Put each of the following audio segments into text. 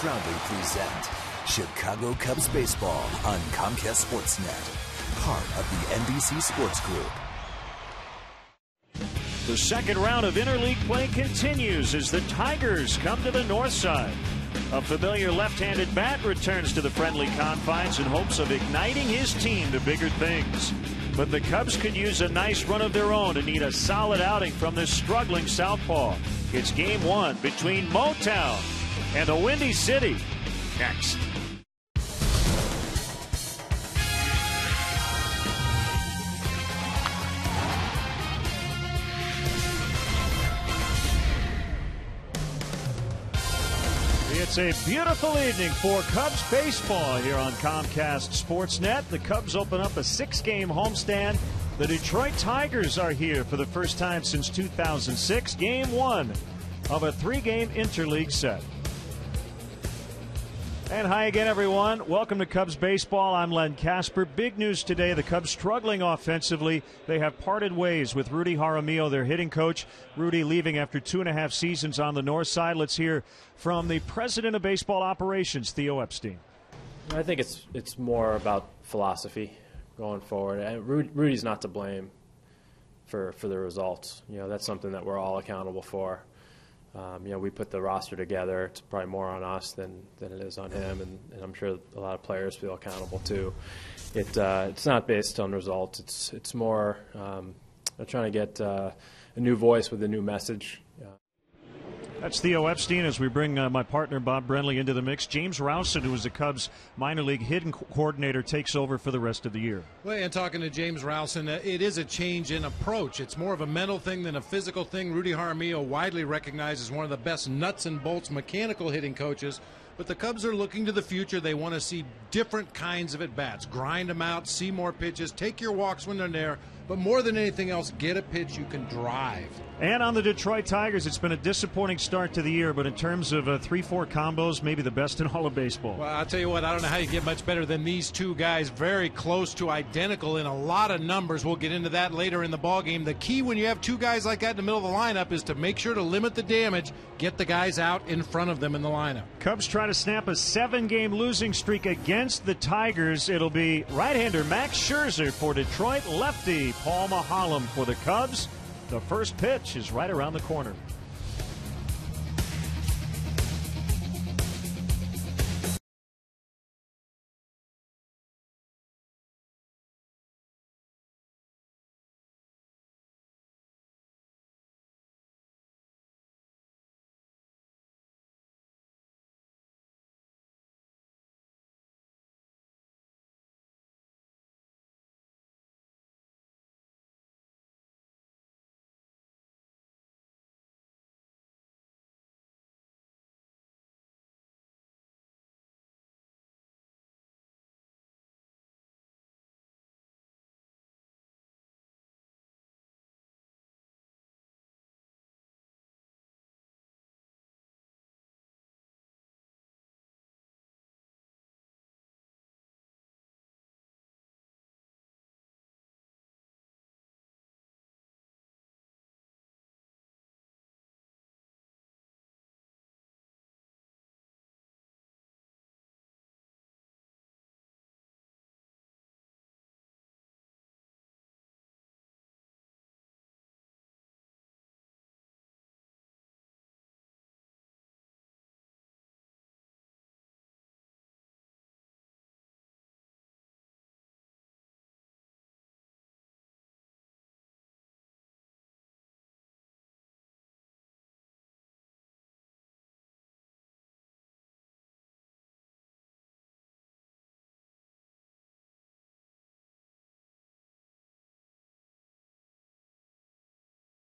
proudly present Chicago Cubs Baseball on Comcast Sportsnet, part of the NBC Sports Group. The second round of interleague play continues as the Tigers come to the north side. A familiar left-handed bat returns to the friendly confines in hopes of igniting his team to bigger things. But the Cubs could use a nice run of their own and need a solid outing from this struggling southpaw. It's game one between Motown and the Windy City. Next. It's a beautiful evening for Cubs baseball here on Comcast Sportsnet. The Cubs open up a 6-game homestand. The Detroit Tigers are here for the first time since 2006. Game one of a 3-game interleague set. And hi again, everyone. Welcome to Cubs baseball. I'm Len Casper. Big news today. The Cubs struggling offensively. They have parted ways with Rudy Jaramillo, their hitting coach. Rudy leaving after 2.5 seasons on the north side. Let's hear from the president of baseball operations, Theo Epstein. I think it's more about philosophy going forward. And Rudy's not to blame for the results. You know, that's something that we're all accountable for. You know, we put the roster together. It's probably more on us than it is on him, and I'm sure a lot of players feel accountable too. It's not based on results. It's more trying to get a new voice with a new message. That's Theo Epstein as we bring my partner Bob Brenly into the mix. James Rowson, who is the Cubs minor league hitting coordinator, takes over for the rest of the year. Well, and talking to James Rowson, it is a change in approach. It's more of a mental thing than a physical thing. Rudy Jaramillo, widely recognized as one of the best nuts and bolts mechanical hitting coaches. But the Cubs are looking to the future. They want to see different kinds of at-bats. Grind them out, see more pitches, take your walks when they're there. But more than anything else, get a pitch you can drive. And on the Detroit Tigers, it's been a disappointing start to the year, but in terms of 3-4 combos, maybe the best in all of baseball. Well, I'll tell you what, I don't know how you get much better than these two guys. Very close to identical in a lot of numbers. We'll get into that later in the ballgame. The key when you have two guys like that in the middle of the lineup is to make sure to limit the damage, get the guys out in front of them in the lineup. Cubs try to snap a 7-game losing streak against the Tigers. It'll be right-hander Max Scherzer for Detroit, lefty Paul Maholm for the Cubs. The first pitch is right around the corner.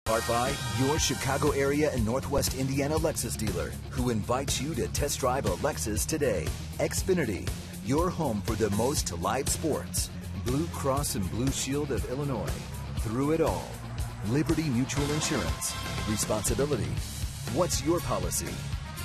Powered by your Chicago area and Northwest Indiana Lexus dealer, who invites you to test drive a Lexus today. Xfinity, your home for the most live sports. Blue Cross and Blue Shield of Illinois. Through it all. Liberty Mutual Insurance. Responsibility. What's your policy?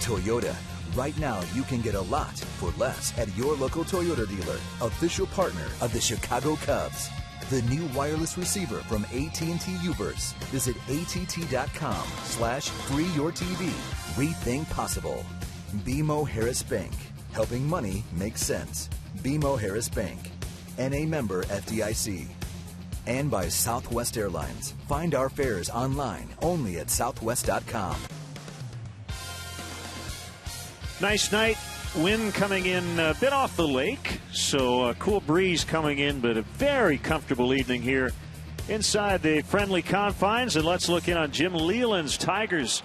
Toyota. Right now, you can get a lot for less at your local Toyota dealer, official partner of the Chicago Cubs. The new wireless receiver from AT&T Uverse. Visit att.com/freeyourtv. Rethink possible. BMO Harris Bank, helping money make sense. BMO Harris Bank, NA member FDIC. And by Southwest Airlines. Find our fares online only at southwest.com. Nice night. Wind coming in a bit off the lake, so a cool breeze coming in, but a very comfortable evening here inside the friendly confines. And let's look in on Jim Leyland's Tigers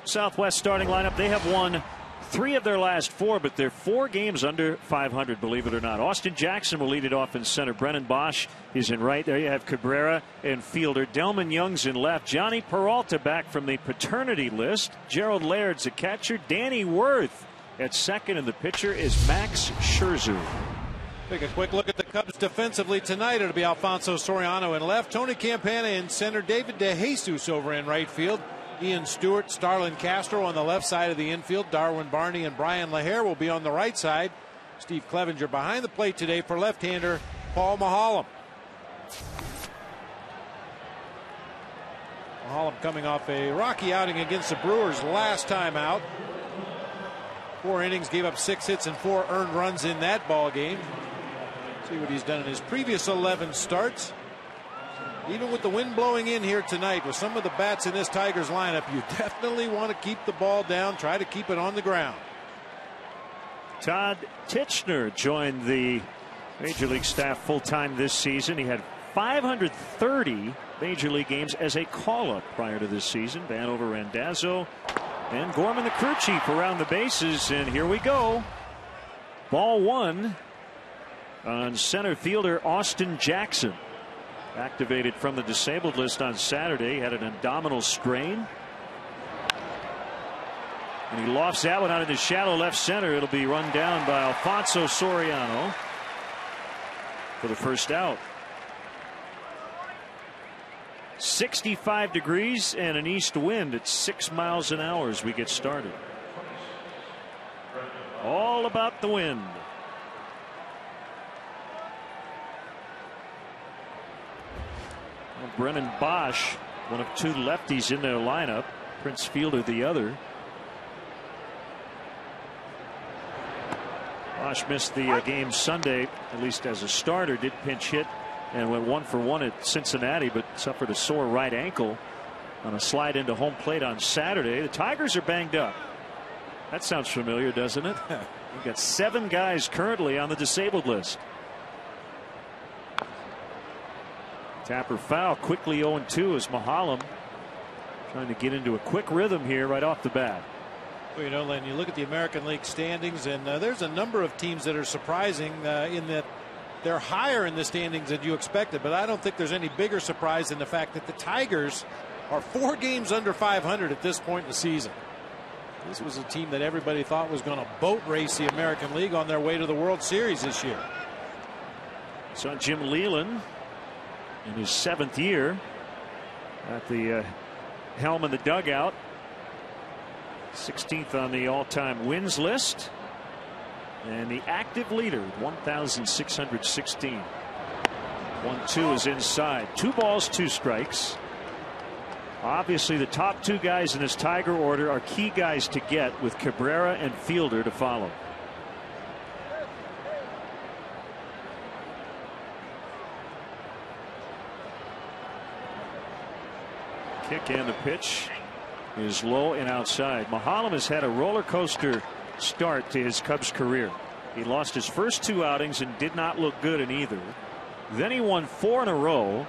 Southwest starting lineup. They have won 3 of their last 4, but they're 4 games under 500, believe it or not. Austin Jackson will lead it off in center. Brennan Bosch is in right. There you have Cabrera and fielder. Delman Young's in left. Johnny Peralta back from the paternity list. Gerald Laird's a catcher. Danny Worth at second, and the pitcher is Max Scherzer. Take a quick look at the Cubs defensively tonight. It'll be Alfonso Soriano in left, Tony Campana in center, David DeJesus over in right field, Ian Stewart, Starlin Castro on the left side of the infield. Darwin Barney and Brian LaHare will be on the right side. Steve Clevenger behind the plate today for left-hander Paul Maholm. Maholm coming off a rocky outing against the Brewers last time out. 4 innings, gave up 6 hits and 4 earned runs in that ball game. See what he's done in his previous 11 starts. Even with the wind blowing in here tonight, with some of the bats in this Tigers lineup, you definitely want to keep the ball down, try to keep it on the ground. Todd Titchener joined the Major League staff full-time this season. He had 530 Major League games as a call-up prior to this season. Vanover Randazzo and Gorman, the crew chief, around the bases. And here we go. Ball 1 on center fielder Austin Jackson. Activated from the disabled list on Saturday. Had an abdominal strain. And he lofts that one out into shallow left center. It'll be run down by Alfonso Soriano for the first out. 65 degrees and an east wind at 6 miles an hour as we get started. All about the wind. Well, Brennan Bosch, one of 2 lefties in their lineup. Prince Fielder the other. Bosch missed the game Sunday, at least as a starter. Did pinch hit and went 1 for 1 at Cincinnati, but suffered a sore right ankle on a slide into home plate on Saturday. The Tigers are banged up. That sounds familiar, doesn't it? We've got 7 guys currently on the disabled list. Tapper foul, quickly 0-2 as Maholm trying to get into a quick rhythm here right off the bat. Well, you know, Len, you look at the American League standings, and there's a number of teams that are surprising in that they're higher in the standings than you expected, but I don't think there's any bigger surprise than the fact that the Tigers are 4 games under 500 at this point in the season. This was a team that everybody thought was going to boat race the American League on their way to the World Series this year. So Jim Leyland in his 7th year at the helm of the dugout. 16th on the all-time wins list. And the active leader, 1,616. 1-2 is inside. 2 balls, 2 strikes. Obviously, the top 2 guys in this Tiger order are key guys to get, with Cabrera and Fielder to follow. Kick and the pitch is low and outside. Maholm has had a roller coaster start to his Cubs career. He lost his first 2 outings and did not look good in either. Then he won 4 in a row.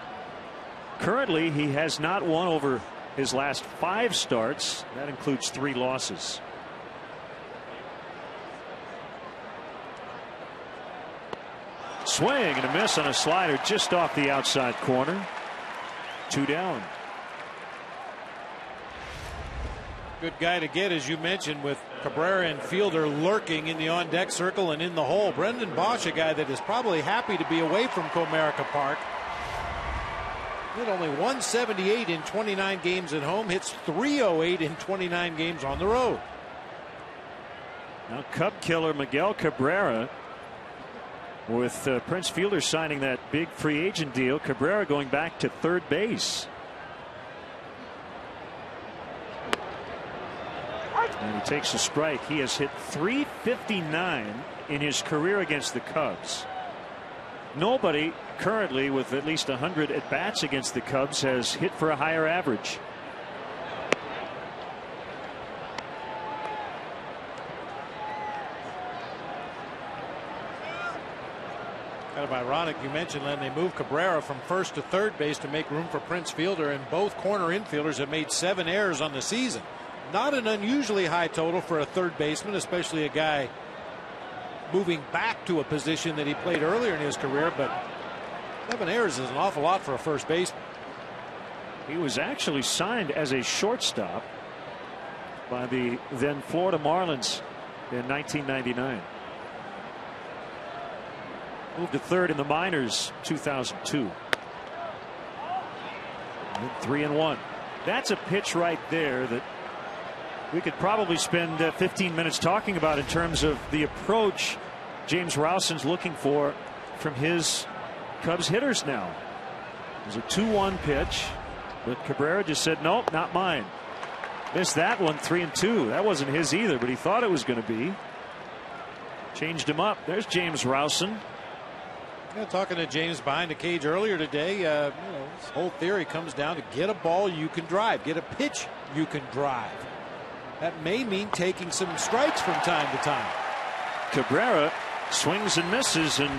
Currently, he has not won over his last 5 starts. That includes 3 losses. Swing and a miss on a slider just off the outside corner. 2 down. Good guy to get, as you mentioned, with Cabrera and Fielder lurking in the on-deck circle and in the hole. Brendan Bosch, a guy that is probably happy to be away from Comerica Park. Hit only 178 in 29 games at home. Hits 308 in 29 games on the road. Now Cub killer Miguel Cabrera, with Prince Fielder signing that big free agent deal. Cabrera going back to 3rd base. And he takes a strike. He has hit .359 in his career against the Cubs. Nobody currently with at least 100 at bats against the Cubs has hit for a higher average. Kind of ironic you mentioned, Len, they moved Cabrera from first to third base to make room for Prince Fielder, and both corner infielders have made 7 errors on the season. Not an unusually high total for a third baseman, especially a guy moving back to a position that he played earlier in his career, but 7 errors is an awful lot for a first baseman. He was actually signed as a shortstop by the then Florida Marlins in 1999. Moved to third in the minors 2002. And 3-1. That's a pitch right there that we could probably spend 15 minutes talking about in terms of the approach James Rowson's looking for from his Cubs hitters now. It was a 2-1 pitch, but Cabrera just said, nope, not mine. Missed that one, 3-2. That wasn't his either, but he thought it was going to be. Changed him up. There's James Rowson. Yeah, talking to James behind the cage earlier today, his whole theory comes down to get a ball you can drive, get a pitch you can drive. That may mean taking some strikes from time to time. Cabrera swings and misses, and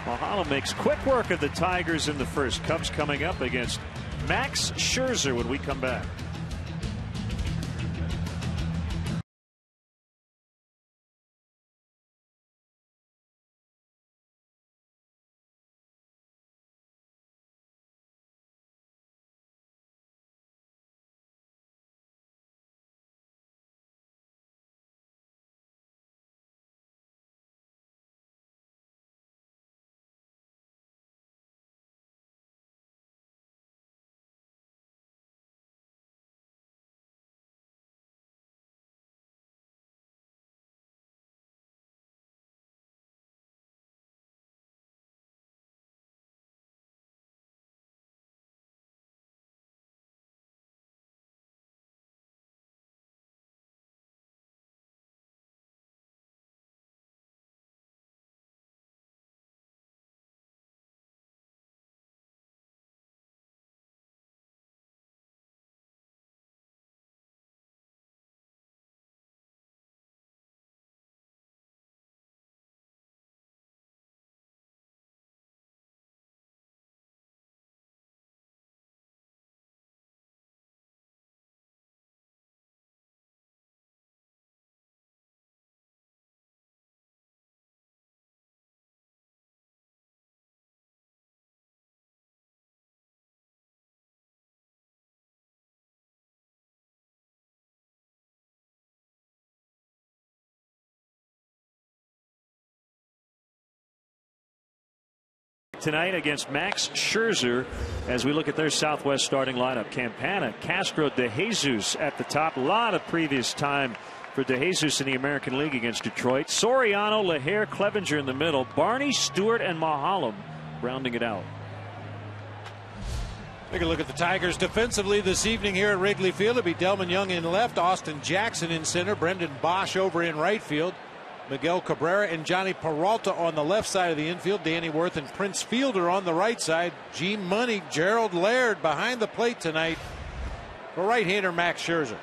Mahalo makes quick work of the Tigers in the first. Cubs coming up against Max Scherzer when we come back. Tonight against Max Scherzer as we look at their Southwest starting lineup. Campana, Castro, DeJesus at the top. A lot of previous time for DeJesus in the American League against Detroit. Soriano, Lahair, Clevenger in the middle. Barney, Stewart, and Mahalam rounding it out. Take a look at the Tigers defensively this evening here at Wrigley Field. It'll be Delman Young in left, Austin Jackson in center, Brendan Bosch over in right field, Miguel Cabrera and Johnny Peralta on the left side of the infield, Danny Worth and Prince Fielder on the right side, G Money, Gerald Laird behind the plate tonight for right-hander Max Scherzer.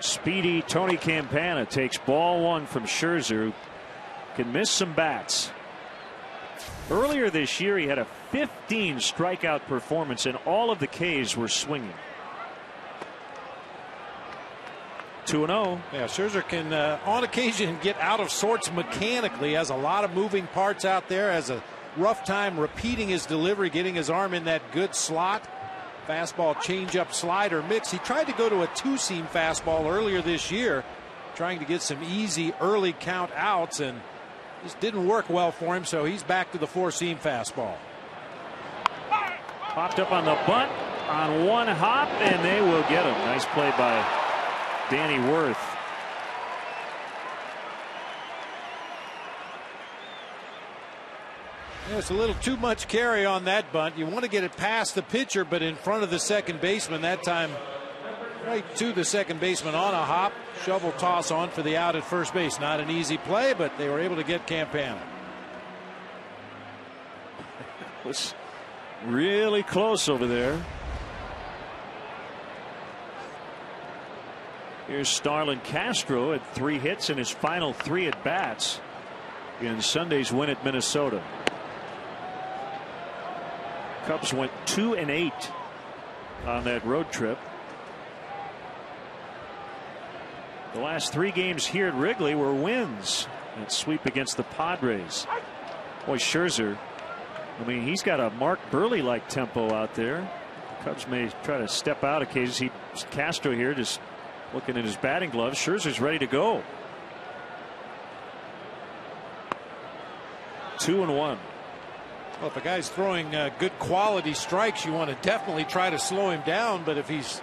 Speedy Tony Campana takes ball one from Scherzer, who can miss some bats. Earlier this year he had a 15 strikeout performance and all of the Ks were swinging. 2-0. Yeah, Scherzer can on occasion get out of sorts mechanically, has a lot of moving parts out there, has a rough time repeating his delivery, getting his arm in that good slot. Fastball, changeup, slider mix. He tried to go to a two-seam fastball earlier this year, trying to get some easy early count outs, and this didn't work well for him, so he's back to the four-seam fastball. Popped up on the bunt on one hop, and they will get him. Nice play by Danny Worth. Yeah, it's a little too much carry on that bunt. You want to get it past the pitcher, but in front of the second baseman. That time Right to the second baseman on a hop. Shovel toss on for the out at first base. Not an easy play, but they were able to get Campana. It was really close over there. Here's Starlin Castro at 3 hits in his final 3 at bats in Sunday's win at Minnesota. Cubs went 2-8 on that road trip. The last 3 games here at Wrigley were wins. That sweep against the Padres. Boy, Scherzer, I mean, he's got a Mark Burley-like tempo out there. The Cubs may try to step out occasionally. Castro here just looking at his batting gloves. Scherzer's ready to go. 2-1. Well, if a guy's throwing good quality strikes, you want to definitely try to slow him down. But if he's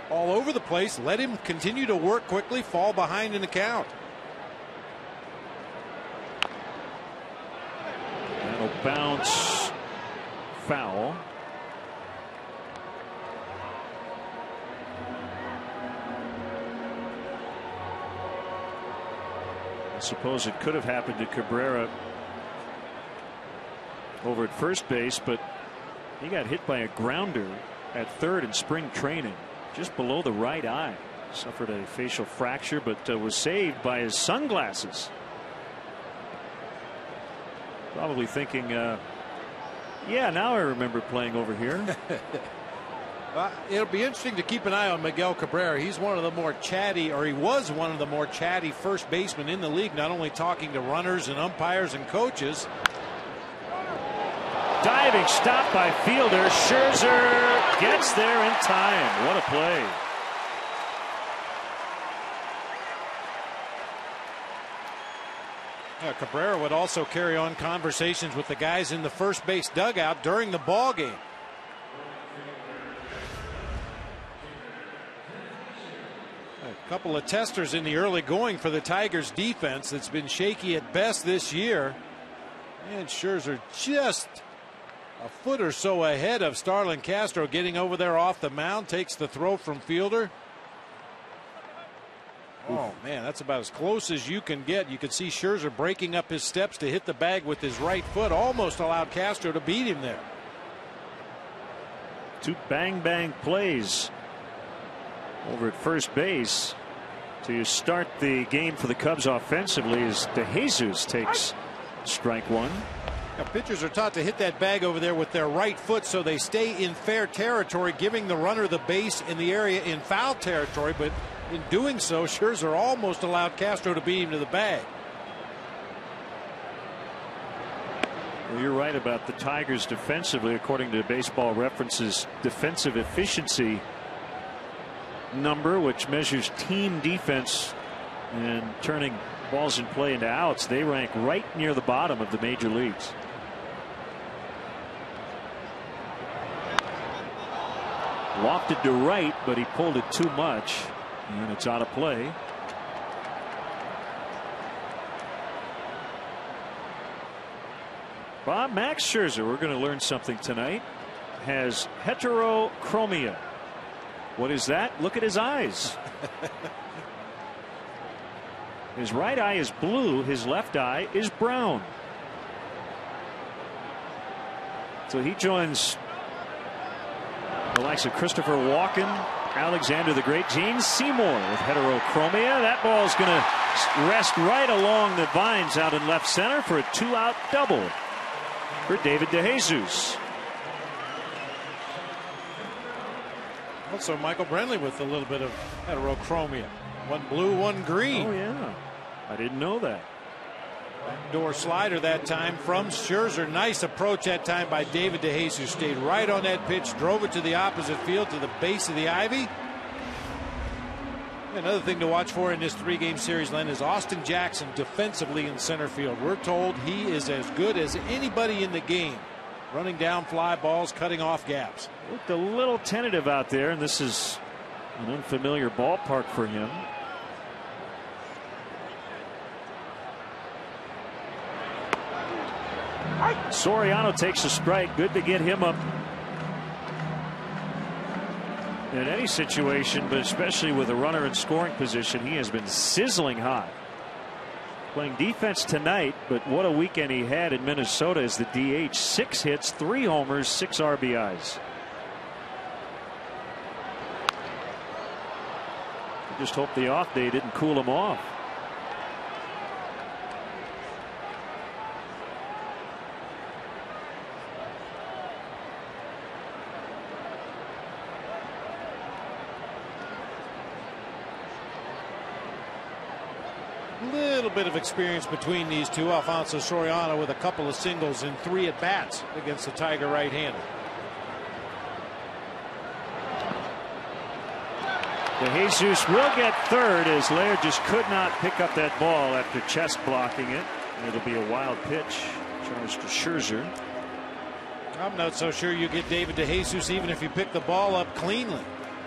all over the place, let him continue to work quickly, fall behind in the count. That'll bounce foul. I suppose it could have happened to Cabrera over at first base, but he got hit by a grounder at third in spring training, just below the right eye. Suffered a facial fracture, but was saved by his sunglasses. Probably thinking, yeah, now I remember playing over here. It'll be interesting to keep an eye on Miguel Cabrera. He's one of the more chatty, or he was one of the more chatty first basemen in the league, not only talking to runners and umpires and coaches. Diving stop by fielder. Scherzer gets there in time. What a play. Cabrera would also carry on conversations with the guys in the first base dugout during the ball game. A couple of testers in the early going for the Tigers defense that's been shaky at best this year. And Scherzer just a foot or so ahead of Starlin Castro, getting over there off the mound, takes the throw from fielder. Oh man, that's about as close as you can get. You could see Scherzer breaking up his steps to hit the bag with his right foot, almost allowed Castro to beat him there. 2 bang plays over at first base to start the game for the Cubs offensively as DeJesus takes strike 1. Now, pitchers are taught to hit that bag over there with their right foot so they stay in fair territory, giving the runner the base in the area in foul territory. But in doing so, Scherzer almost allowed Castro to beat him to the bag. Well, you're right about the Tigers defensively. According to Baseball Reference's defensive efficiency number, which measures team defense and turning balls in play into outs, they rank right near the bottom of the major leagues. Lofted to right, but he pulled it too much, and it's out of play. Bob, Max Scherzer, we're going to learn something tonight, has heterochromia. What is that? Look at his eyes. His right eye is blue, his left eye is brown. So he joins the likes of Christopher Walken, Alexander the Great, Gene Seymour with heterochromia. That ball is going to rest right along the vines out in left center for a 2-out double for David DeJesus. Also, Michael Brenly with a little bit of heterochromia. One blue, one green. Oh, yeah. I didn't know that. Backdoor slider that time from Scherzer. Nice approach that time by David DeJesus. Stayed right on that pitch, drove it to the opposite field to the base of the ivy. Another thing to watch for in this 3-game series, Len, is Austin Jackson defensively in center field. We're told he is as good as anybody in the game, running down fly balls, cutting off gaps. Looked a little tentative out there, and this is an unfamiliar ballpark for him. Soriano takes a strike. Good to get him up In any situation, but especially with a runner in scoring position, he has been sizzling hot. Playing defense tonight, but what a weekend he had in Minnesota as the DH. 6 hits, 3 homers, 6 RBIs. Just hope the off day didn't cool him off. Little bit of experience between these two. Alfonso Soriano with a couple of singles and 3 at bats against the Tiger right-hander. Jesus will get third as Laird just could not pick up that ball after chest blocking it. And it'll be a wild pitch charged to Scherzer. I'm not so sure you get David DeJesus even if you pick the ball up cleanly.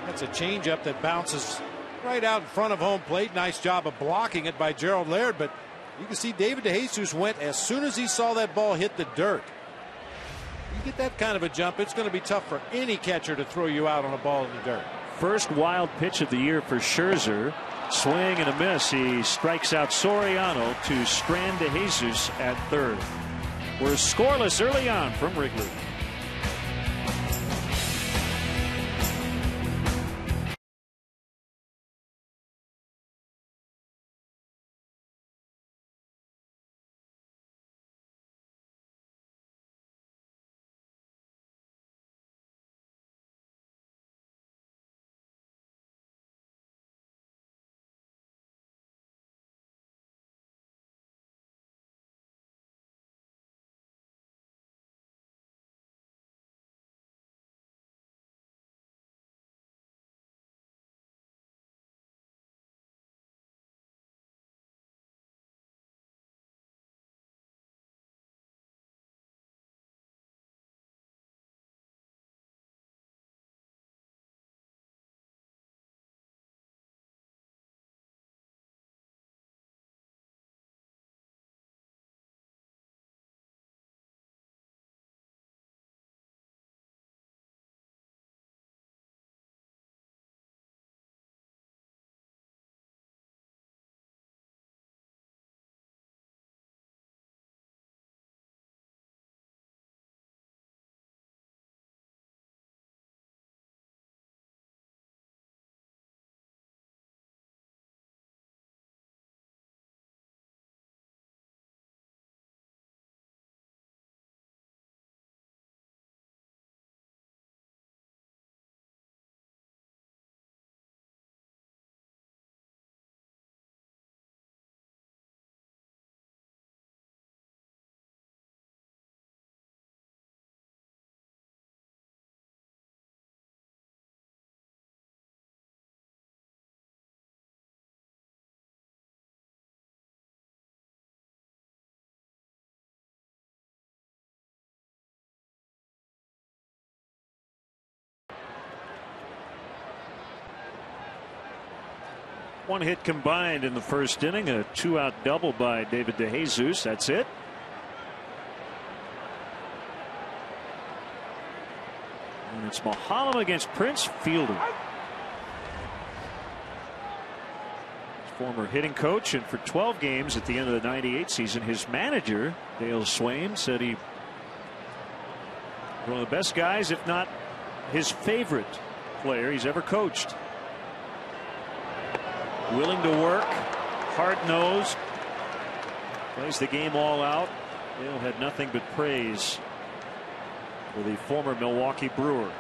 That's a changeup that bounces right out in front of home plate. Nice job of blocking it by Gerald Laird, but you can see David DeJesus went as soon as he saw that ball hit the dirt. You get that kind of a jump, it's going to be tough for any catcher to throw you out on a ball in the dirt. First wild pitch of the year for Scherzer. Swing and a miss. He strikes out Soriano to strand DeJesus at third. We're scoreless early on from Wrigley. One hit combined in the first inning, a 2-out double by David DeJesus. That's it. And it's Mahalam against Prince Fielder. Former hitting coach, and for 12 games at the end of the '98 season, his manager, Dale Swain, said he one of the best guys, if not his favorite player he's ever coached. Willing to work, hard-nosed, plays the game all out. Dale had nothing but praise for the former Milwaukee Brewer.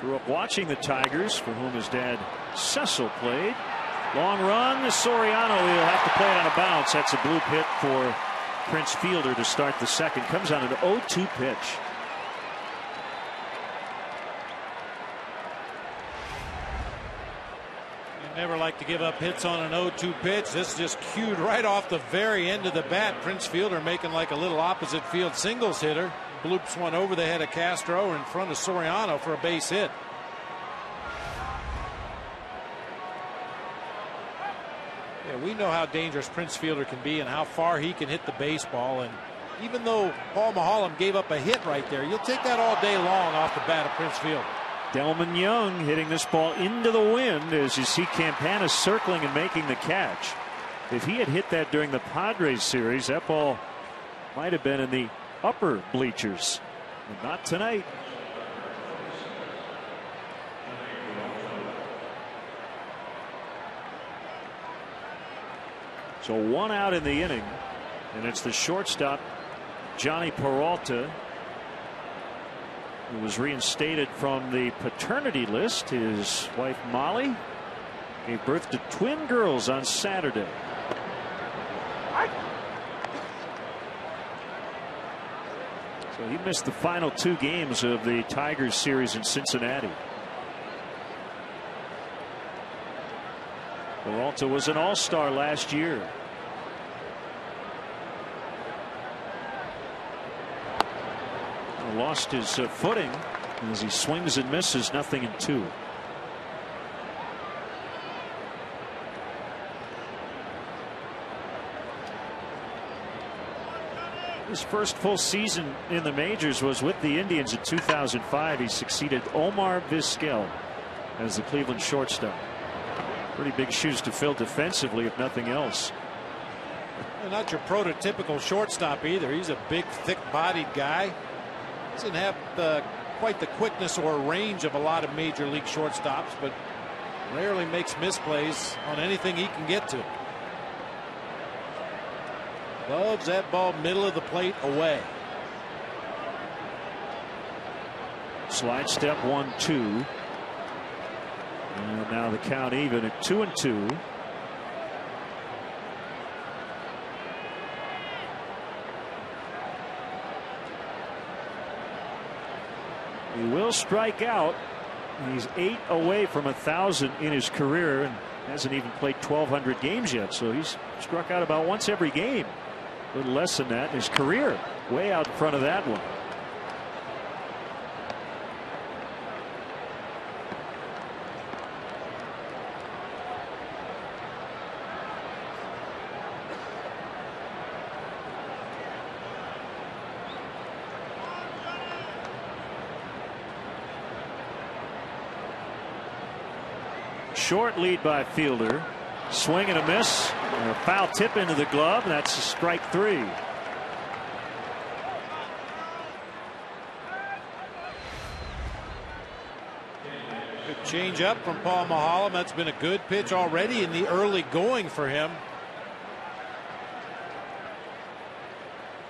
Grew up watching the Tigers, for whom his dad Cecil played. Long run, Soriano will have to play it on a bounce. That's a bloop hit for Prince Fielder to start the second. Comes on an 0-2 pitch. Never like to give up hits on an 0-2 pitch. This just cued right off the very end of the bat. Prince Fielder making like a little opposite field singles hitter. Bloops one over the head of Castro in front of Soriano for a base hit. Yeah, we know how dangerous Prince Fielder can be and how far he can hit the baseball. And even though Paul Maholm gave up a hit right there, you'll take that all day long off the bat of Prince Fielder. Delman Young hitting this ball into the wind as you see Campana circling and making the catch. If he had hit that during the Padres series, that ball might have been in the upper bleachers. But not tonight. So 1 out in the inning, and it's the shortstop, Johnny Peralta, who was reinstated from the paternity list. His wife Molly gave birth to twin girls on Saturday. So he missed the final 2 games of the Tigers series in Cincinnati. Peralta was an all-star last year. Lost his footing as he swings and misses, nothing in 2. His first full season in the majors was with the Indians in 2005. He succeeded Omar Vizquel as the Cleveland shortstop. Pretty big shoes to fill defensively, if nothing else. And not your prototypical shortstop either. He's a big, thick-bodied guy. Doesn't have quite the quickness or range of a lot of major league shortstops, but rarely makes misplays on anything he can get to. Loves that ball middle of the plate away. Slide step 1-2. And now the count even at 2-2. He will strike out. He's 8 away from 1,000 in his career and hasn't even played 1,200 games yet. So he's struck out about once every game. A little less than that in his career. Way out in front of that one. Short lead by Fielder. Swing and a miss. And a foul tip into the glove. That's strike 3. Good change up from Paul Maholm. That's been a good pitch already in the early going for him.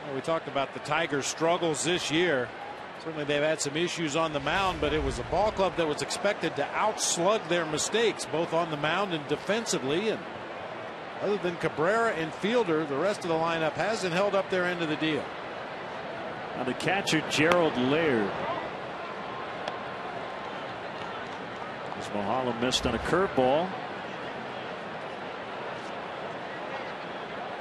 Well, we talked about the Tigers' struggles this year. Certainly they've had some issues on the mound, but it was a ball club that was expected to outslug their mistakes both on the mound and defensively. And other than Cabrera and Fielder, the rest of the lineup hasn't held up their end of the deal. Now the catcher, Gerald Laird. As Maholm missed on a curveball.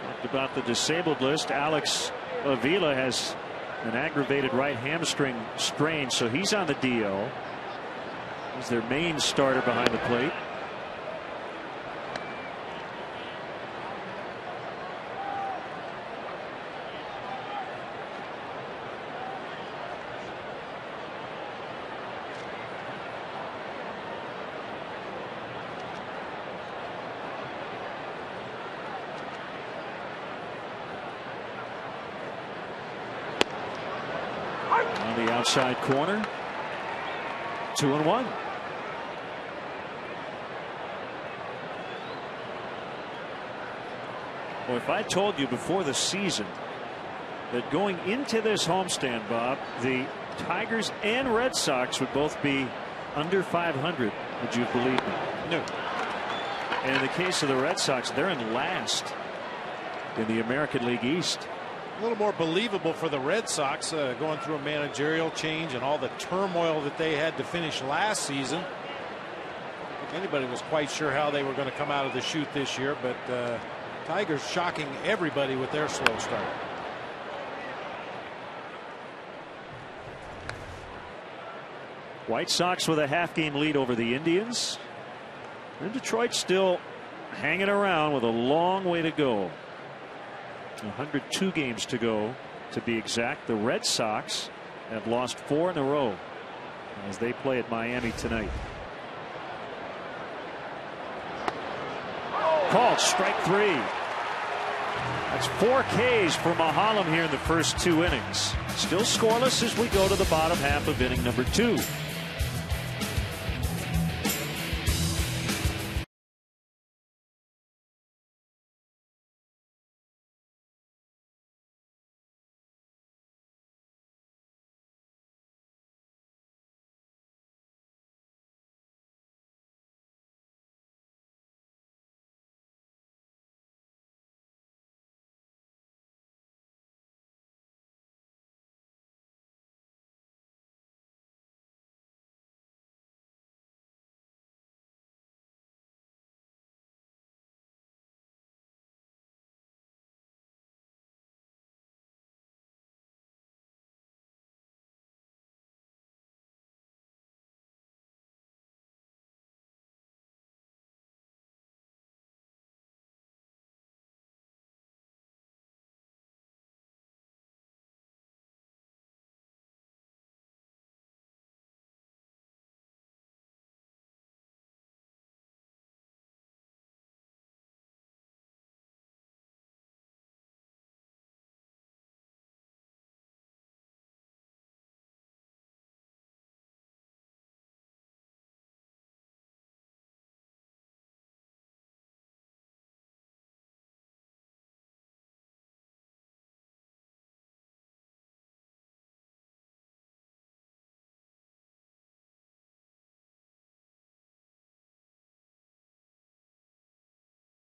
Talked about the disabled list. Alex Avila has an aggravated right hamstring strain, so he's on the DL. He's their main starter behind the plate. On the outside corner, 2-1. Well, if I told you before the season that going into this homestand, Bob, the Tigers and Red Sox would both be under 500, would you believe me? No. And in the case of the Red Sox, they're in last in the American League East. A little more believable for the Red Sox going through a managerial change and all the turmoil that they had to finish last season. I don't think anybody was quite sure how they were going to come out of the chute this year, but Tigers shocking everybody with their slow start. White Sox with a half-game lead over the Indians. And Detroit still hanging around with a long way to go. 102 games to go to be exact. The Red Sox have lost 4 in a row as they play at Miami tonight. Called strike 3. That's 4 Ks for Mahalam here in the first 2 innings. Still scoreless as we go to the bottom half of inning number 2.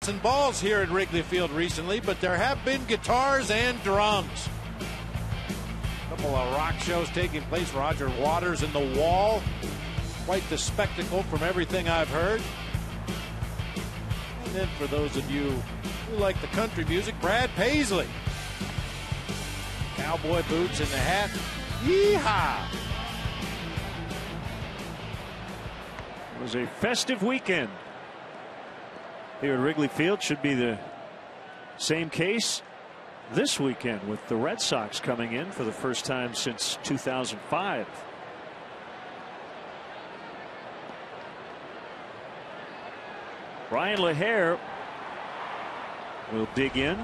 And balls here at Wrigley Field recently, but there have been guitars and drums. A couple of rock shows taking place. Roger Waters in the Wall. Quite the spectacle from everything I've heard. And then for those of you who like the country music, Brad Paisley. Cowboy boots and the hat. Yeehaw! It was a festive weekend here at Wrigley Field. Should be the same case this weekend with the Red Sox coming in for the first time since 2005. Brian LaHare will dig in.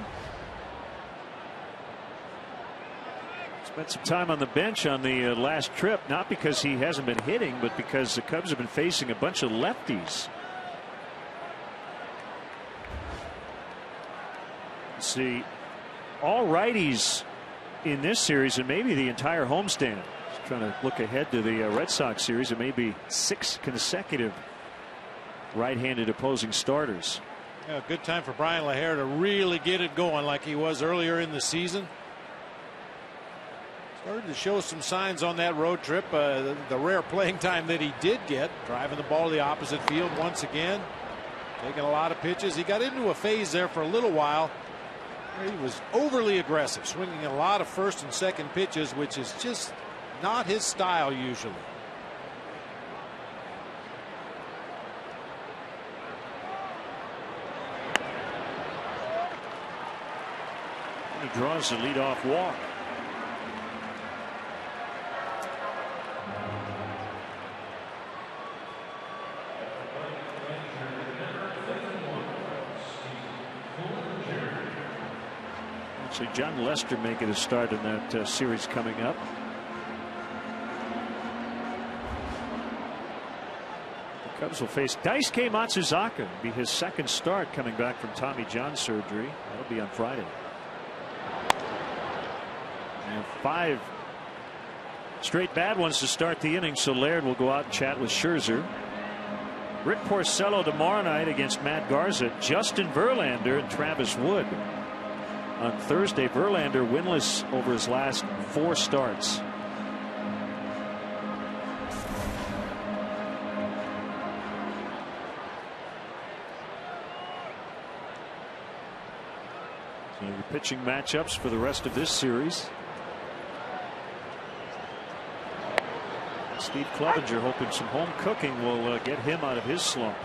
Spent some time on the bench on the last trip, not because he hasn't been hitting, but because the Cubs have been facing a bunch of lefties. See, all righties in this series and maybe the entire homestand. Just trying to look ahead to the Red Sox series. It may be 6 consecutive right-handed opposing starters. Yeah, good time for Brian LaHare to really get it going like he was earlier in the season. Started to show some signs on that road trip. The rare playing time that he did get, driving the ball to the opposite field once again, taking a lot of pitches. He got into a phase there for a little while. He was overly aggressive, swinging a lot of first and second pitches, which is just not his style usually. He draws the leadoff walk. So John Lester may get a start in that series coming up. The Cubs will face Daisuke Matsuzaka. Be his second start coming back from Tommy John surgery. That'll be on Friday. And 5 straight bad ones to start the inning, so Laird will go out and chat with Scherzer. Rick Porcello tomorrow night against Matt Garza, Justin Verlander, and Travis Wood. On Thursday, Verlander winless over his last 4 starts. So the pitching matchups for the rest of this series. Steve Clevenger hoping some home cooking will get him out of his slump.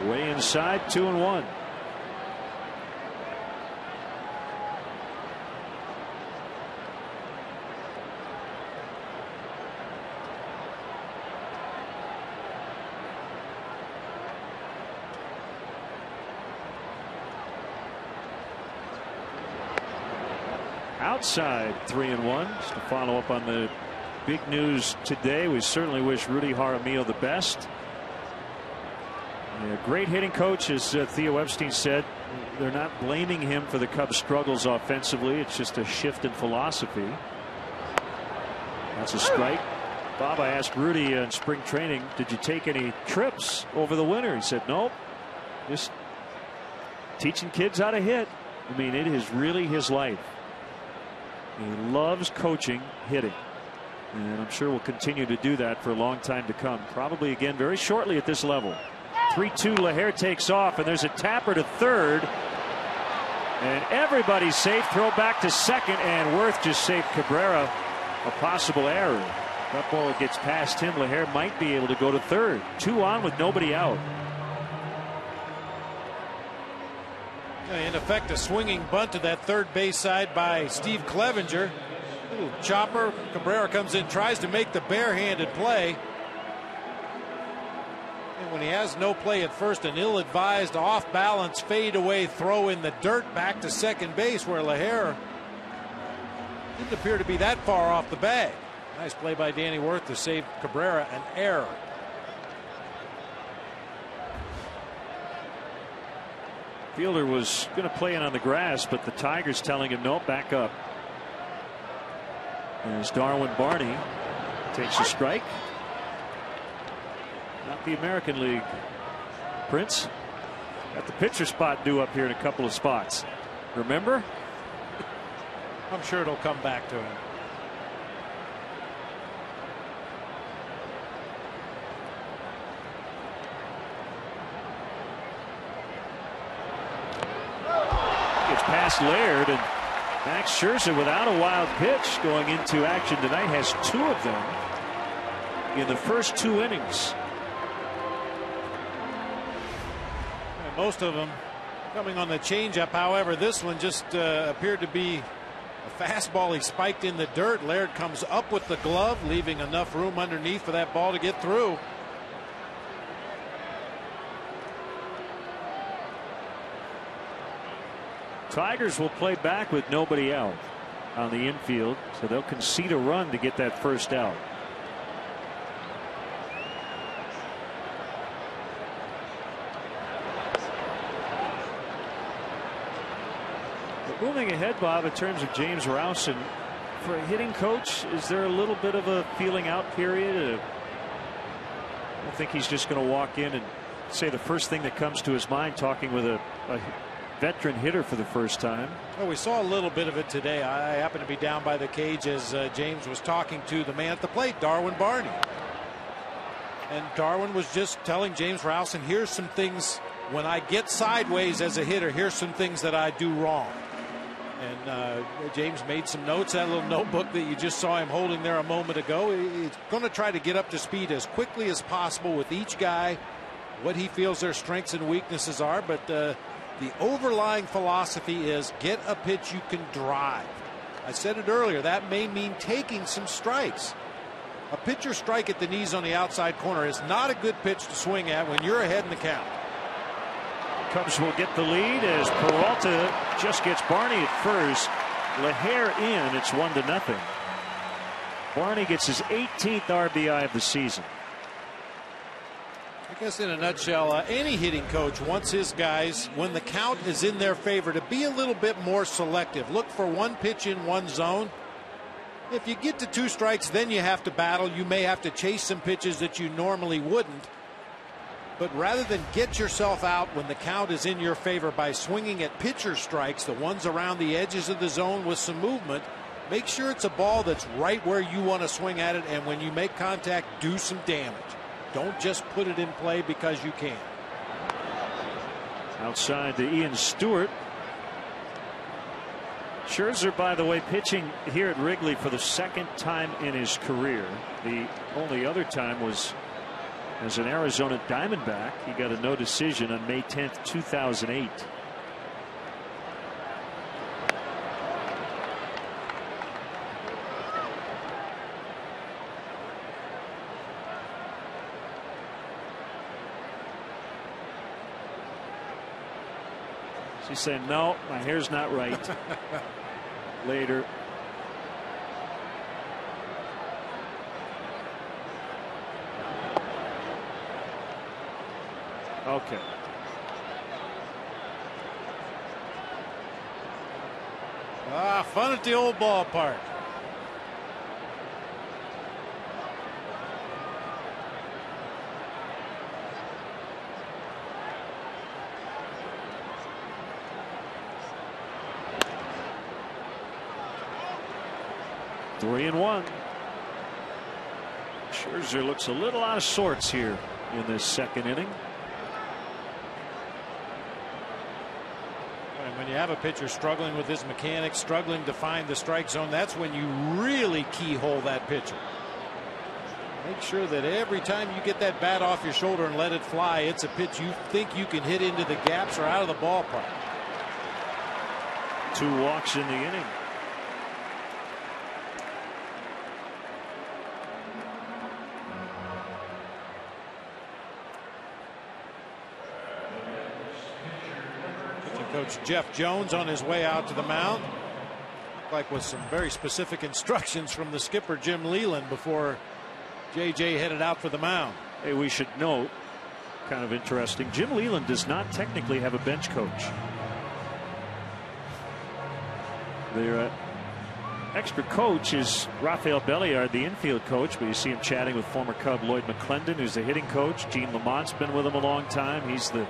Way inside, 2-1. Outside, 3-1. Just to follow up on the big news today, we certainly wish Rudy Jaramillo the best. Yeah, great hitting coach, as Theo Epstein said. They're not blaming him for the Cubs' struggles offensively. It's just a shift in philosophy. That's a strike. Bob, I asked Rudy in spring training, did you take any trips over the winter? He said, nope. Just teaching kids how to hit. I mean, it is really his life. He loves coaching hitting. And I'm sure will continue to do that for a long time to come. Probably again very shortly at this level. 3-2, LaHair takes off, and there's a tapper to third. And everybody's safe. Throw back to second, and Worth just saved Cabrera a possible error. That ball gets past him. LaHair might be able to go to third. 2 on with nobody out. In effect, a swinging bunt to that third base side by Steve Clevenger. Little chopper. Cabrera comes in, tries to make the barehanded play. And when he has no play at first, an ill-advised, off-balance, fade-away throw in the dirt back to second base, where LaHair didn't appear to be that far off the bag. Nice play by Danny Worth to save Cabrera an error. Fielder was going to play in on the grass, but the Tigers telling him no, back up. As Darwin Barney takes a strike. Not the American League, Prince. Got the pitcher spot due up here in a couple of spots. Remember? I'm sure it'll come back to him. Gets past Laird, and Max Scherzer, without a wild pitch going into action tonight, has 2 of them in the first 2 innings. And most of them coming on the changeup. However, this one just appeared to be a fastball he spiked in the dirt. Laird comes up with the glove, leaving enough room underneath for that ball to get through. Tigers will play back with nobody out on the infield, so they'll concede a run to get that first out. But moving ahead, Bob, in terms of James Rowson, for a hitting coach, is there a little bit of a feeling out period? I don't think he's just going to walk in and say the first thing that comes to his mind, talking with a veteran hitter for the first time. Well, we saw a little bit of it today. I happened to be down by the cage as James was talking to the man at the plate, Darwin Barney. And Darwin was just telling James Rowson, here's some things when I get sideways as a hitter, here's some things that I do wrong. And James made some notes, that little notebook that you just saw him holding there a moment ago. He's going to try to get up to speed as quickly as possible with each guy, what he feels their strengths and weaknesses are. But the overlying philosophy is get a pitch you can drive. I said it earlier, that may mean taking some strikes. A pitcher strike at the knees on the outside corner is not a good pitch to swing at when you're ahead in the count. Cubs will get the lead as Peralta just gets Barney at first. LaHair in. It's 1-0. Barney gets his 18th RBI of the season. I guess in a nutshell, any hitting coach wants his guys, when the count is in their favor, to be a little bit more selective. Look for one pitch in one zone. If you get to 2 strikes, then you have to battle. You may have to chase some pitches that you normally wouldn't. But rather than get yourself out when the count is in your favor by swinging at pitcher strikes, the ones around the edges of the zone with some movement, make sure it's a ball that's right where you want to swing at it, and when you make contact, do some damage. Don't just put it in play because you can. Outside to Ian Stewart. Scherzer, by the way, pitching here at Wrigley for the 2nd time in his career. The only other time was As an Arizona Diamondback, he got a no decision on May 10th, 2008. She's saying, no, my hair's not right. Later. Okay. Fun at the old ballpark. Three and one. Scherzer looks a little out of sorts here in this second inning. And when you have a pitcher struggling with his mechanics, struggling to find the strike zone, that's when you really keyhole that pitcher. Make sure that every time you get that bat off your shoulder and let it fly, it's a pitch you think you can hit into the gaps or out of the ballpark. 2 walks in the inning. Coach Jeff Jones on his way out to the mound, like with some very specific instructions from the skipper Jim Leyland before JJ headed out for the mound. Hey, we should note, kind of interesting, Jim Leyland does not technically have a bench coach. Their extra coach is Rafael Belliard, the infield coach, but you see him chatting with former Cub Lloyd McClendon, who's the hitting coach. Gene Lamont's been with him a long time. He's the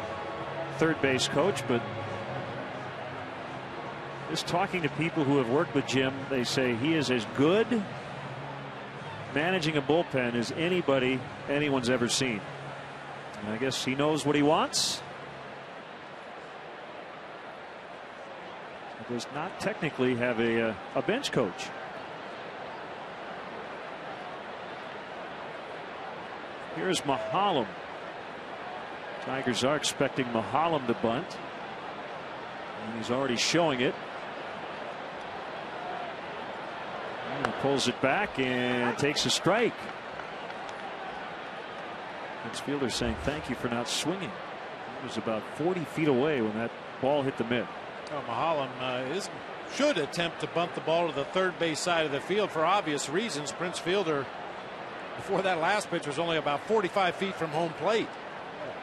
third base coach, but just talking to people who have worked with Jim, they say he is as good managing a bullpen as anyone's ever seen. And I guess he knows what he wants. He does not technically have a bench coach. Here's Mahalem. Tigers are expecting Mahalem to bunt, and he's already showing it. He pulls it back and takes a strike. Next fielder saying thank you for not swinging. He was about 40 feet away when that ball hit the mid. Well, Mahalem should attempt to bunt the ball to the third base side of the field for obvious reasons. Prince Fielder, before that last pitch, was only about 45 feet from home plate.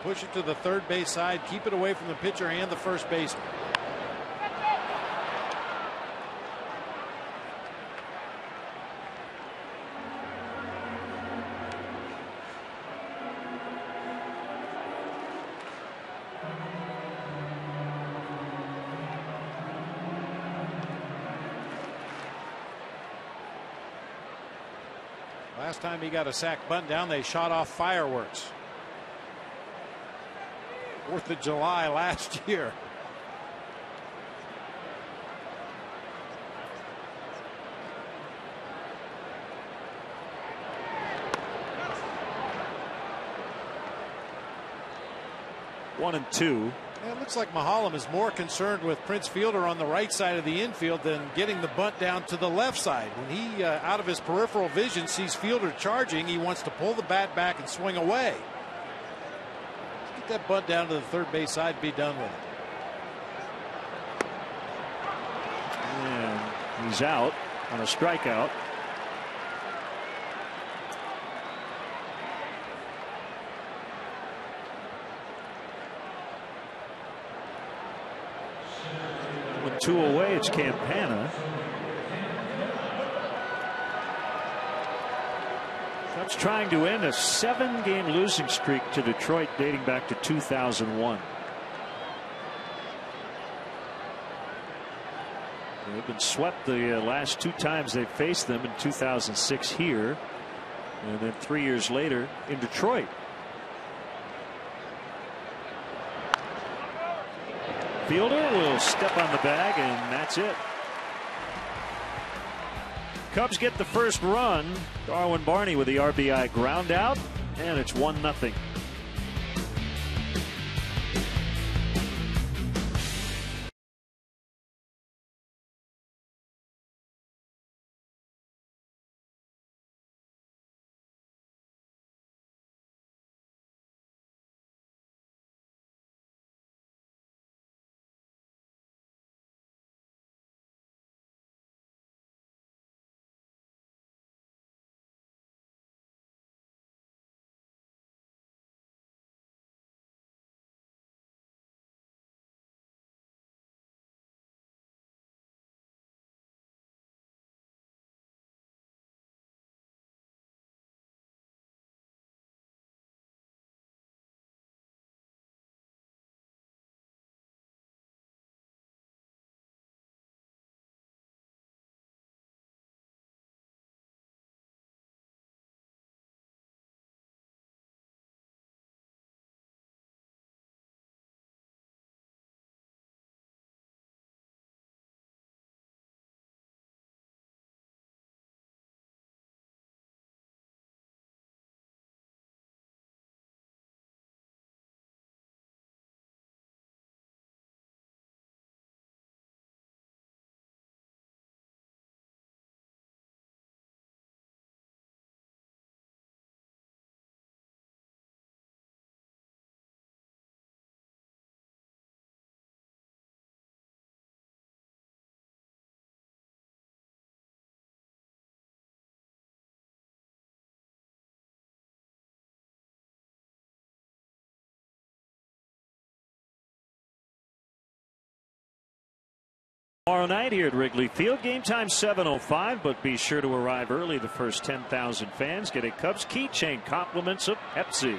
Push it to the third base side, keep it away from the pitcher and the first baseman. Last time he got a sac bunt down, they shot off fireworks. 4th of July last year. One and two. It looks like Mahalem is more concerned with Prince Fielder on the right side of the infield than getting the bunt down to the left side. When he, out of his peripheral vision, sees Fielder charging, he wants to pull the bat back and swing away. Get that bunt down to the third base side and be done with it. And he's out on a strikeout. With 2 away, it's Campana. Cubs trying to end a 7-game losing streak to Detroit dating back to 2001. They've been swept the last 2 times they've faced them, in 2006 here, and then 3 years later in Detroit. Fielder will step on the bag, and that's it. Cubs get the first run. Darwin Barney with the RBI ground out. and it's 1-0. Tomorrow night here at Wrigley Field. Game time 7:05, but be sure to arrive early. The first 10,000 fans get a Cubs keychain compliments of Pepsi.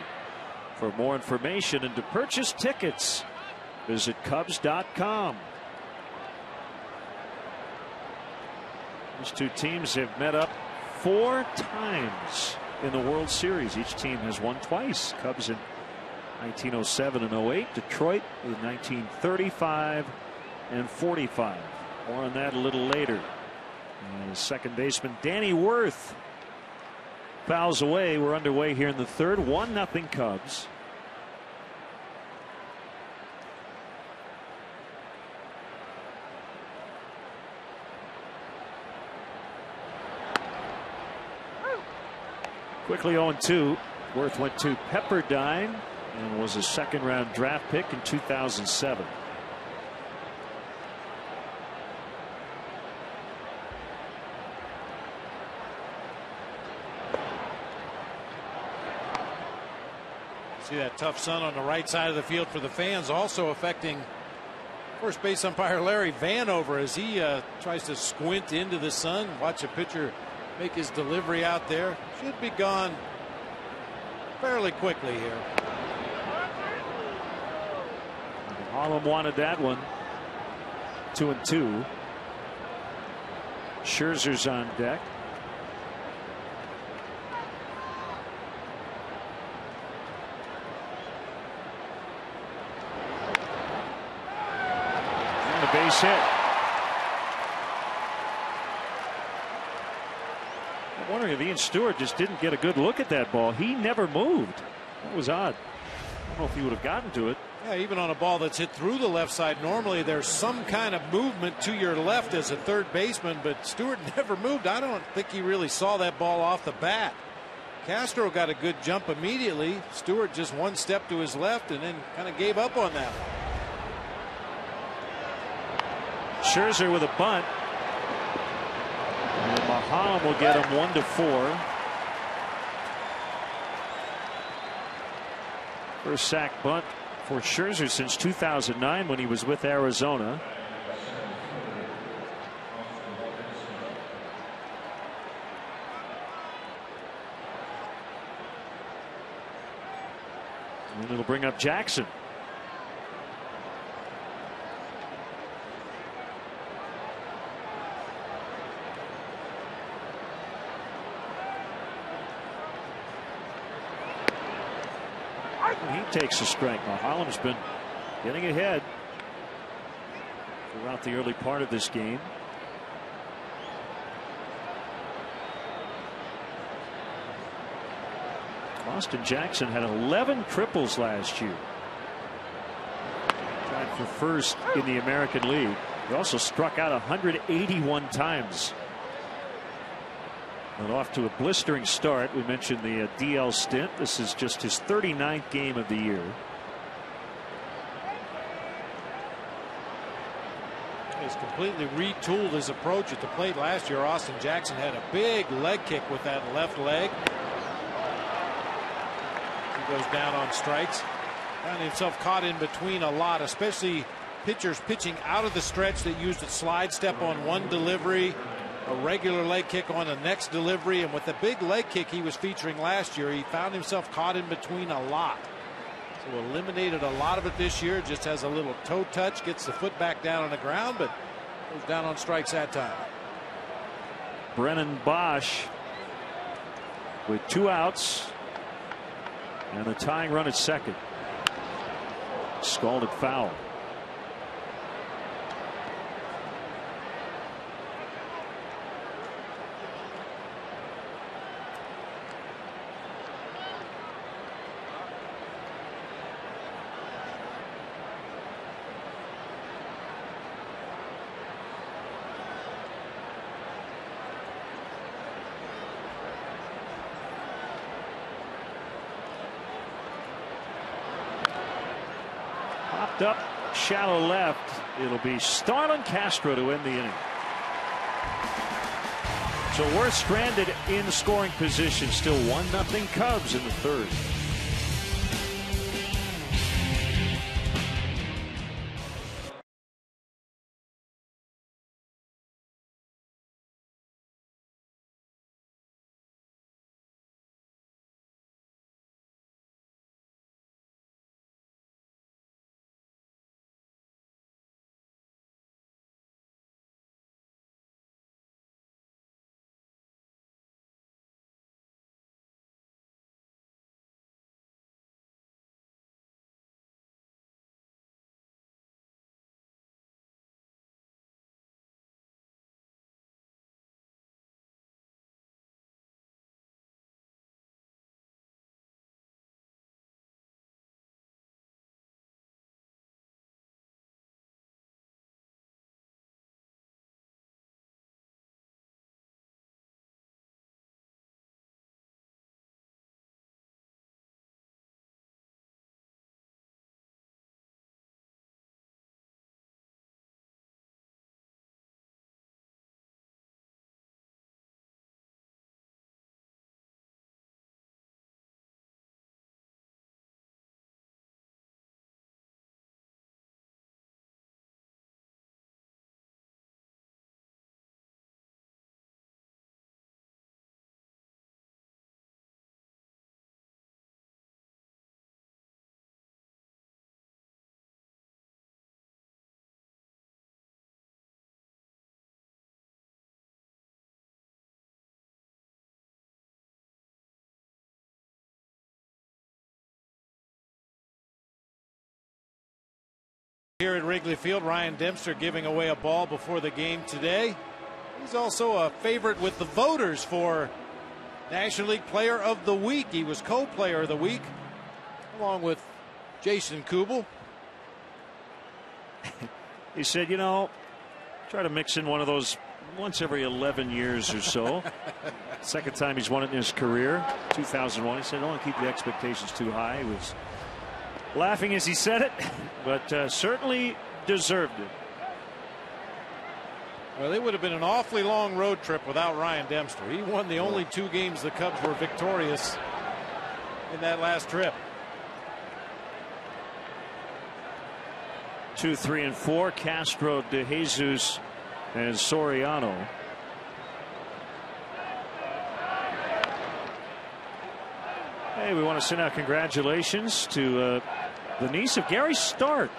For more information and to purchase tickets, visit Cubs.com. These two teams have met up 4 times in the World Series. Each team has won twice. Cubs in 1907 and 08. Detroit in 1935 and 45. More on that a little later. And second baseman Danny Worth fouls away. We're underway here in the third. 1-0 Cubs. Quickly 0-2. Worth went to Pepperdine and was a second-round draft pick in 2007. See that tough sun on the right side of the field for the fans, also affecting first base umpire Larry Vanover as he tries to squint into the sun. Watch a pitcher make his delivery out there. Should be gone fairly quickly here. Harlem wanted that one. 2-2. Scherzer's on deck. And a base hit. I'm wondering if Ian Stewart just didn't get a good look at that ball. He never moved. That was odd. I don't know if he would have gotten to it. Yeah, even on a ball that's hit through the left side, normally there's some kind of movement to your left as a third baseman, but Stewart never moved. I don't think he really saw that ball off the bat. Castro got a good jump immediately. Stewart just one step to his left and then kind of gave up on that. Scherzer with a bunt. And Maholm will get him 1-4. First sack bunt for Scherzer since 2009 when he was with Arizona. And it'll bring up Jackson. He takes a strike. Holland's been getting ahead throughout the early part of this game. Austin Jackson had 11 triples last year. Tied for first in the American League. He also struck out 181 times. And off to a blistering start. We mentioned the DL stint. This is just his 39th game of the year. He's completely retooled his approach at the plate. Last year, Austin Jackson had a big leg kick with that left leg. He goes down on strikes. Found himself caught in between a lot, especially pitchers pitching out of the stretch that used a slide step on one delivery, a regular leg kick on the next delivery, and with the big leg kick he was featuring last year, he found himself caught in between a lot. So eliminated a lot of it this year. Just has a little toe touch, gets the foot back down on the ground, but goes down on strikes that time. Brennan Bosch with 2 outs and a tying run at second. Scalded foul. Up shallow left. It'll be Starlin Castro to end the inning. So we're stranded in scoring position. Still 1-0 Cubs in the third. Here at Wrigley Field, Ryan Dempster giving away a ball before the game today. He's also a favorite with the voters for National League Player of the Week. He was co-player of the week along with Jason Kubel. He said, you know, try to mix in one of those once every 11 years or so. Second time he's won it in his career. 2001. He said, I don't want to keep the expectations too high. He was laughing as he said it, but certainly deserved it. Well, it would have been an awfully long road trip without Ryan Dempster. He won the only 2 games the Cubs were victorious in that last trip. 2, 3, and 4. Castro, De Jesus, and Soriano. Hey, we want to send out congratulations to the niece of Gary Stark.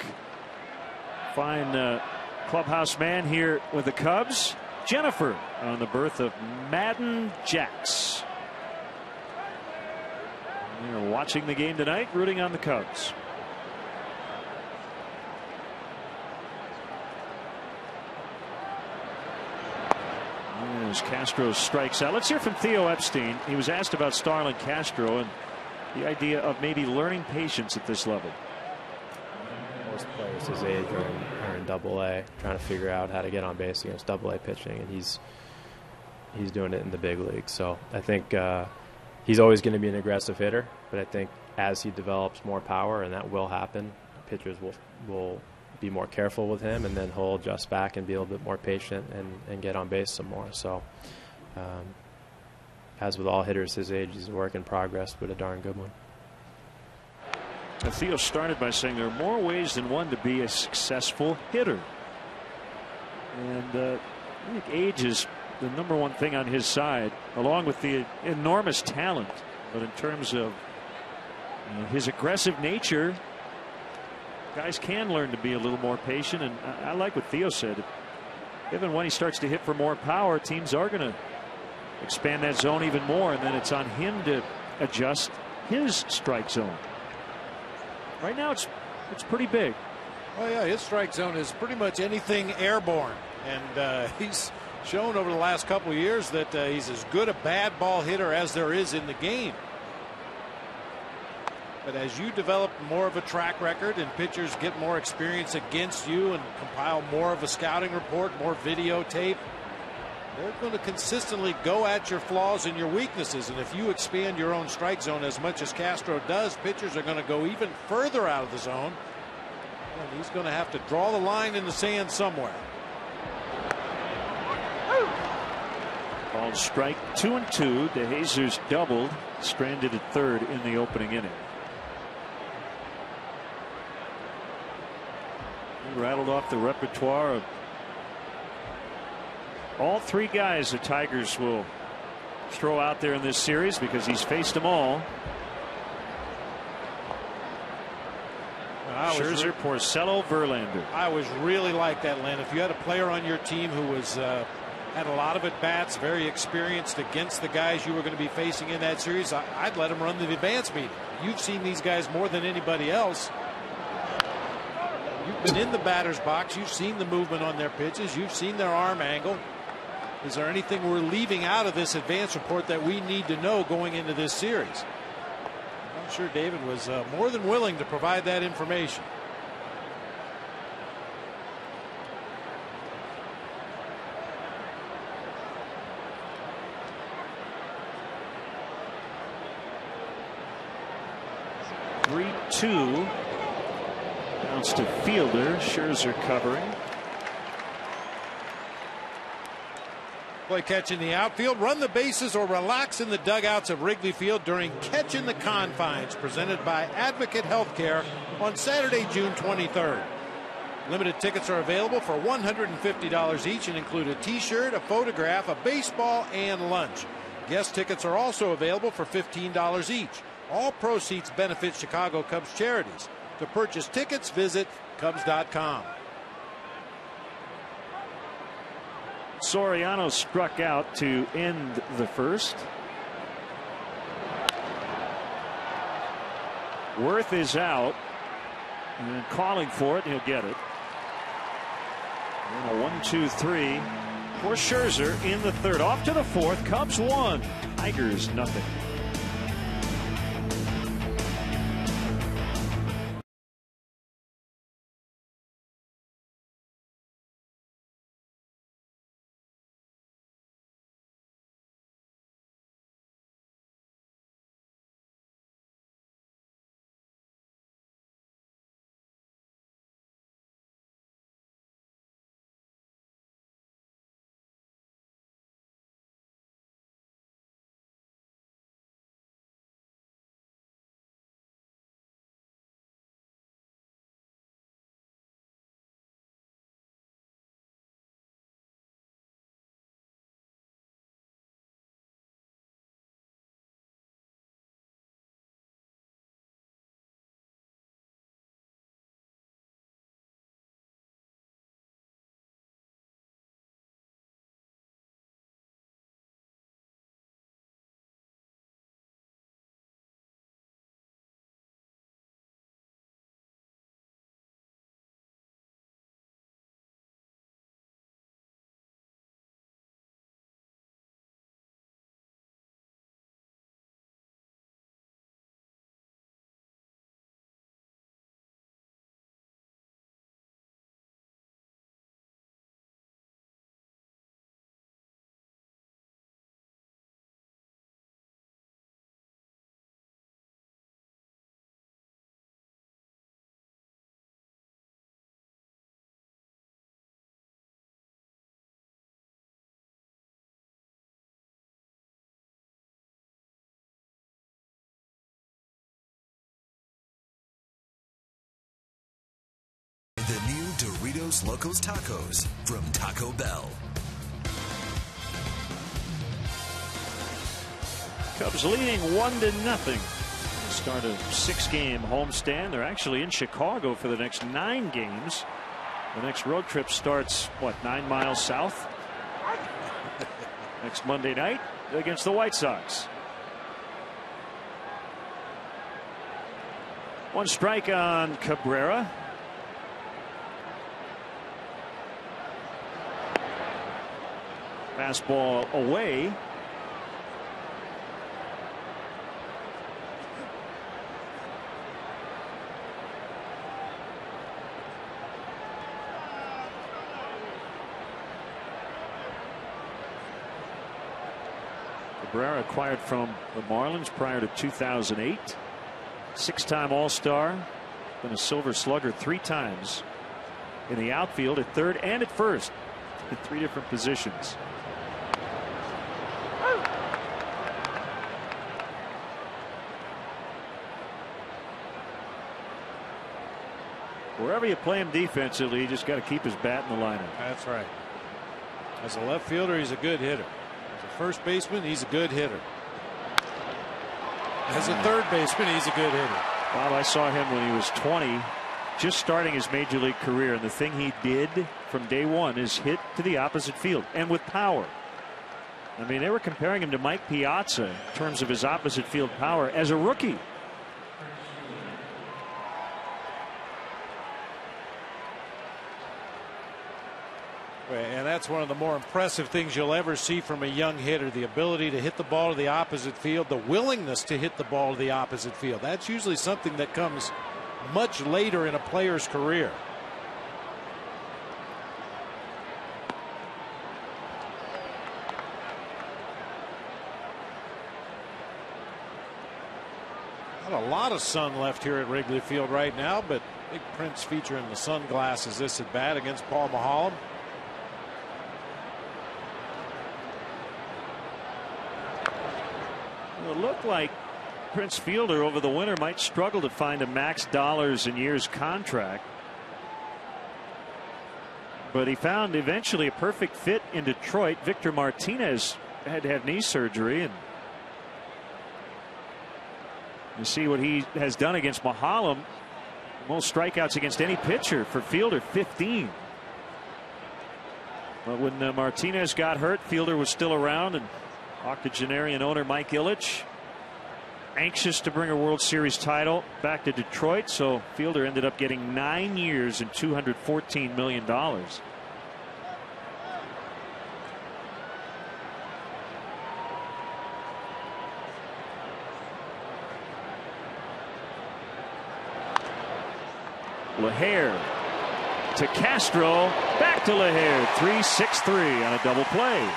Fine clubhouse man here with the Cubs. Jennifer on the birth of Madden Jax. They're watching the game tonight, rooting on the Cubs. As Castro strikes out. Let's hear from Theo Epstein. He was asked about Starlin Castro, and the idea of maybe learning patience at this level? Most players his age are in Double-A, trying to figure out how to get on base against Double-A pitching, and he's doing it in the big leagues. So I think he's always going to be an aggressive hitter, but I think as he develops more power, and that will happen, pitchers will be more careful with him, and then he'll adjust back and be a little bit more patient and get on base some more. So as with all hitters his age, he's a work in progress, but a darn good one. Theo started by saying there are more ways than one to be a successful hitter. And I think age is the #1 thing on his side, along with the enormous talent. But in terms of his aggressive nature, guys can learn to be a little more patient. And I like what Theo said. Even when he starts to hit for more power, teams are going to expand that zone even more, and then it's on him to adjust his strike zone. Right now it's pretty big. Oh yeah, his strike zone is pretty much anything airborne, and he's shown over the last couple of years that he's as good a bad ball hitter as there is in the game. But as you develop more of a track record and pitchers get more experience against you and compile more of a scouting report, more videotape, they're going to consistently go at your flaws and your weaknesses. And if you expand your own strike zone as much as Castro does, pitchers are going to go even further out of the zone. And he's going to have to draw the line in the sand somewhere. Called strike 2 and 2. DeJesus doubled, stranded at third in the opening inning. He rattled off the repertoire of all three guys the Tigers will throw out there in this series, because he's faced them all. Scherzer, Porcello, Verlander. I was really like that, Len. If you had a player on your team who was had a lot of at bats, very experienced against the guys you were going to be facing in that series, I'd let him run the advance meeting. You've seen these guys more than anybody else. You've been in the batter's box. You've seen the movement on their pitches. You've seen their arm angle. Is there anything we're leaving out of this advance report that we need to know going into this series? I'm sure David was more than willing to provide that information. Three-2. Bounce to fielder. Scherzer covering. Play catch in the outfield, run the bases, or relax in the dugouts of Wrigley Field during Catch in the Confines, presented by Advocate Healthcare on Saturday, June 23rd. Limited tickets are available for $150 each and include a t-shirt, a photograph, a baseball, and lunch. Guest tickets are also available for $15 each. All proceeds benefit Chicago Cubs charities. To purchase tickets, visit Cubs.com. Soriano struck out to end the first. Worth is out and calling for it. He'll get it. And a 1-2-3 for Scherzer in the third. Off to the fourth. Cubs 1, Tigers nothing. Pollos Locos Tacos from Taco Bell. Cubs leading 1-0. Start a 6-game homestand. They're actually in Chicago for the next 9 games. The next road trip starts, 9 miles south? Next Monday night against the White Sox. 1 strike on Cabrera. Fastball away. Cabrera acquired from the Marlins prior to 2008. 6-time All-Star. Been a Silver Slugger 3 times. In the outfield, at third and at first. In 3 different positions. Wherever you play him defensively, you just got to keep his bat in the lineup. That's right. As a left fielder, he's a good hitter. As a first baseman, he's a good hitter. As a third baseman, he's a good hitter. Bob, I saw him when he was 20, just starting his major league career, and the thing he did from day one is hit to the opposite field, and with power. I mean, they were comparing him to Mike Piazza in terms of his opposite field power as a rookie. And that's one of the more impressive things you'll ever see from a young hitter, the ability to hit the ball to the opposite field, the willingness to hit the ball to the opposite field. That's usually something that comes much later in a player's career. Not a lot of sun left here at Wrigley Field right now, but big Prince featuring the sunglasses this at bat against Paul Maholm. It looked like Prince Fielder over the winter might struggle to find a max dollars and years contract. But he found eventually a perfect fit in Detroit. Victor Martinez had to have knee surgery, and you see what he has done against Maholm. Most strikeouts against any pitcher for Fielder, 15. But when Martinez got hurt, Fielder was still around, and octogenarian owner Mike Ilitch anxious to bring a World Series title back to Detroit, so Fielder ended up getting 9 years and $214 million. LaHare to Castro, back to LaHare, 3-6-3 on a double play.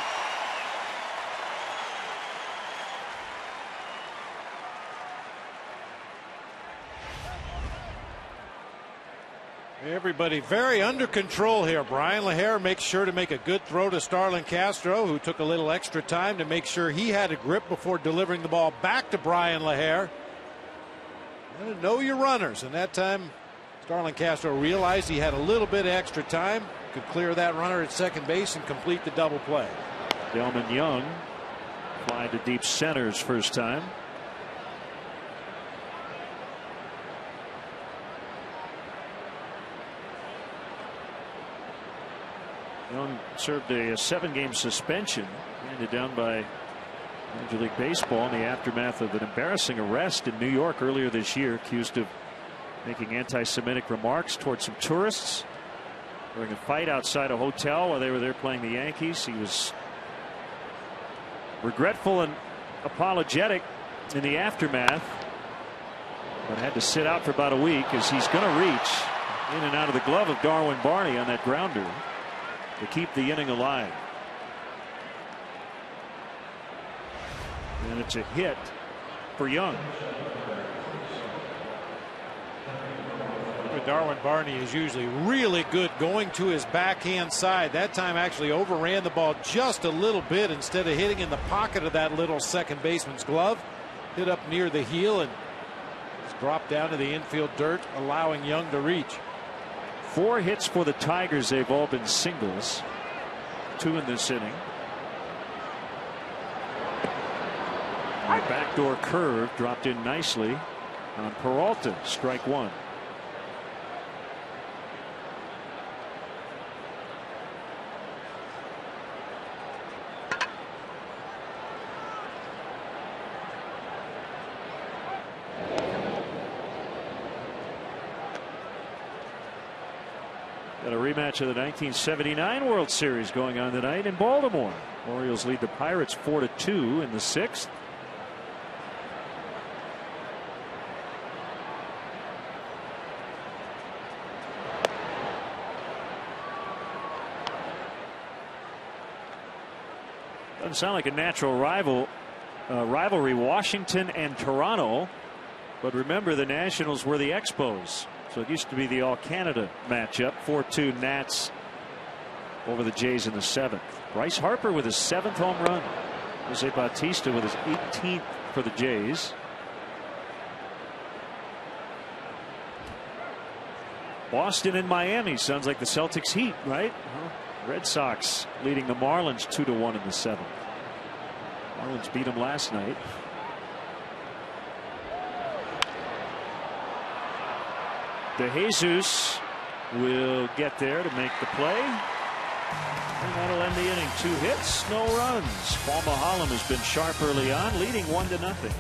Everybody very under control here. Brian LaHare makes sure to make a good throw to Starlin Castro, who took a little extra time to make sure he had a grip before delivering the ball back to Brian LaHare. Know your runners, and that time Starlin Castro realized he had a little bit of extra time, could clear that runner at second base and complete the double play. Delman Young flying to deep center's first time. Young served a 7-game suspension handed down by Major League Baseball in the aftermath of an embarrassing arrest in New York earlier this year, accused of making anti-Semitic remarks towards some tourists during a fight outside a hotel while they were there playing the Yankees. He was regretful and apologetic in the aftermath, but had to sit out for about a week as he's going to reach in and out of the glove of Darwin Barney on that grounder to keep the inning alive. And it's a hit for Young. Darwin Barney is usually really good going to his backhand side. That time actually overran the ball just a little bit instead of hitting in the pocket of that little second baseman's glove. Hit up near the heel and dropped down to the infield dirt, allowing Young to reach. 4 hits for the Tigers. They've all been singles. 2 in this inning. And the backdoor curve dropped in nicely on Peralta. Strike 1. Got a rematch of the 1979 World Series going on tonight in Baltimore. Orioles lead the Pirates 4-2 in the 6th. Doesn't sound like a natural rivalry, Washington and Toronto. But remember, the Nationals were the Expos. So it used to be the All-Canada matchup. 4-2 Nats over the Jays in the 7th. Bryce Harper with his 7th home run. Jose Bautista with his 18th for the Jays. Boston and Miami sounds like the Celtics Heat, right? Red Sox leading the Marlins 2-1 in the 7th. Marlins beat them last night. De Jesus will get there to make the play. And that'll end the inning. 2 hits, no runs. Paul Maholm has been sharp early on, leading 1-0.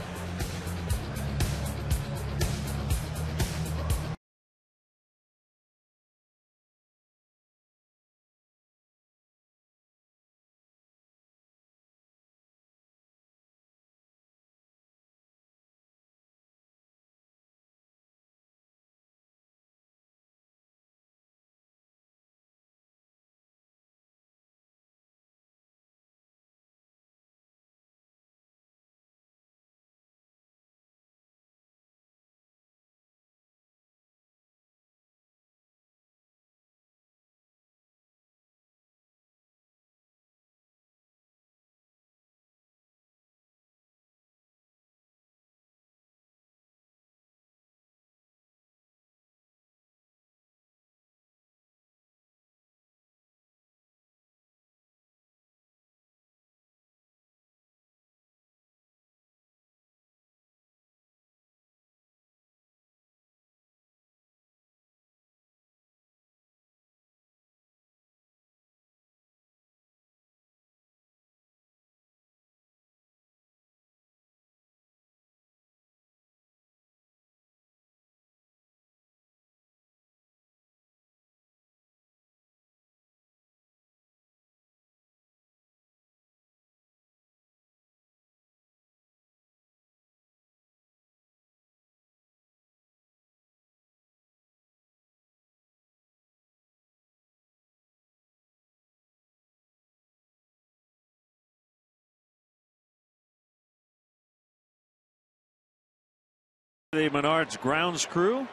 The Menards grounds crew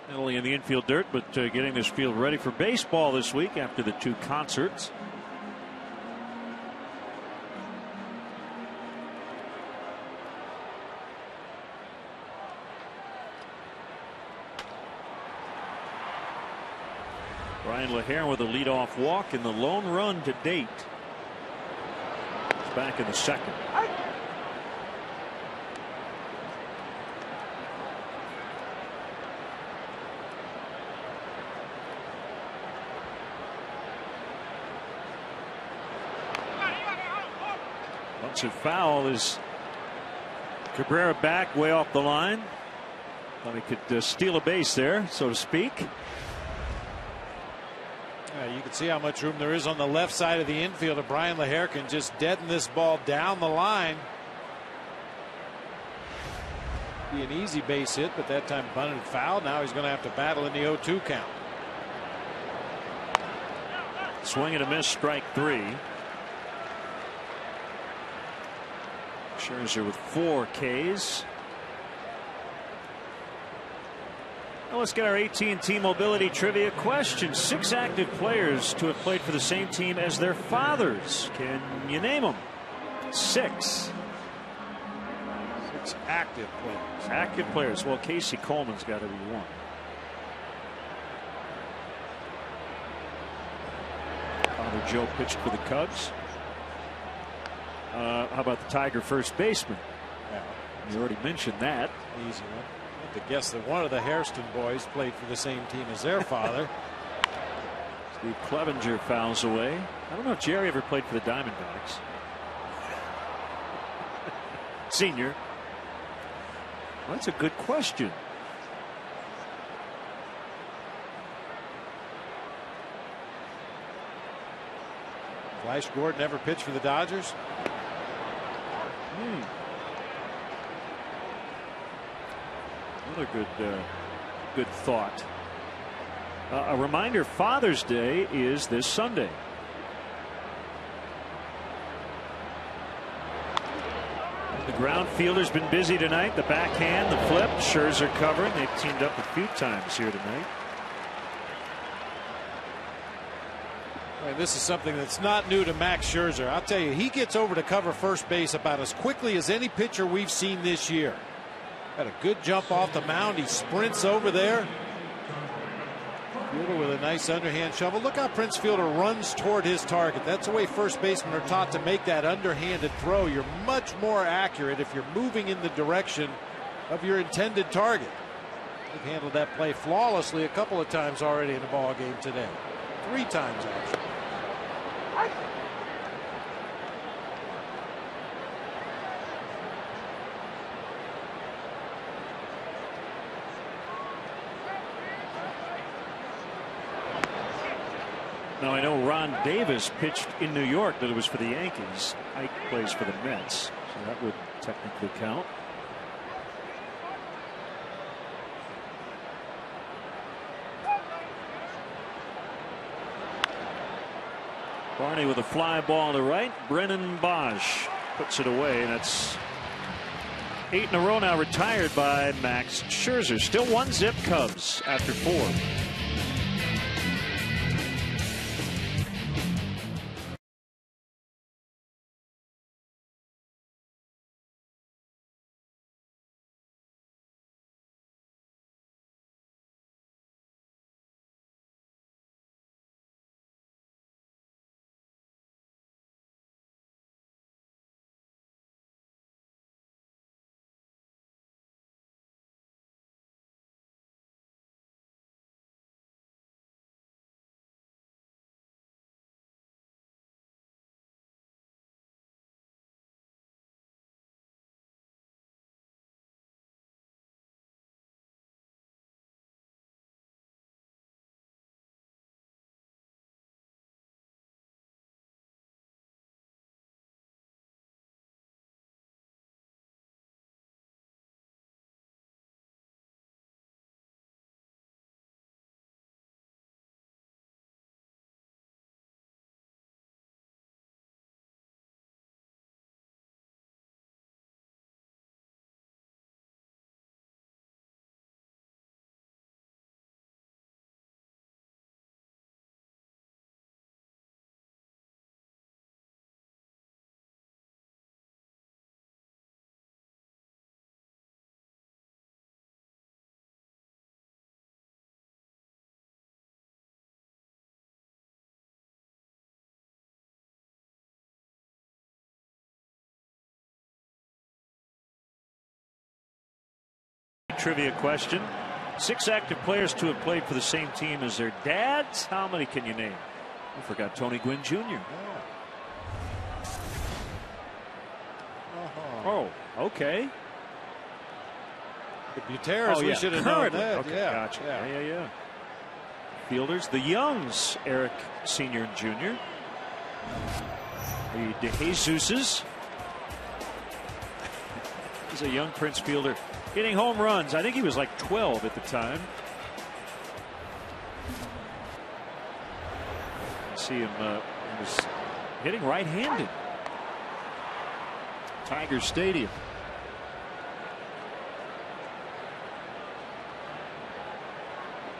not only in the infield dirt, but getting this field ready for baseball this week after the 2 concerts. Brian LaHare with a leadoff walk and the lone run to date. He's back in the 2nd. Bunch of foul is Cabrera back way off the line. Thought he could steal a base there, so to speak. You can see how much room there is on the left side of the infield. If Brian LaHare can just deaden this ball down the line. Be an easy base hit, but that time bunted foul. Now he's going to have to battle in the 0-2 count. Swing and a miss, strike 3. Scherzer with 4 Ks. Well, let's get our AT&T Mobility Trivia question. 6 active players to have played for the same team as their fathers. Can you name them? 6. 6 active players. Active players. Well, Casey Coleman's got to be one. Joe pitched for the Cubs. How about the Tiger first baseman? Yeah. You already mentioned that. Easy one. I have to guess that one of the Hairston boys played for the same team as their father. Steve Clevenger fouls away. I don't know if Jerry ever played for the Diamondbacks. Senior. Well, that's a good question. Flash Gordon ever pitched for the Dodgers? Another good thought. A reminder, Father's Day is this Sunday. The ground fielder's been busy tonight. The backhand, the flip, Scherzer covering. They've teamed up a few times here tonight. And this is something that's not new to Max Scherzer. I'll tell you, he gets over to cover first base about as quickly as any pitcher we've seen this year. Had a good jump off the mound. He sprints over there. Fielder with a nice underhand shovel. Look how Prince Fielder runs toward his target. That's the way first basemen are taught to make that underhanded throw. You're much more accurate if you're moving in the direction of your intended target. They've handled that play flawlessly a couple of times already in the ball game today. 3 times actually. Now I know Ron Davis pitched in New York, but it was for the Yankees. Ike plays for the Mets, so that would technically count. Barney with a fly ball to right. Brennan Bosch puts it away. That's 8 in a row now retired by Max Scherzer. Still 1-zip Cubs after 4. Trivia question. 6 active players to have played for the same team as their dads. How many can you name? I forgot Tony Gwynn Jr. Oh, okay. The Buteras, we should have known that. Okay, yeah, gotcha. Yeah. Fielders, the Youngs, Eric Sr. and Jr. The De Jesuses. He's a young Prince fielder. Hitting home runs. I think he was like 12 at the time. See him. He was hitting right-handed. Tiger Stadium.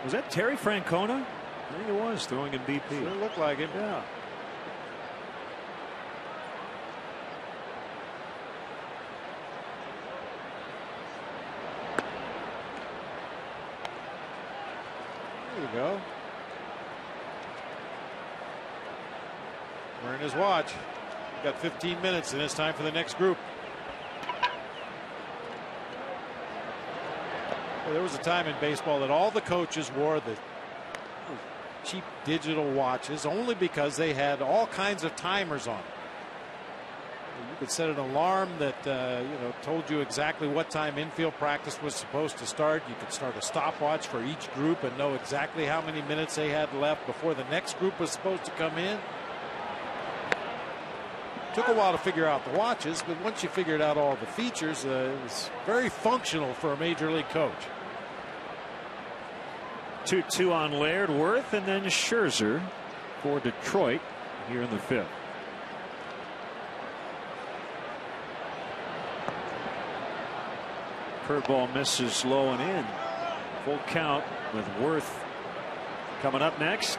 Was that Terry Francona? I think it was, throwing in BP. Sure looked like it. Yeah. There you go. Wearing his watch. We've got 15 minutes, and it's time for the next group. Well, there was a time in baseball that all the coaches wore the cheap digital watches only because they had all kinds of timers on them. You could set an alarm that told you exactly what time infield practice was supposed to start. You could start a stopwatch for each group and know exactly how many minutes they had left before the next group was supposed to come in. Took a while to figure out the watches, but once you figured out all the features, it was very functional for a major league coach. 2-2 on Laird, Worth, and then Scherzer for Detroit here in the 5th. Curveball misses low and in. Full count with Worth coming up next.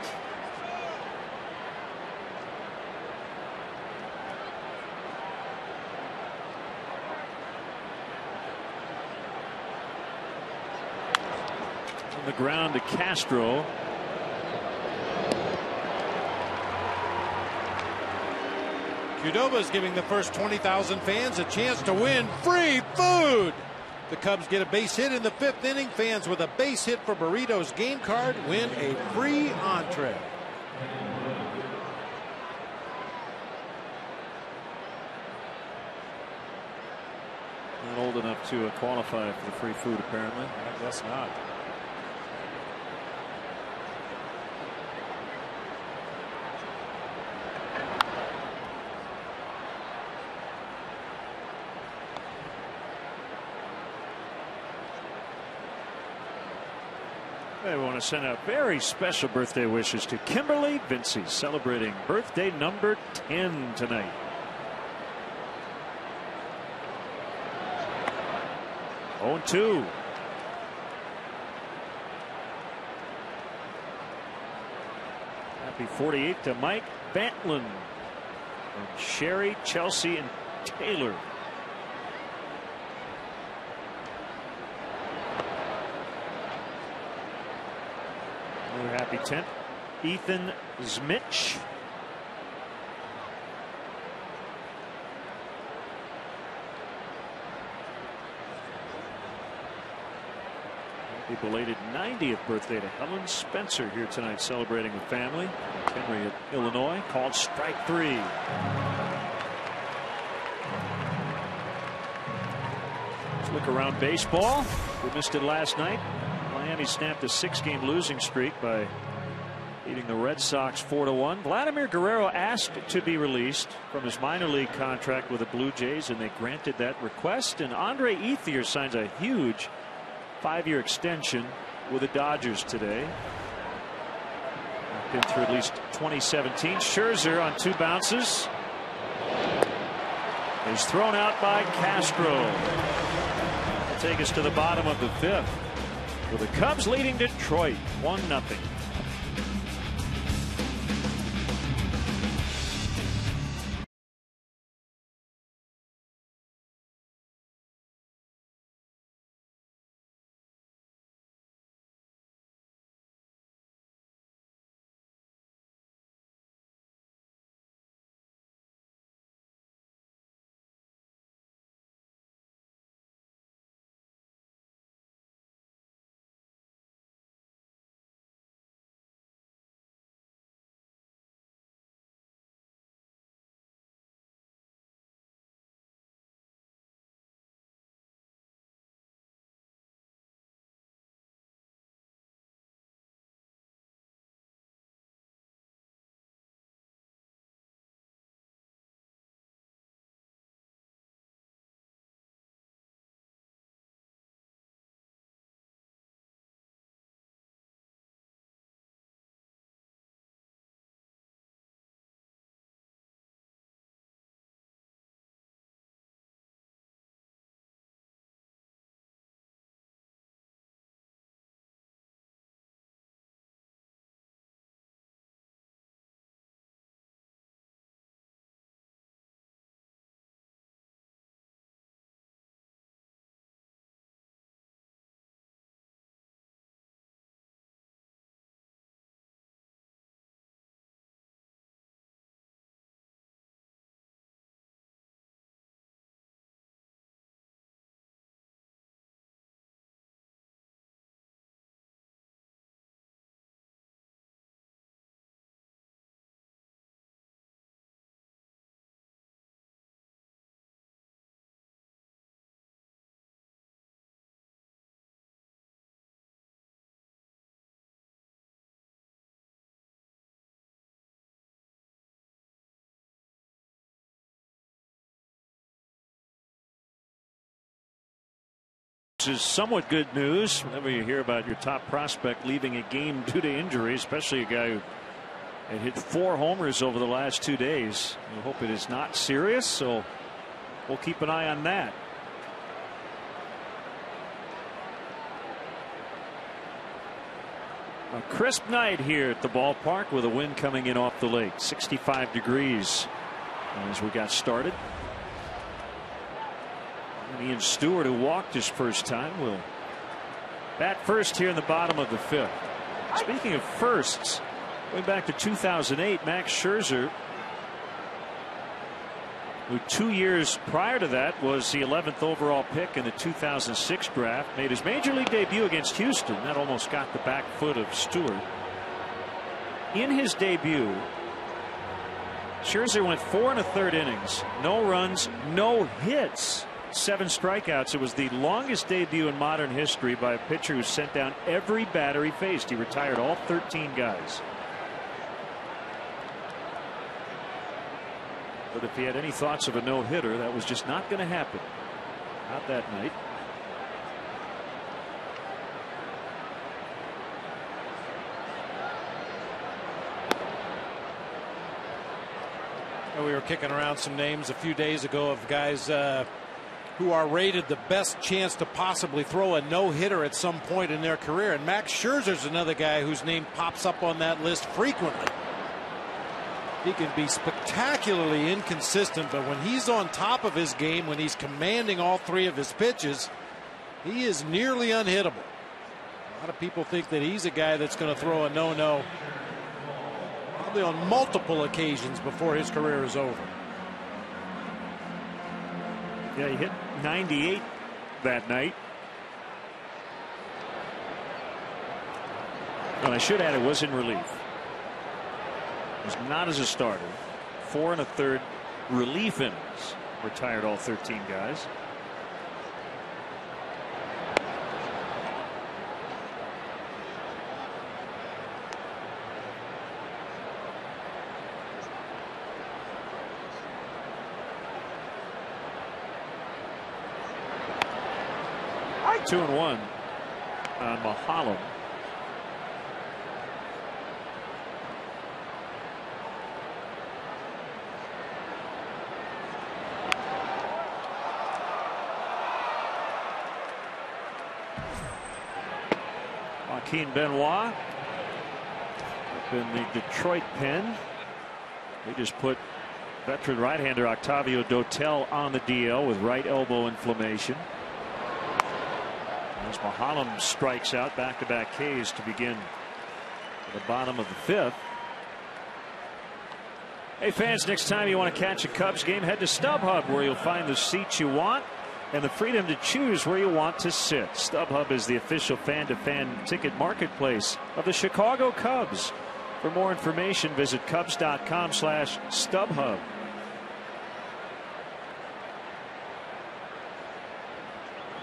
On the ground to Castro. Qdoba is giving the first 20,000 fans a chance to win free food. The Cubs get a base hit in the 5th inning. Fans with a base hit for Burritos game card win a free entree. Not old enough to qualify for the free food, apparently. I guess not. I want to send out very special birthday wishes to Kimberly Vincey, celebrating birthday number 10 tonight. Oh, 2. Happy 48 to Mike Bantlin from Sherry, Chelsea, and Taylor. Another happy 10th. Ethan Zmitch. Happy belated 90th birthday to Helen Spencer here tonight, celebrating with family. Henry at Illinois, called strike 3. Let's look around baseball. We missed it last night. Miami snapped a 6-game losing streak by beating the Red Sox 4-1. Vladimir Guerrero asked to be released from his minor league contract with the Blue Jays, and they granted that request. And Andre Ethier signs a huge 5-year extension with the Dodgers today. Been through at least 2017. Scherzer on 2 bounces is thrown out by Castro. That'll take us to the bottom of the 5th, with the Cubs leading Detroit 1-0. This is somewhat good news. Whenever you hear about your top prospect leaving a game due to injury, especially a guy who had hit 4 homers over the last 2 days. We hope it is not serious, so we'll keep an eye on that. A crisp night here at the ballpark with a wind coming in off the lake. 65 degrees as we got started. And Ian Stewart, who walked his first time, will bat first here in the bottom of the 5th. Speaking of firsts, going back to 2008, Max Scherzer, who 2 years prior to that was the 11th overall pick in the 2006 draft, made his major league debut against Houston. That almost got the back foot of Stewart. In his debut, Scherzer went 4 1/3 innings, no runs, no hits, 7 strikeouts. It was the longest debut in modern history by a pitcher who sent down every batter he faced. He retired all 13 guys. But if he had any thoughts of a no-hitter, that was just not going to happen. Not that night. We were kicking around some names a few days ago of guys who are rated the best chance to possibly throw a no-hitter at some point in their career. And Max Scherzer's another guy whose name pops up on that list frequently. He can be spectacularly inconsistent, but when he's on top of his game, when he's commanding all 3 of his pitches, he is nearly unhittable. A lot of people think that he's a guy that's going to throw a no-no probably on multiple occasions before his career is over. Yeah, he hit 98 that night. Well, I should add it was in relief. It was not as a starter. 4 1/3 relief innings. Retired all 13 guys. Two and 1 on Mahalam. Joaquin Benoit up in the Detroit pen. They just put veteran right-hander Octavio Dotel on the DL with right elbow inflammation. As Mahalam strikes out, back-to-back Ks to begin at the bottom of the 5th. Hey fans, next time you want to catch a Cubs game, head to StubHub, where you'll find the seats you want and the freedom to choose where you want to sit. StubHub is the official fan-to-fan ticket marketplace of the Chicago Cubs. For more information, visit Cubs.com/StubHub.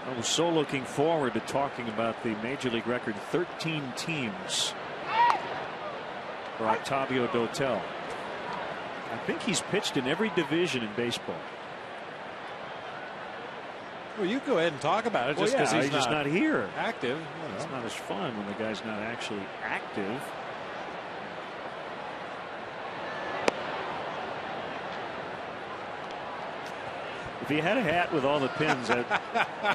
I was so looking forward to talking about the Major League record 13 teams for Octavio Dotel. I think he's pitched in every division in baseball. Well, you go ahead and talk about it just because he's just not here. Active. It's not as fun when the guy's not actually active. If he had a hat with all the pins, that'd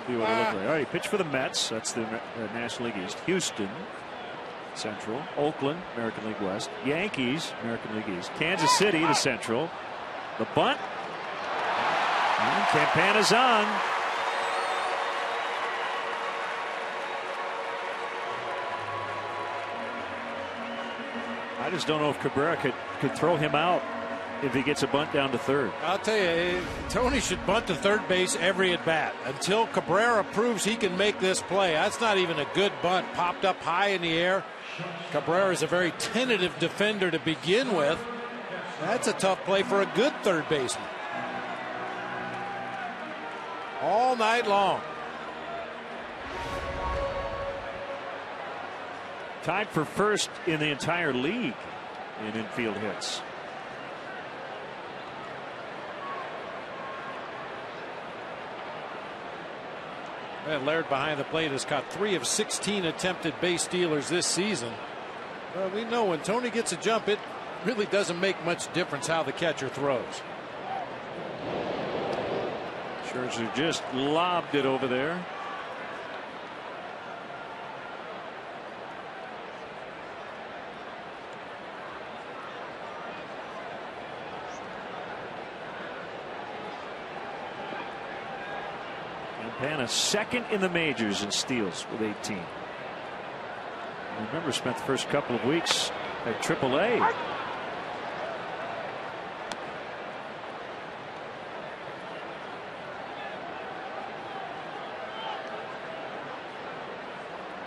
be what it looked like. All right, he pitched for the Mets. That's the National League East. Houston, Central. Oakland, American League West. Yankees, American League East. Kansas City, the Central. The bunt. And Campana's on. I just don't know if Cabrera could throw him out if he gets a bunt down to 3rd. I'll tell you, Tony should bunt to 3rd base every at bat until Cabrera proves he can make this play. That's not even a good bunt. Popped up high in the air. Cabrera is a very tentative defender to begin with. That's a tough play for a good 3rd baseman. All night long. Tied for 1st in the entire league in infield hits. And Laird behind the plate has caught 3 of 16 attempted base stealers this season. Well, we know when Tony gets a jump, it really doesn't make much difference how the catcher throws. Scherzer just lobbed it over there. Campana second in the majors in steals with 18. Remember, spent the first couple of weeks at AAA.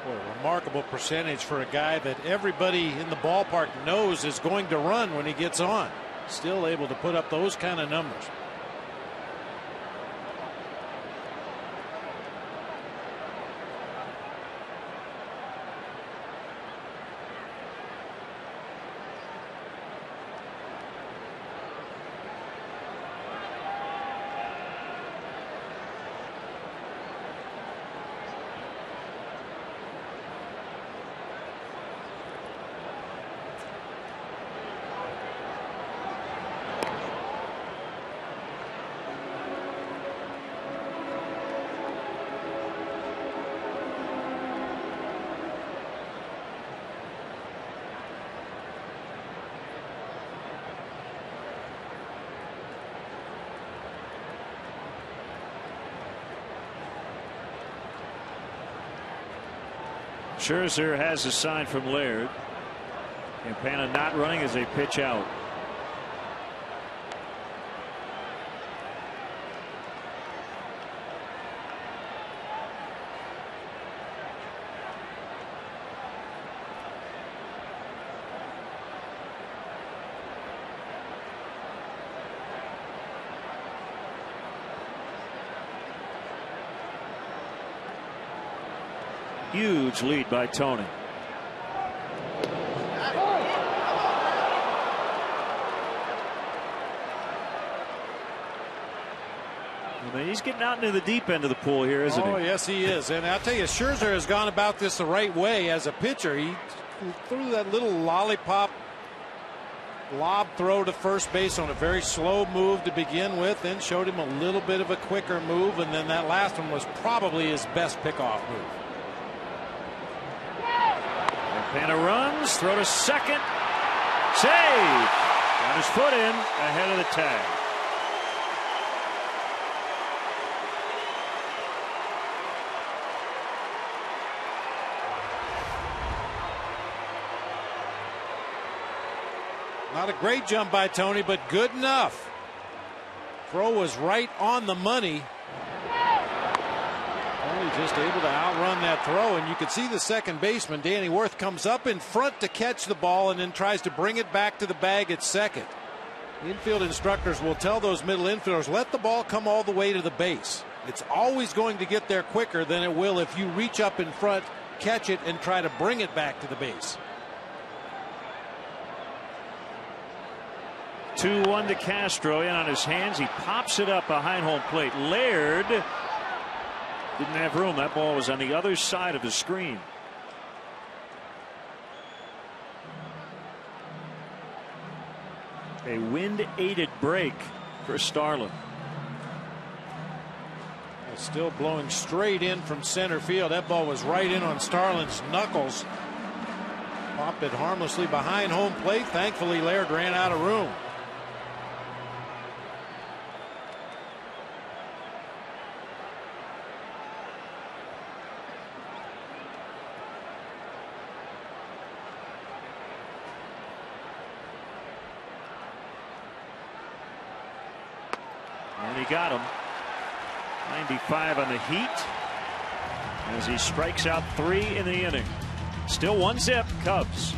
Boy, remarkable percentage for a guy that everybody in the ballpark knows is going to run when he gets on. Still able to put up those kind of numbers. Scherzer has a sign from Laird. Campana not running as they pitch out. Huge lead by Tony. I mean, he's getting out into the deep end of the pool here, isn't he? Oh, yes, he is. And I'll tell you, Scherzer has gone about this the right way as a pitcher. He threw that little lollipop lob throw to first base on a very slow move to begin with, then showed him a little bit of a quicker move, and then that last one was probably his best pickoff move. Campana runs, throw to second, save. Got his foot in ahead of the tag. Not a great jump by Tony, but good enough. Throw was right on the money. Only just able to outrun that throw, and you could see the second baseman, Danny Worth, comes up in front to catch the ball and then tries to bring it back to the bag at second. Infield instructors will tell those middle infielders, let the ball come all the way to the base. It's always going to get there quicker than it will if you reach up in front, catch it, and try to bring it back to the base. 2-1 to Castro, in on his hands. He pops it up behind home plate. Laird didn't have room. That ball was on the other side of the screen. A wind-aided break for Starlin. It's still blowing straight in from center field. That ball was right in on Starlin's knuckles. Popped it harmlessly behind home plate. Thankfully, Laird ran out of room. And he got him. 95 on the Heat as he strikes out 3 in the inning. Still 1-0 Cubs.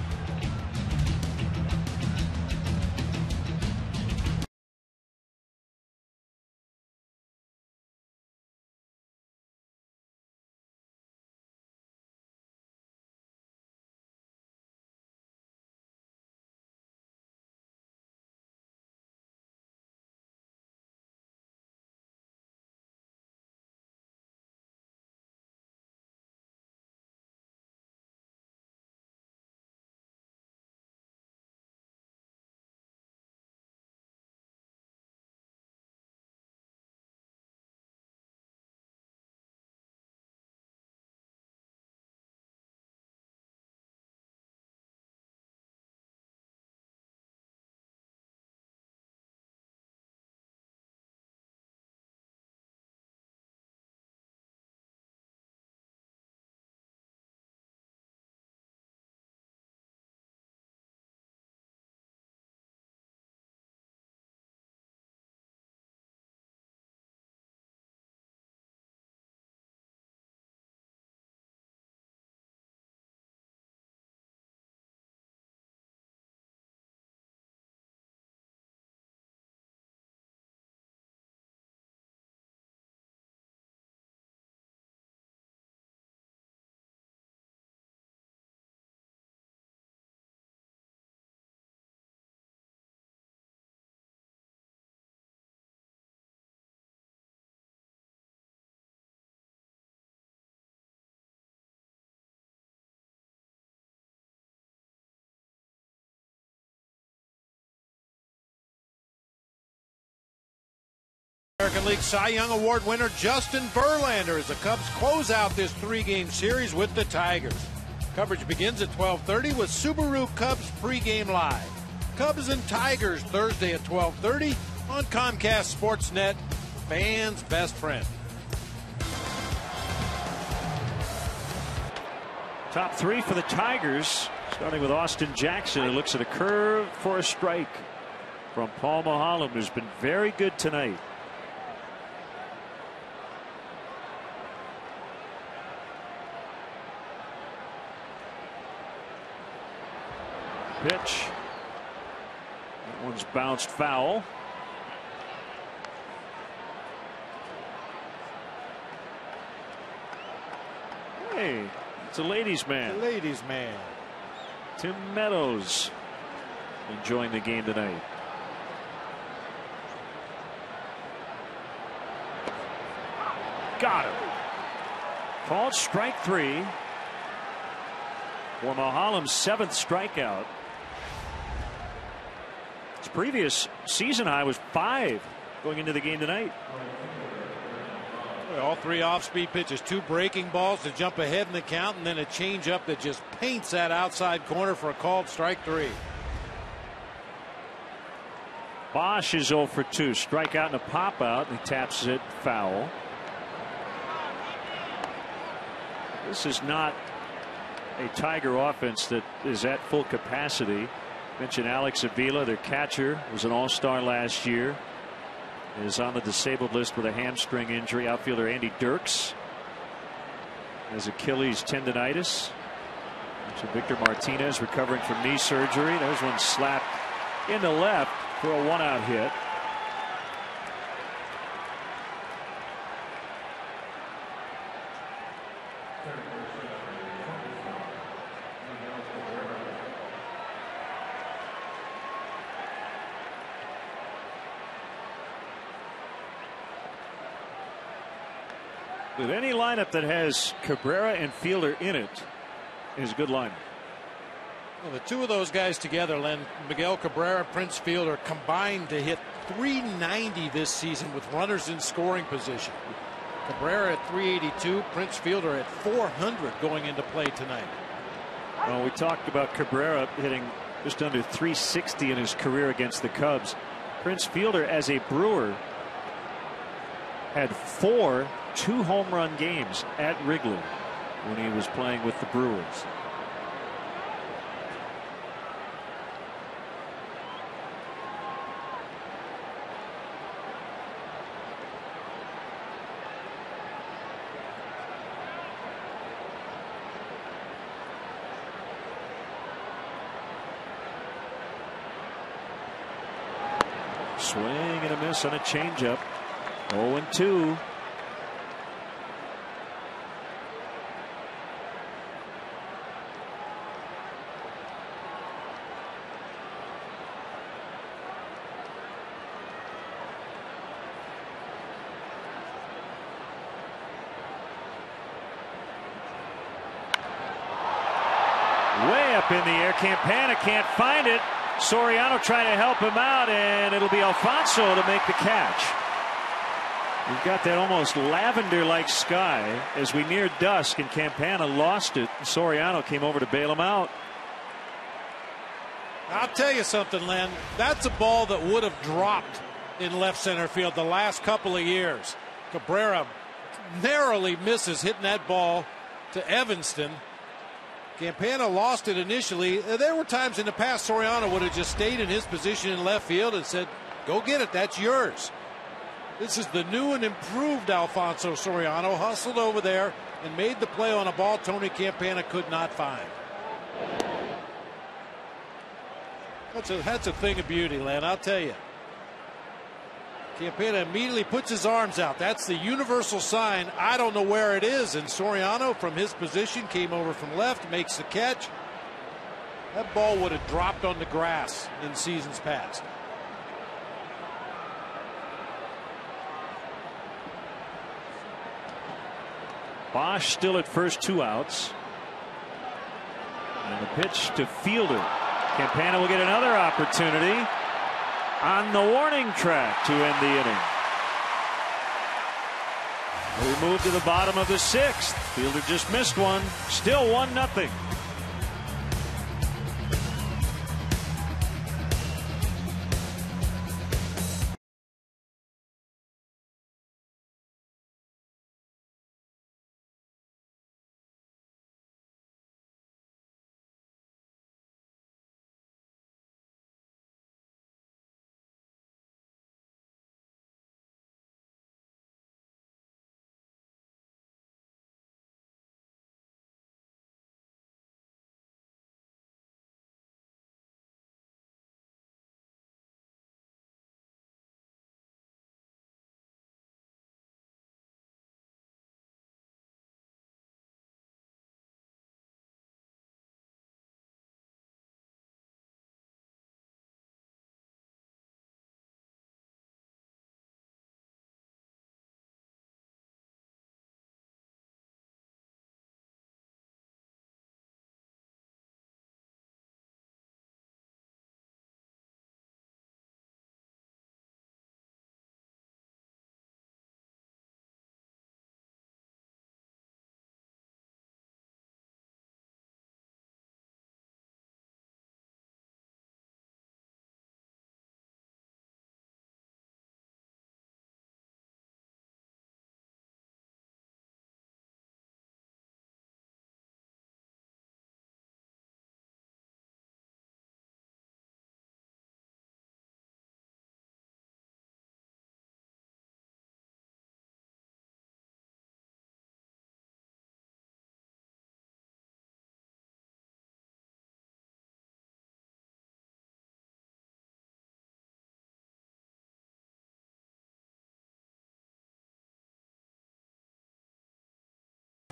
American League Cy Young Award winner Justin Verlander as the Cubs close out this 3-game series with the Tigers. Coverage begins at 12:30 with Subaru Cubs pregame live. Cubs and Tigers Thursday at 12:30 on Comcast Sportsnet, fans' best friend. Top three for the Tigers, starting with Austin Jackson, who looks at a curve for a strike from Paul Mulholland, who's been very good tonight. Pitch. That one's bounced foul. Hey, it's a ladies' man. The ladies' man. Tim Meadows enjoying the game tonight. Got him. Called strike 3 for Mulholland's 7th strikeout. His previous season high was 5 going into the game tonight. All 3 off-speed pitches, 2 breaking balls to jump ahead in the count, and then a changeup that just paints that outside corner for a called strike 3. Bosch is 0 for 2. Strikeout and a pop out, and he taps it foul. This is not a Tiger offense that is at full capacity. Mentioned Alex Avila, their catcher, was an all-star last year. Is on the disabled list with a hamstring injury. Outfielder Andy Dirks has Achilles tendonitis. So Victor Martinez recovering from knee surgery. There's one slapped in the left for a 1-out hit. With any lineup that has Cabrera and Fielder in it is a good lineup. Well, the 2 of those guys together, Len, Miguel Cabrera, Prince Fielder, combined to hit .390 this season with runners in scoring position. Cabrera at .382, Prince Fielder at .400 going into play tonight. Well, we talked about Cabrera hitting just under .360 in his career against the Cubs. Prince Fielder, as a Brewer, had 4 2-home run games at Wrigley when he was playing with the Brewers. Swing and a miss on a changeup. 0-2. Way up in the air. Campana can't find it. Soriano trying to help him out, and it'll be Alfonso to make the catch. We've got that almost lavender-like sky as we near dusk, and Campana lost it. Soriano came over to bail him out. I'll tell you something, Len. That's a ball that would have dropped in left center field the last couple of years. Cabrera narrowly misses hitting that ball to Evanston. Campana lost it initially. There were times in the past Soriano would have just stayed in his position in left field and said, go get it, that's yours. This is the new and improved Alfonso Soriano, hustled over there and made the play on a ball Tony Campana could not find. That's a thing of beauty, Len, I'll tell you. Campana immediately puts his arms out. That's the universal sign. I don't know where it is. And Soriano, from his position, came over from left, makes the catch. That ball would have dropped on the grass in seasons past. Bosch still at first, 2 outs. And the pitch to Fielder. Campana will get another opportunity on the warning track to end the inning. We move to the bottom of the 6th. Fielder just missed one. Still 1-0.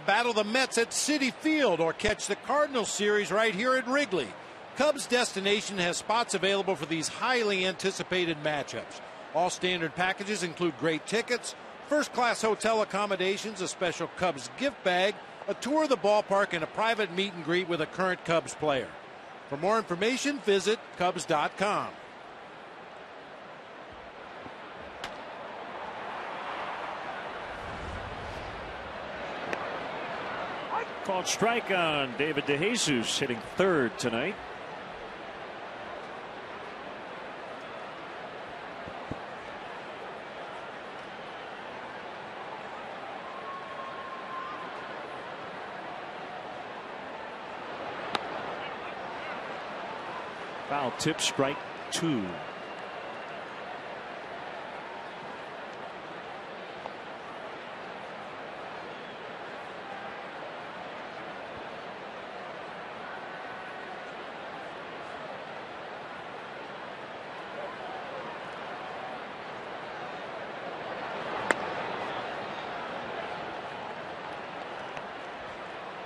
Battle the Mets at Citi Field or catch the Cardinals series right here at Wrigley. Cubs Destination has spots available for these highly anticipated matchups. All standard packages include great tickets, first-class hotel accommodations, a special Cubs gift bag, a tour of the ballpark, and a private meet and greet with a current Cubs player. For more information, visit Cubs.com. Called strike on David DeJesus, hitting 3rd tonight. Foul tip, strike 2.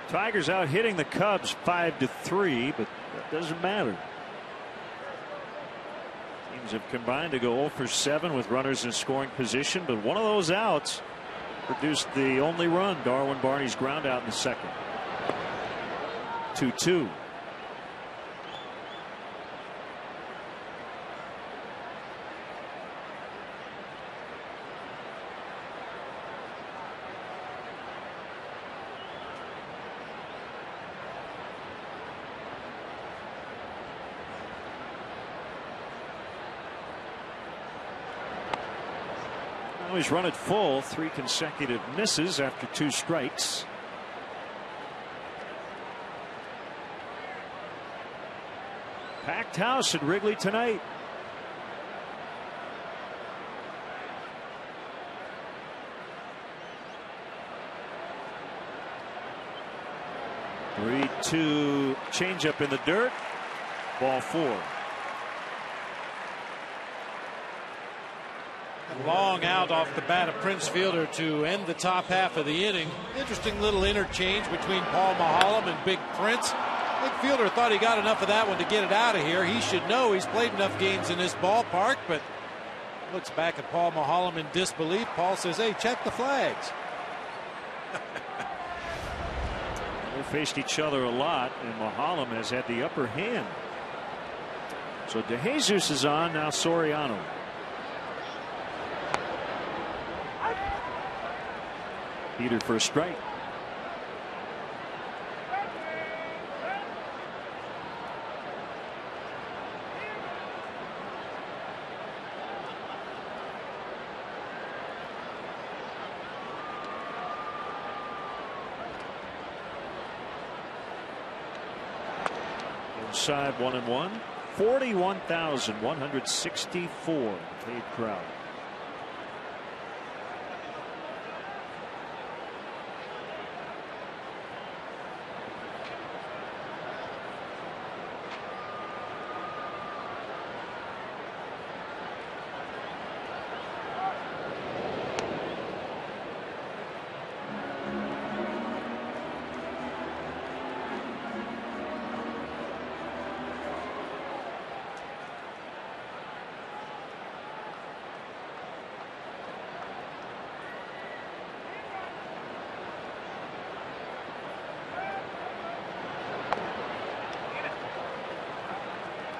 Tigers out hitting the Cubs 5-3, but that doesn't matter. Teams have combined to go 0 for 7 with runners in scoring position, but one of those outs produced the only run, Darwin Barney's ground out in the 2nd. 2-2. He's run it full, 3 consecutive misses after 2 strikes. Packed house at Wrigley tonight. Three, 2 changeup in the dirt. Ball 4. Long out off the bat of Prince Fielder to end the top half of the inning. Interesting little interchange between Paul Maholm and Big Prince. Big Fielder thought he got enough of that one to get it out of here. He should know he's played enough games in this ballpark, but looks back at Paul Maholm in disbelief. Paul says, hey, check the flags. They faced each other a lot, and Maholm has had the upper hand. So DeJesus is on, now Soriano. Beat her for a strike. Inside 1-1. 41,164 paid crowd.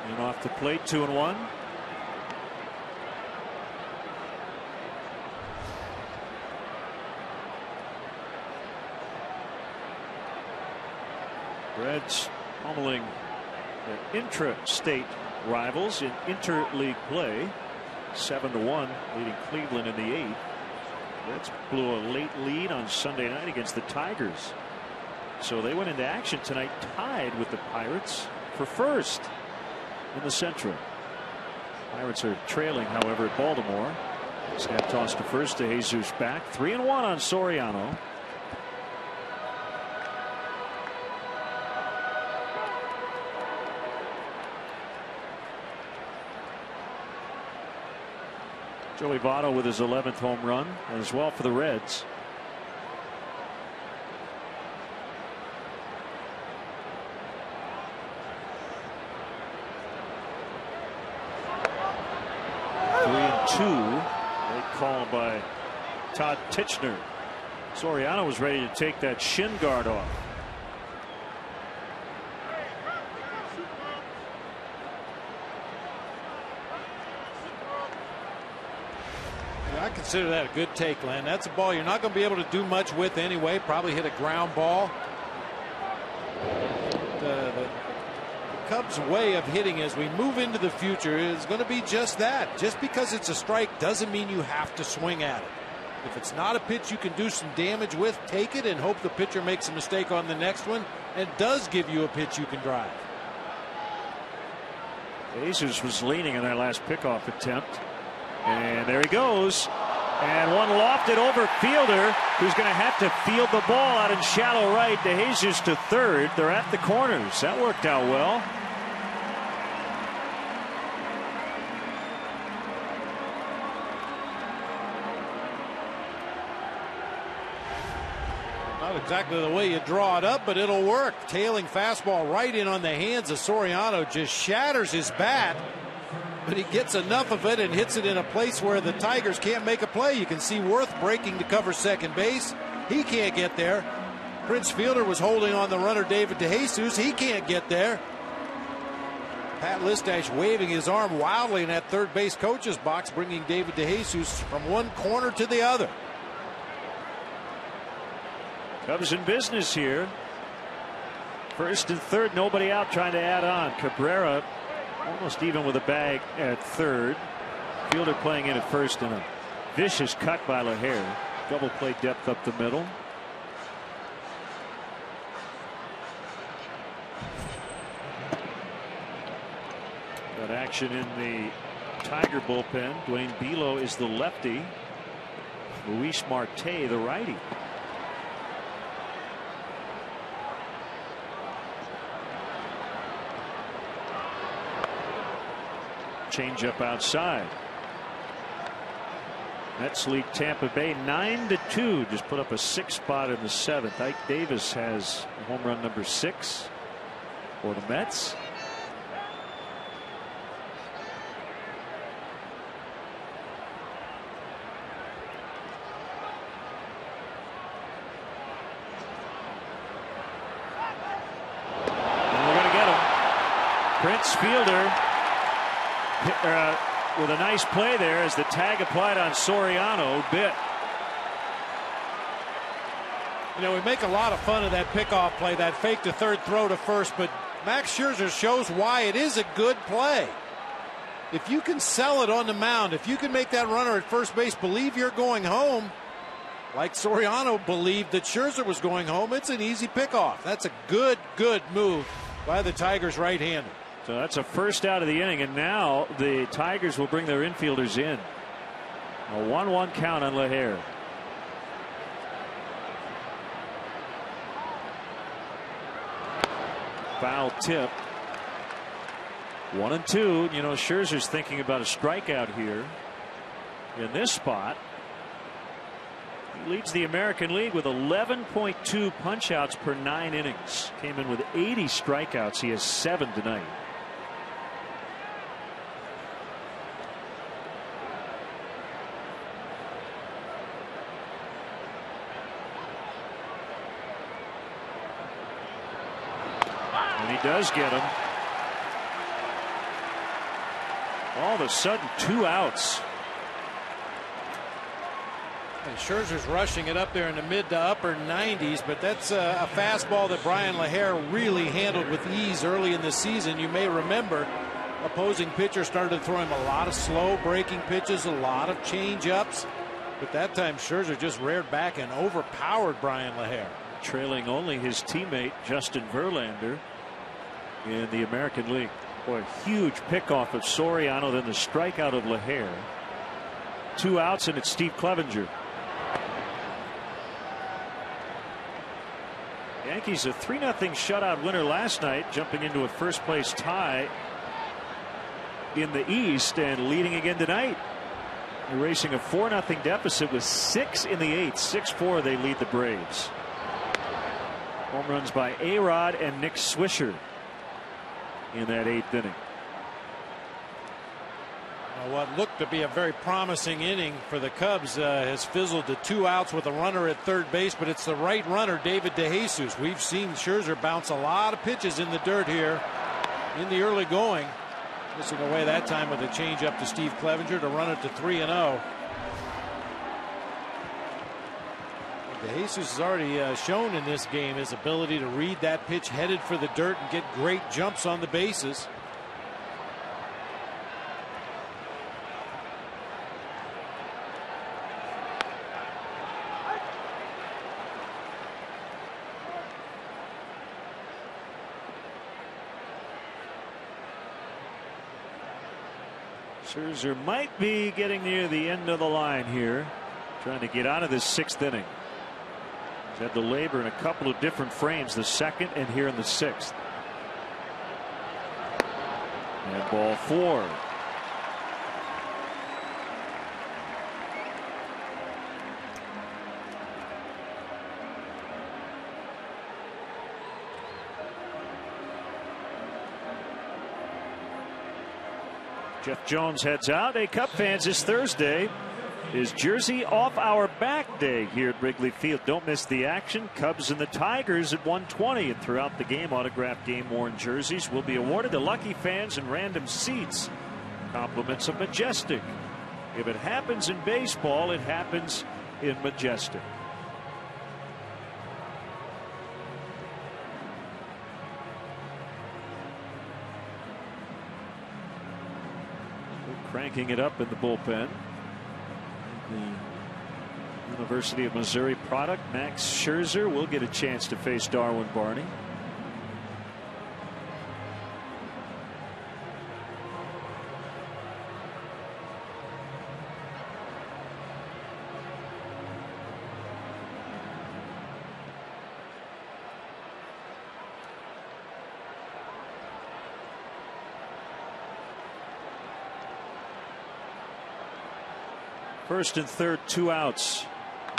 And off the plate, 2-1. Reds pummeling their intra-state rivals in interleague play. 7-1, leading Cleveland in the 8th. Reds blew a late lead on Sunday night against the Tigers. So they went into action tonight tied with the Pirates for first in the Central. Pirates are trailing, however, at Baltimore. Snap toss to first to Jesus back. 3-1 on Soriano. Joey Votto with his 11th home run as well for the Reds. Late call by Todd Titchener. Soriano was ready to take that shin guard off. Yeah, I consider that a good take, Len. That's a ball you're not going to be able to do much with anyway. Probably hit a ground ball. The Cubs' way of hitting as we move into the future is going to be just that. Just because it's a strike doesn't mean you have to swing at it. If it's not a pitch you can do some damage with, take it and hope the pitcher makes a mistake on the next one and does give you a pitch you can drive. Jesus was leaning in that last pickoff attempt. And there he goes. And one lofted over fielder who's going to have to field the ball out in shallow right. DeJesus to third. They're at the corners. That worked out well. Not exactly the way you draw it up, but it'll work. Tailing fastball right in on the hands of Soriano, just shatters his bat, but he gets enough of it and hits it in a place where the Tigers can't make a play. You can see Worth breaking to cover second base. He can't get there. Prince Fielder was holding on the runner David DeJesus. He can't get there. Pat Listash waving his arm wildly in that third base coach's box, bringing David DeJesus from one corner to the other. Cubs in business here. First and third, nobody out, trying to add on. Cabrera almost even with a bag at third. Fielder playing in at first, and a vicious cut by LaHare. Double play depth up the middle. Got action in the Tiger bullpen. Dwayne Bilo is the lefty. Luis Marte the righty. Change up outside. Mets lead Tampa Bay 9-2. Just put up a 6 spot in the 7th. Ike Davis has home run number 6 for the Mets. And we're going to get him. Prince Fielder with a nice play there as the tag applied on Soriano bit. You know, we make a lot of fun of that pickoff play, that fake to third, throw to first, but Max Scherzer shows why it is a good play. If you can sell it on the mound, if you can make that runner at first base believe you're going home, like Soriano believed that Scherzer was going home, it's an easy pickoff. That's a good move by the Tigers right-hander. So that's a first out of the inning, and now the Tigers will bring their infielders in. A 1-1 count on LaHair. Foul tip. 1-2. You know, Scherzer's thinking about a strikeout here in this spot. He leads the American League with 11.2 punch-outs per 9 innings. Came in with 80 strikeouts. He has 7 tonight. And he does get him. All of a sudden, 2 outs. And Scherzer's rushing it up there in the mid to upper 90s, but that's a fastball that Brian LaHair really handled with ease early in the season. You may remember opposing pitchers started to throw him a lot of slow breaking pitches, a lot of change ups, but that time Scherzer just reared back and overpowered Brian LaHair. Trailing only his teammate Justin Verlander in the American League. Boy, huge pickoff of Soriano, then the strikeout of LaHair. 2 outs, and it's Steve Clevenger. Yankees a 3-0 shutout winner last night, jumping into a first place tie in the East and leading again tonight. Erasing a 4-0 deficit with 6 in the 8th. 6-4 they lead the Braves. Home runs by A-Rod and Nick Swisher in that 8th inning. What looked to be a very promising inning for the Cubs has fizzled to 2 outs with a runner at third base, but it's the right runner, David DeJesus. We've seen Scherzer bounce a lot of pitches in the dirt here in the early going. Missing away that time with a changeup to Steve Clevenger to run it to 3-0. DeJesus has already shown in this game his ability to read that pitch headed for the dirt and get great jumps on the bases. Scherzer might be getting near the end of the line here, trying to get out of this 6th inning. He's had to labor in a couple of different frames, the 2nd and here in the 6th. And ball 4. Jeff Jones heads out. Hey, Cub fans, this Thursday is Jersey Off Our Back Day here at Wrigley Field. Don't miss the action. Cubs and the Tigers at 1:20, and throughout the game, autographed game-worn jerseys will be awarded to lucky fans in random seats. Compliments of Majestic. If it happens in baseball, it happens in Majestic. Cranking it up in the bullpen. The University of Missouri product, Max Scherzer, will get a chance to face Darwin Barney. First and third, 2 outs.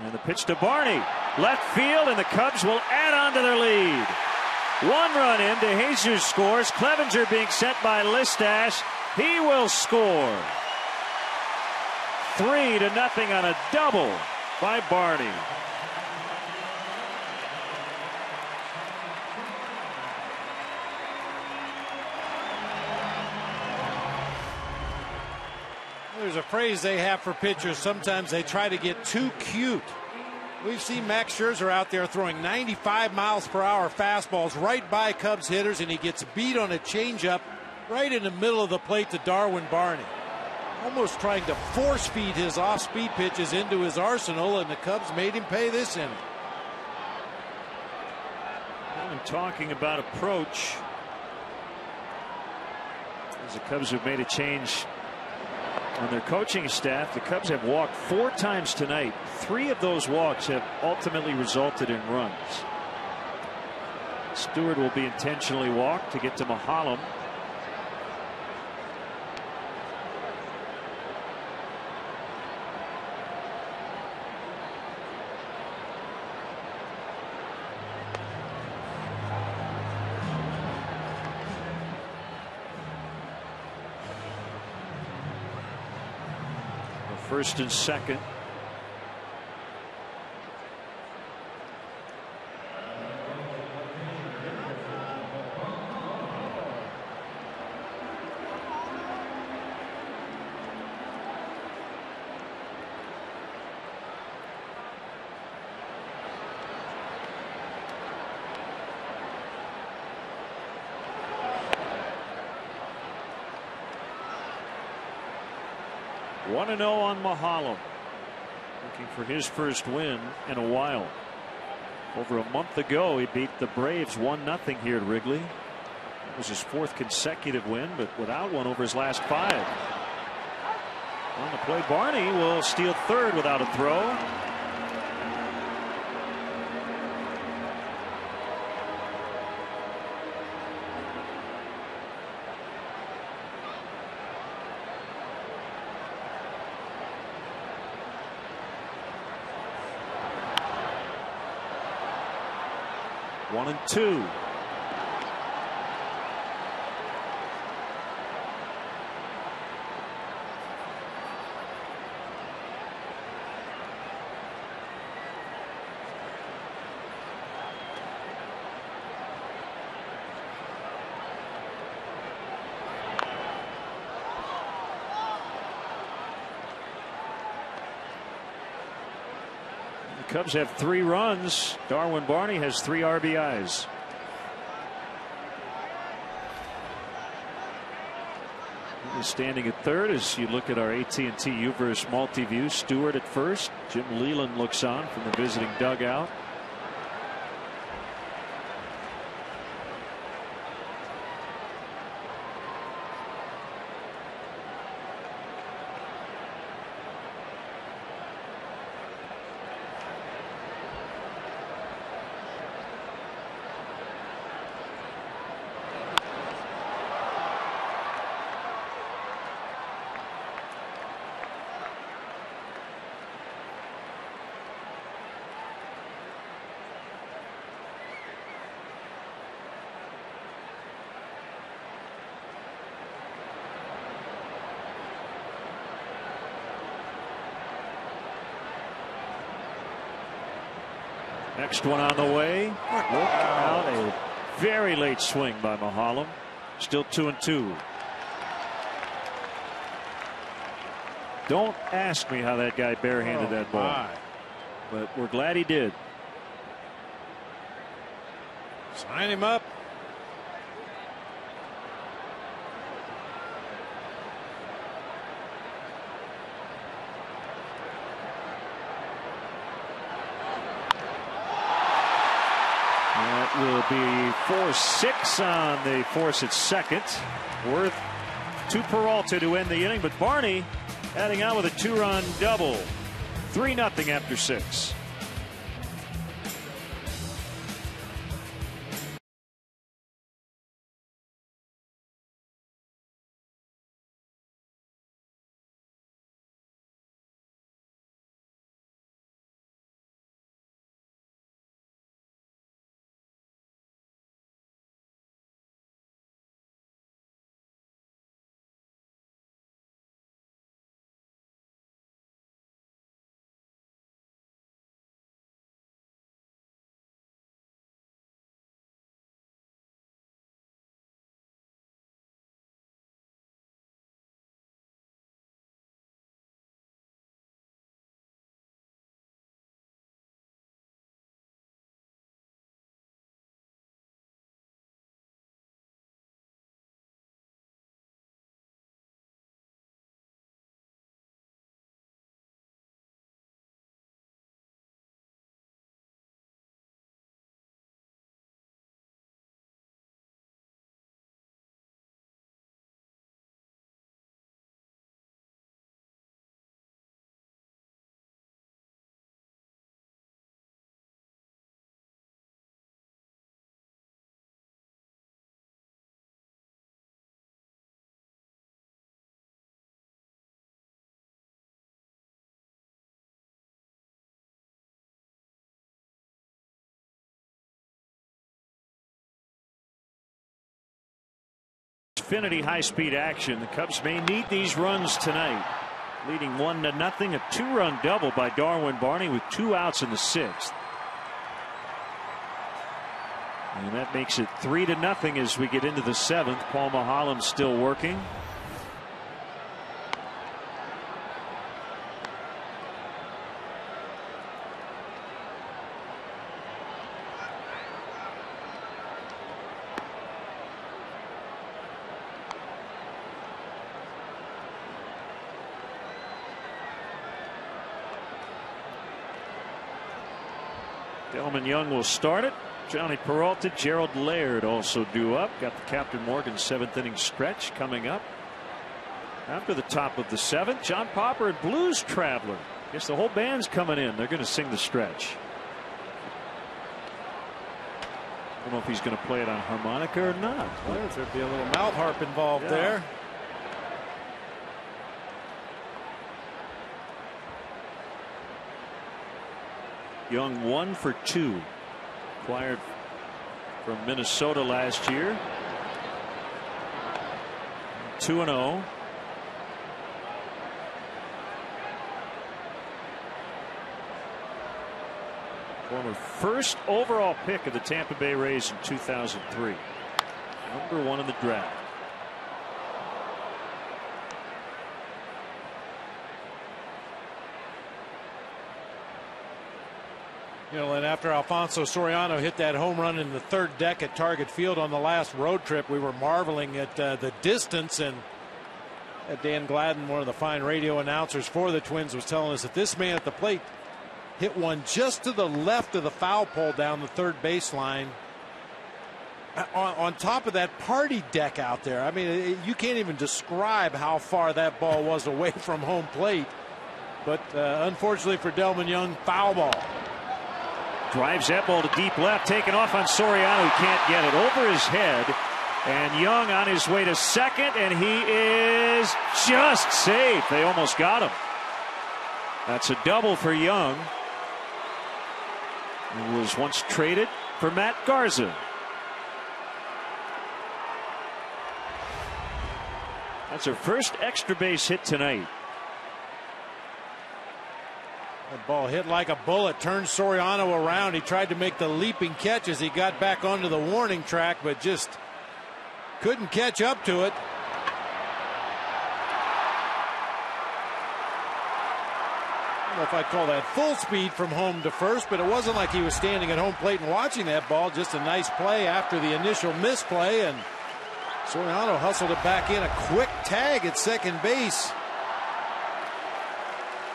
And the pitch to Barney. Left field, and the Cubs will add on to their lead. 1 run in. DeJesus scores. Clevenger being sent by Listash. He will score. 3-0 on a double by Barney. There's a phrase they have for pitchers. Sometimes they try to get too cute. We've seen Max Scherzer out there throwing 95 miles per hour fastballs right by Cubs hitters, and he gets beat on a changeup right in the middle of the plate to Darwin Barney. Almost trying to force feed his off-speed pitches into his arsenal, and the Cubs made him pay this inning. Well, and talking about approach, as the Cubs have made a change on their coaching staff, the Cubs have walked 4 times tonight. 3 of those walks have ultimately resulted in runs. Stewart will be intentionally walked to get to Mahalam. First and second. One 1-0 on Mahalam, looking for his first win in a while. Over a month ago, he beat the Braves 1-0 here at Wrigley. It was his 4th consecutive win, but without one over his last 5. On the play, Barney will steal third without a throw. One and two. The Cubs have 3 runs. Darwin Barney has 3 RBIs. He's standing at third as you look at our AT&T Uverse multi-view. Stewart at first. Jim Leland looks on from the visiting dugout. Next one on the way. Look out, a very late swing by Mahalam. Still 2-2. Don't ask me how that guy barehanded that ball. But we're glad he did. Sign him up. Will be 4-6 on the force at second. Worth to Peralta to end the inning, but Barney adding out with a 2-run double. 3-0 after 6. Xfinity high-speed action. The Cubs may need these runs tonight. Leading 1-0, a 2-run double by Darwin Barney with 2 outs in the 6th. And that makes it 3-0 as we get into the 7th. Paul Maholm still working. Delman Young will start it. Johnny Peralta, Gerald Laird also due up. Got the Captain Morgan 7th inning stretch coming up. After the top of the 7th, John Popper and Blues Traveler. Guess the whole band's coming in. They're going to sing the stretch. I don't know if he's going to play it on harmonica or not. There'd be a little mouth harp involved there. Young 1 for 2. Acquired from Minnesota last year. 2-0. Former first overall pick of the Tampa Bay Rays in 2003. Number 1 in the draft. You know, and after Alfonso Soriano hit that home run in the 3rd deck at Target Field on the last road trip, we were marveling at the distance. And Dan Gladden, one of the fine radio announcers for the Twins, was telling us that this man at the plate hit one just to the left of the foul pole down the 3rd baseline. On top of that party deck out there. I mean, you can't even describe how far that ball was away from home plate. But unfortunately for Delman Young, foul ball. Drives that ball to deep left, taken off on Soriano, who can't get it over his head. And Young on his way to second, and he is just safe. They almost got him. That's a double for Young, who was once traded for Matt Garza. That's her first extra base hit tonight. That ball hit like a bullet, turned Soriano around. He tried to make the leaping catch as he got back onto the warning track, but just couldn't catch up to it. I don't know if I'd call that full speed from home to first, but it wasn't like he was standing at home plate and watching that ball. Just a nice play after the initial misplay, and Soriano hustled it back in. A quick tag at second base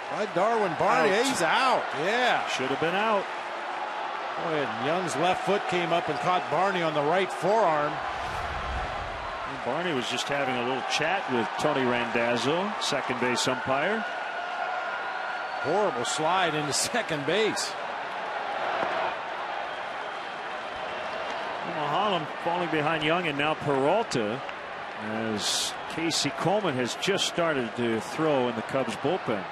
by Darwin Barney. Out. He's out. Yeah. Should have been out. Oh, and Young's left foot came up and caught Barney on the right forearm. And Barney was just having a little chat with Tony Randazzo, second base umpire. Horrible slide into second base. Maholm falling behind Young, and now Peralta, as Casey Coleman has just started to throw in the Cubs bullpen.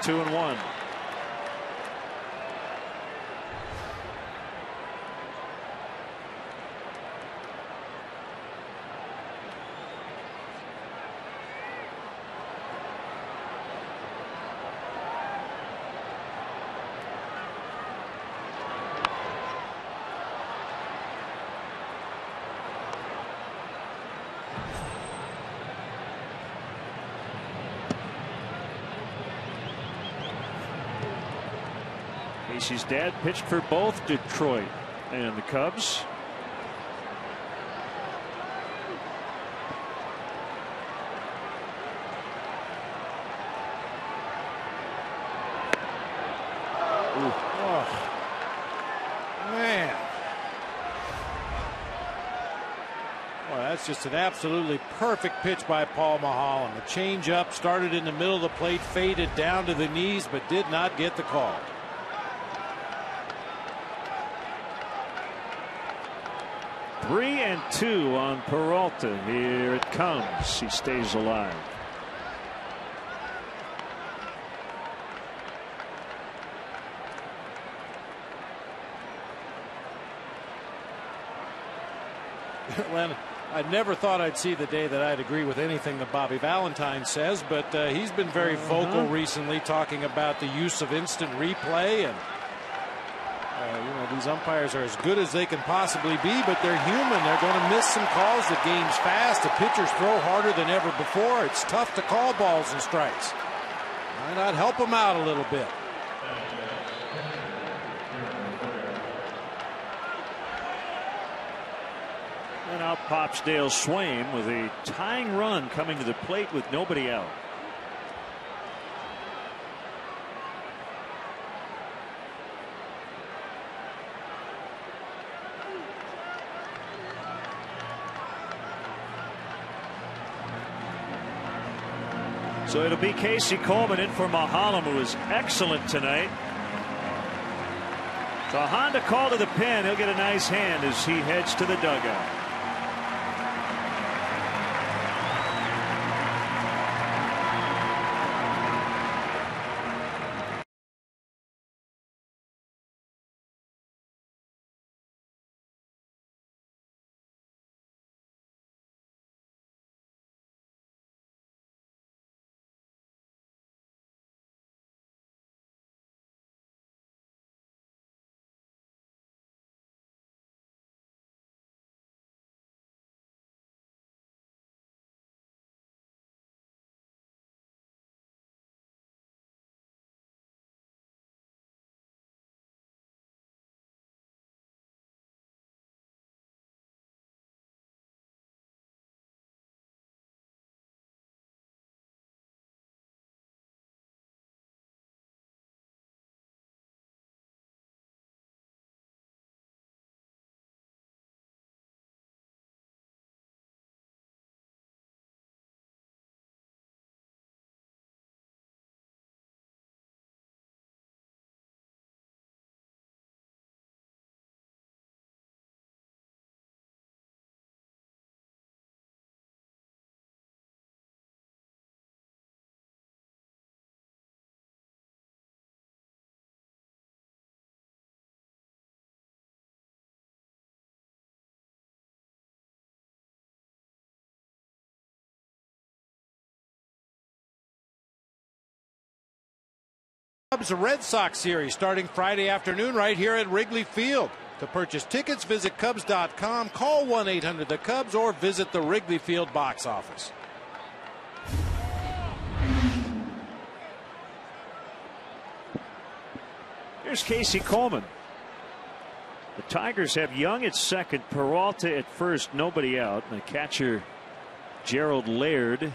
Two and one. Casey's dad pitched for both Detroit and the Cubs. Oh, man. Well, that's just an absolutely perfect pitch by Paul Maholm. The changeup started in the middle of the plate, faded down to the knees, but did not get the call. 3-2 on Peralta. Here it comes. He stays alive. Len, I never thought I'd see the day that I'd agree with anything that Bobby Valentine says, but he's been very vocal recently, talking about the use of instant replay. And these umpires are as good as they can possibly be, but they're human. They're going to miss some calls. The game's fast. The pitchers throw harder than ever before. It's tough to call balls and strikes. Why not help them out a little bit? And out pops Dale Swaim with a tying run coming to the plate with nobody out. So it'll be Casey Coleman in for Mahalam, who is excellent tonight. So Honda call to the pen. He'll get a nice hand as he heads to the dugout. Cubs Red Sox series starting Friday afternoon right here at Wrigley Field. To purchase tickets, visit Cubs.com, call 1-800-THE-CUBS, or visit the Wrigley Field box office. Here's Casey Coleman. The Tigers have Young at second, Peralta at first, nobody out. And the catcher Gerald Laird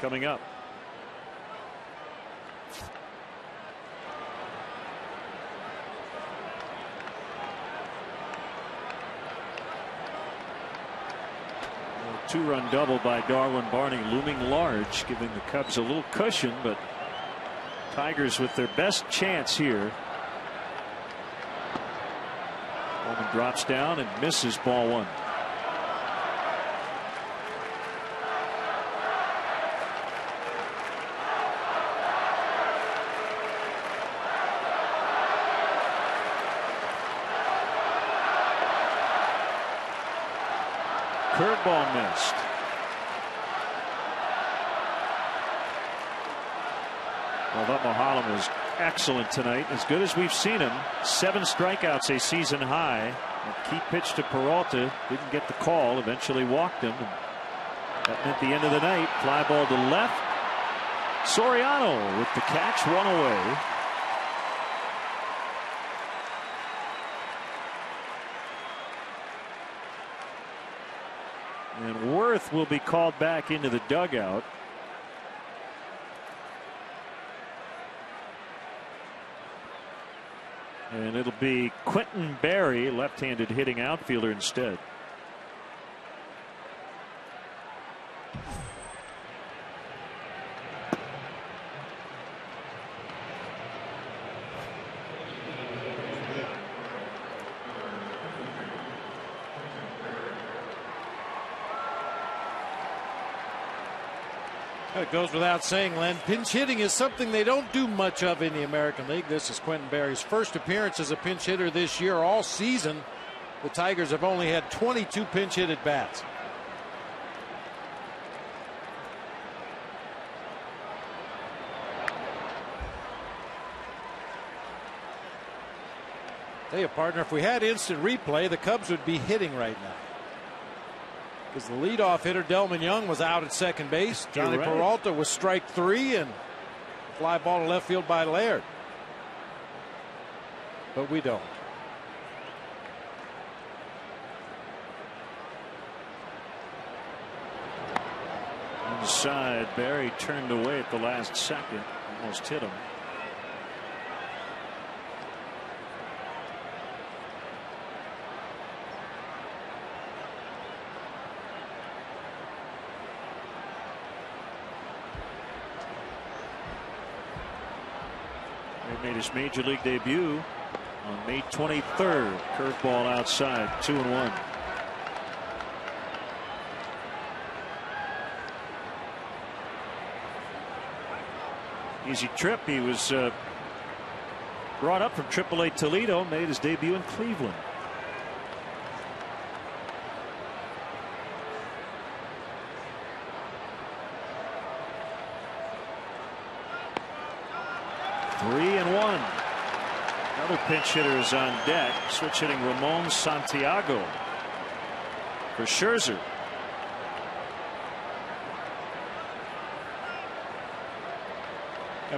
coming up. Two-run double by Darwin Barney looming large, giving the Cubs a little cushion, but Tigers with their best chance here. Coleman drops down and misses ball one. Curveball missed. Well, that Mahalam was excellent tonight, as good as we've seen him. 7 strikeouts, a season high. A key pitch to Peralta, didn't get the call, eventually walked him. And that meant the end of the night. Fly ball to left. Soriano with the catch, 1 away. And Worth will be called back into the dugout. And it'll be Quentin Berry, left-handed hitting outfielder, instead. It goes without saying, Len, pinch hitting is something they don't do much of in the American League. This is Quentin Berry's first appearance as a pinch hitter this year. All season, the Tigers have only had 22 pinch hit at bats. Tell you, partner, if we had instant replay, the Cubs would be hitting right now. Because the leadoff hitter, Delman Young, was out at second base. Johnny Peralta was strike 3 and fly ball to left field by Laird. But we don't. Inside, Barry turned away at the last second. Almost hit him. He made his major league debut on May 23rd. Curveball outside, 2-1. Easy trip. He was brought up from AAA Toledo, made his debut in Cleveland. Three and one. Another pinch hitter is on deck. Switch hitting Ramon Santiago for Scherzer.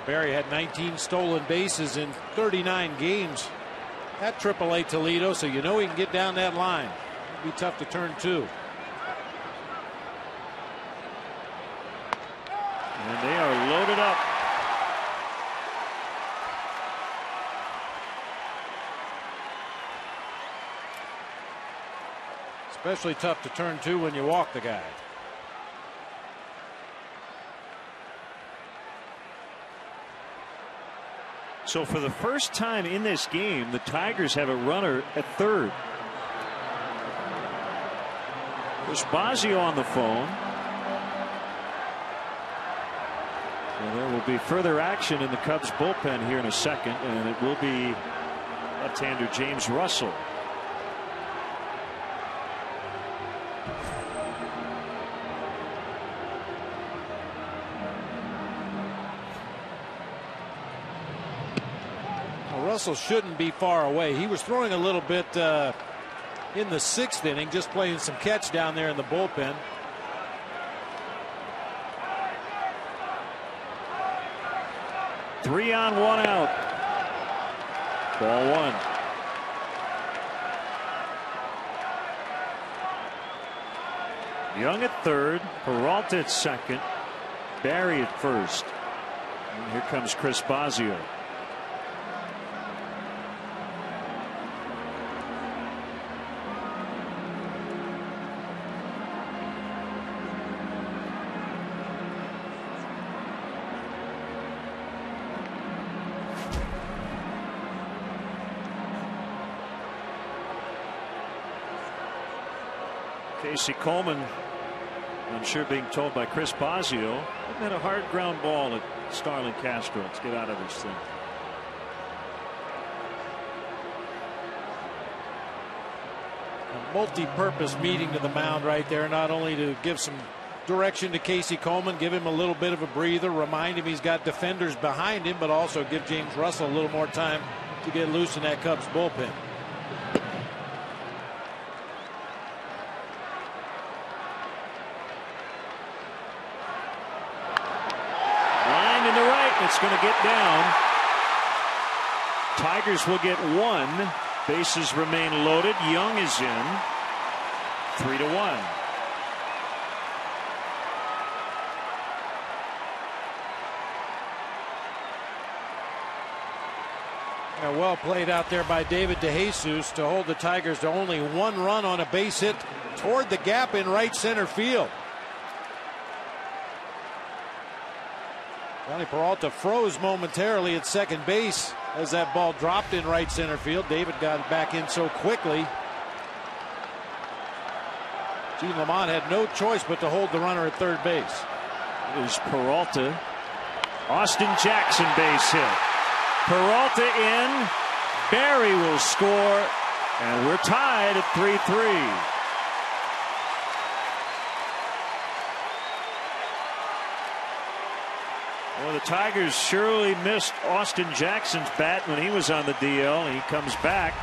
Barry had 19 stolen bases in 39 games at AAA Toledo, so you know he can get down that line. It'll be tough to turn 2. And they are loaded up. Especially tough to turn 2 when you walk the guy. So for the first time in this game, the Tigers have a runner at third. There's Bosio on the phone. And there will be further action in the Cubs bullpen here in a second, and it will be left-hander James Russell. Russell shouldn't be far away. He was throwing a little bit in the 6th inning, just playing some catch down there in the bullpen. Three on, 1 out. Ball 1. Young at third, Peralta at second, Barry at first. And here comes Chris Bosio. Casey Coleman, I'm sure being told by Chris Bosio, "I've had a hard ground ball at Starlin Castro. Let's get out of this thing." A multi-purpose meeting to the mound right there, not only to give some direction to Casey Coleman, give him a little bit of a breather, remind him he's got defenders behind him, but also give James Russell a little more time to get loose in that Cubs bullpen. It's going to get down. Tigers will get 1. Bases remain loaded. Young is in. 3-1. Well played out there by David DeJesus to hold the Tigers to only 1 run on a base hit toward the gap in right center field. Johnny Peralta froze momentarily at second base as that ball dropped in right center field. David got it back in so quickly. Gene Lamont had no choice but to hold the runner at third base. is Peralta. Austin Jackson base hit. Peralta in. Barry will score, and we're tied at 3-3. Well, the Tigers surely missed Austin Jackson's bat when he was on the DL. He comes back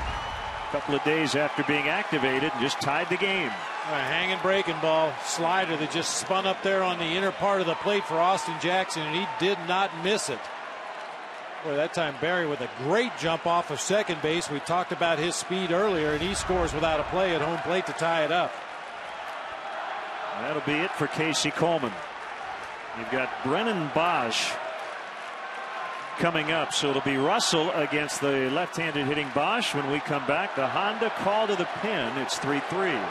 a couple of days after being activated and just tied the game. A hanging breaking ball slider that just spun up there on the inner part of the plate for Austin Jackson, and he did not miss it. Boy, that time Barry with a great jump off of second base. We talked about his speed earlier, and he scores without a play at home plate to tie it up. That'll be it for Casey Coleman. You've got Brennan Bosch coming up, so it'll be Russell against the left-handed hitting Bosch when we come back. The Honda call to the pin. It's 3-3.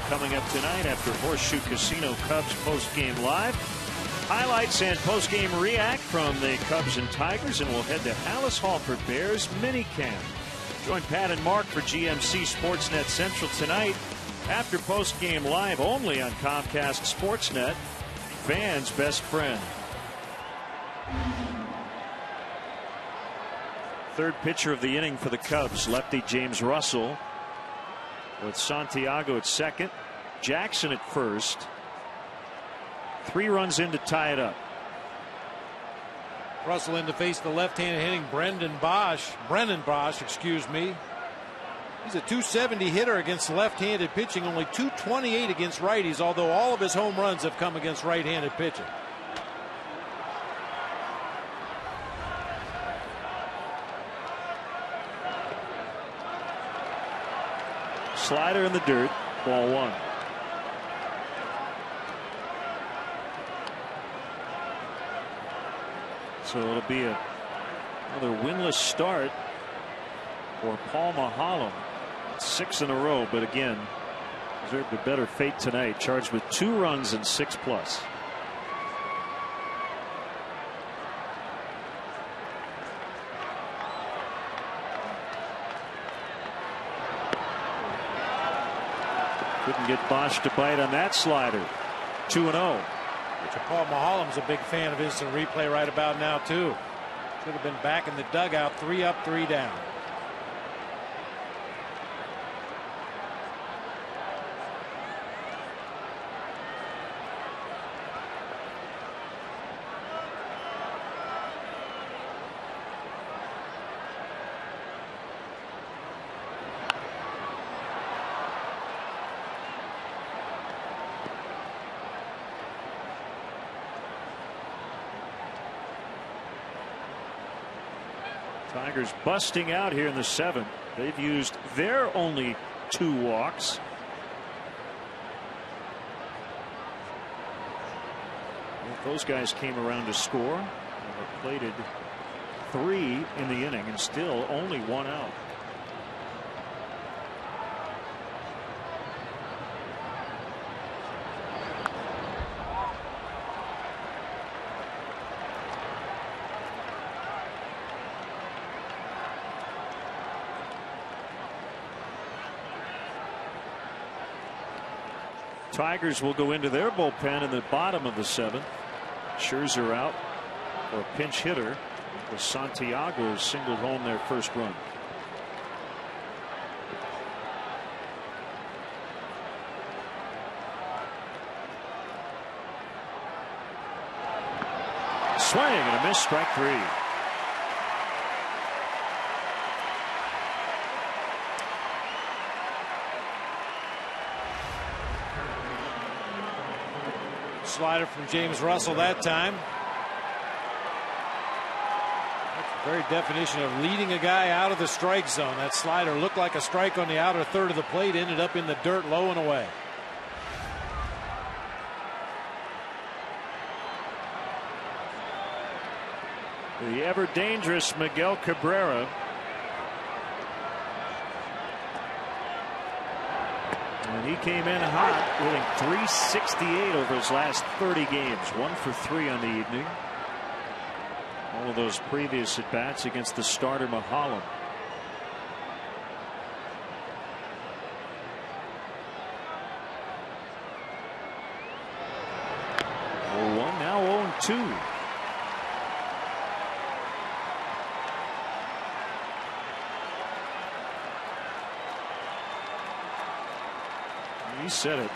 Coming up tonight after Horseshoe Casino Cubs post-game live. Highlights and post-game react from the Cubs and Tigers, and we'll head to Hallis Hall for Bears minicamp. Join Pat and Mark for GMC Sportsnet Central tonight after post-game live only on Comcast Sportsnet, fans' best friend. Third pitcher of the inning for the Cubs, lefty James Russell, with Santiago at second, Jackson at first. 3 runs in to tie it up. Russell in to face the left-handed hitting Brennan Bosch, excuse me. He's a .270 hitter against left-handed pitching, only .228 against righties, although all of his home runs have come against right-handed pitching. Slider in the dirt, ball 1. So it'll be another winless start for Paul Maholm. 6 in a row, but again, deserved a better fate tonight. Charged with 2 runs and 6+. Couldn't get Bosch to bite on that slider. 2-0. Paul Maholm's a big fan of instant replay right about now too. Should have been back in the dugout, 3 up, 3 down. Tigers busting out here in the 7th. They've used their only 2 walks. Well, those guys came around to score. They plated 3 in the inning and still only 1 out. Tigers will go into their bullpen in the bottom of the 7th. Scherzer out for a pinch hitter. As Santiago singled home their first run. Swing and a miss, strike 3. Slider from James Russell that time. That's the very definition of leading a guy out of the strike zone. That slider looked like a strike on the outer third of the plate, ended up in the dirt low and away. The ever dangerous Miguel Cabrera. And he came in hot, hitting .368 over his last 30 games. 1 for 3 on the evening. All of those previous at bats against the starter Mahalan. Oh, 1 now 0-2. He said it.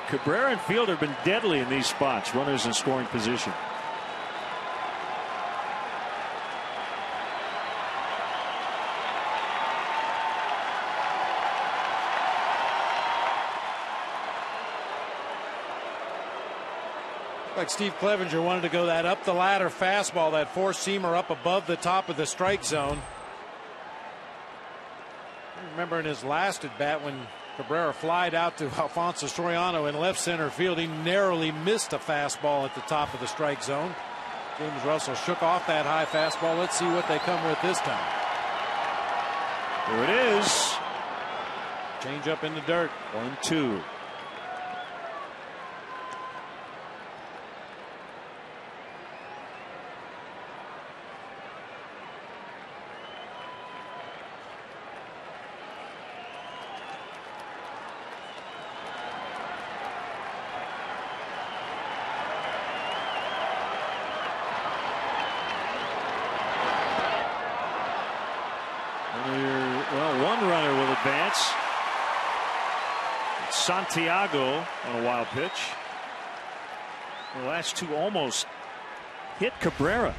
Cabrera and Field have been deadly in these spots. Runners in scoring position. Like Steve Clevenger wanted to go that up the ladder fastball, that four-seamer up above the top of the strike zone. I remember in his last at bat when Cabrera flied out to Alfonso Soriano in left center field, he narrowly missed a fastball at the top of the strike zone. James Russell shook off that high fastball. Let's see what they come with this time. There it is. Change up in the dirt. 1-2. Santiago on a wild pitch. The last two almost hit Cabrera.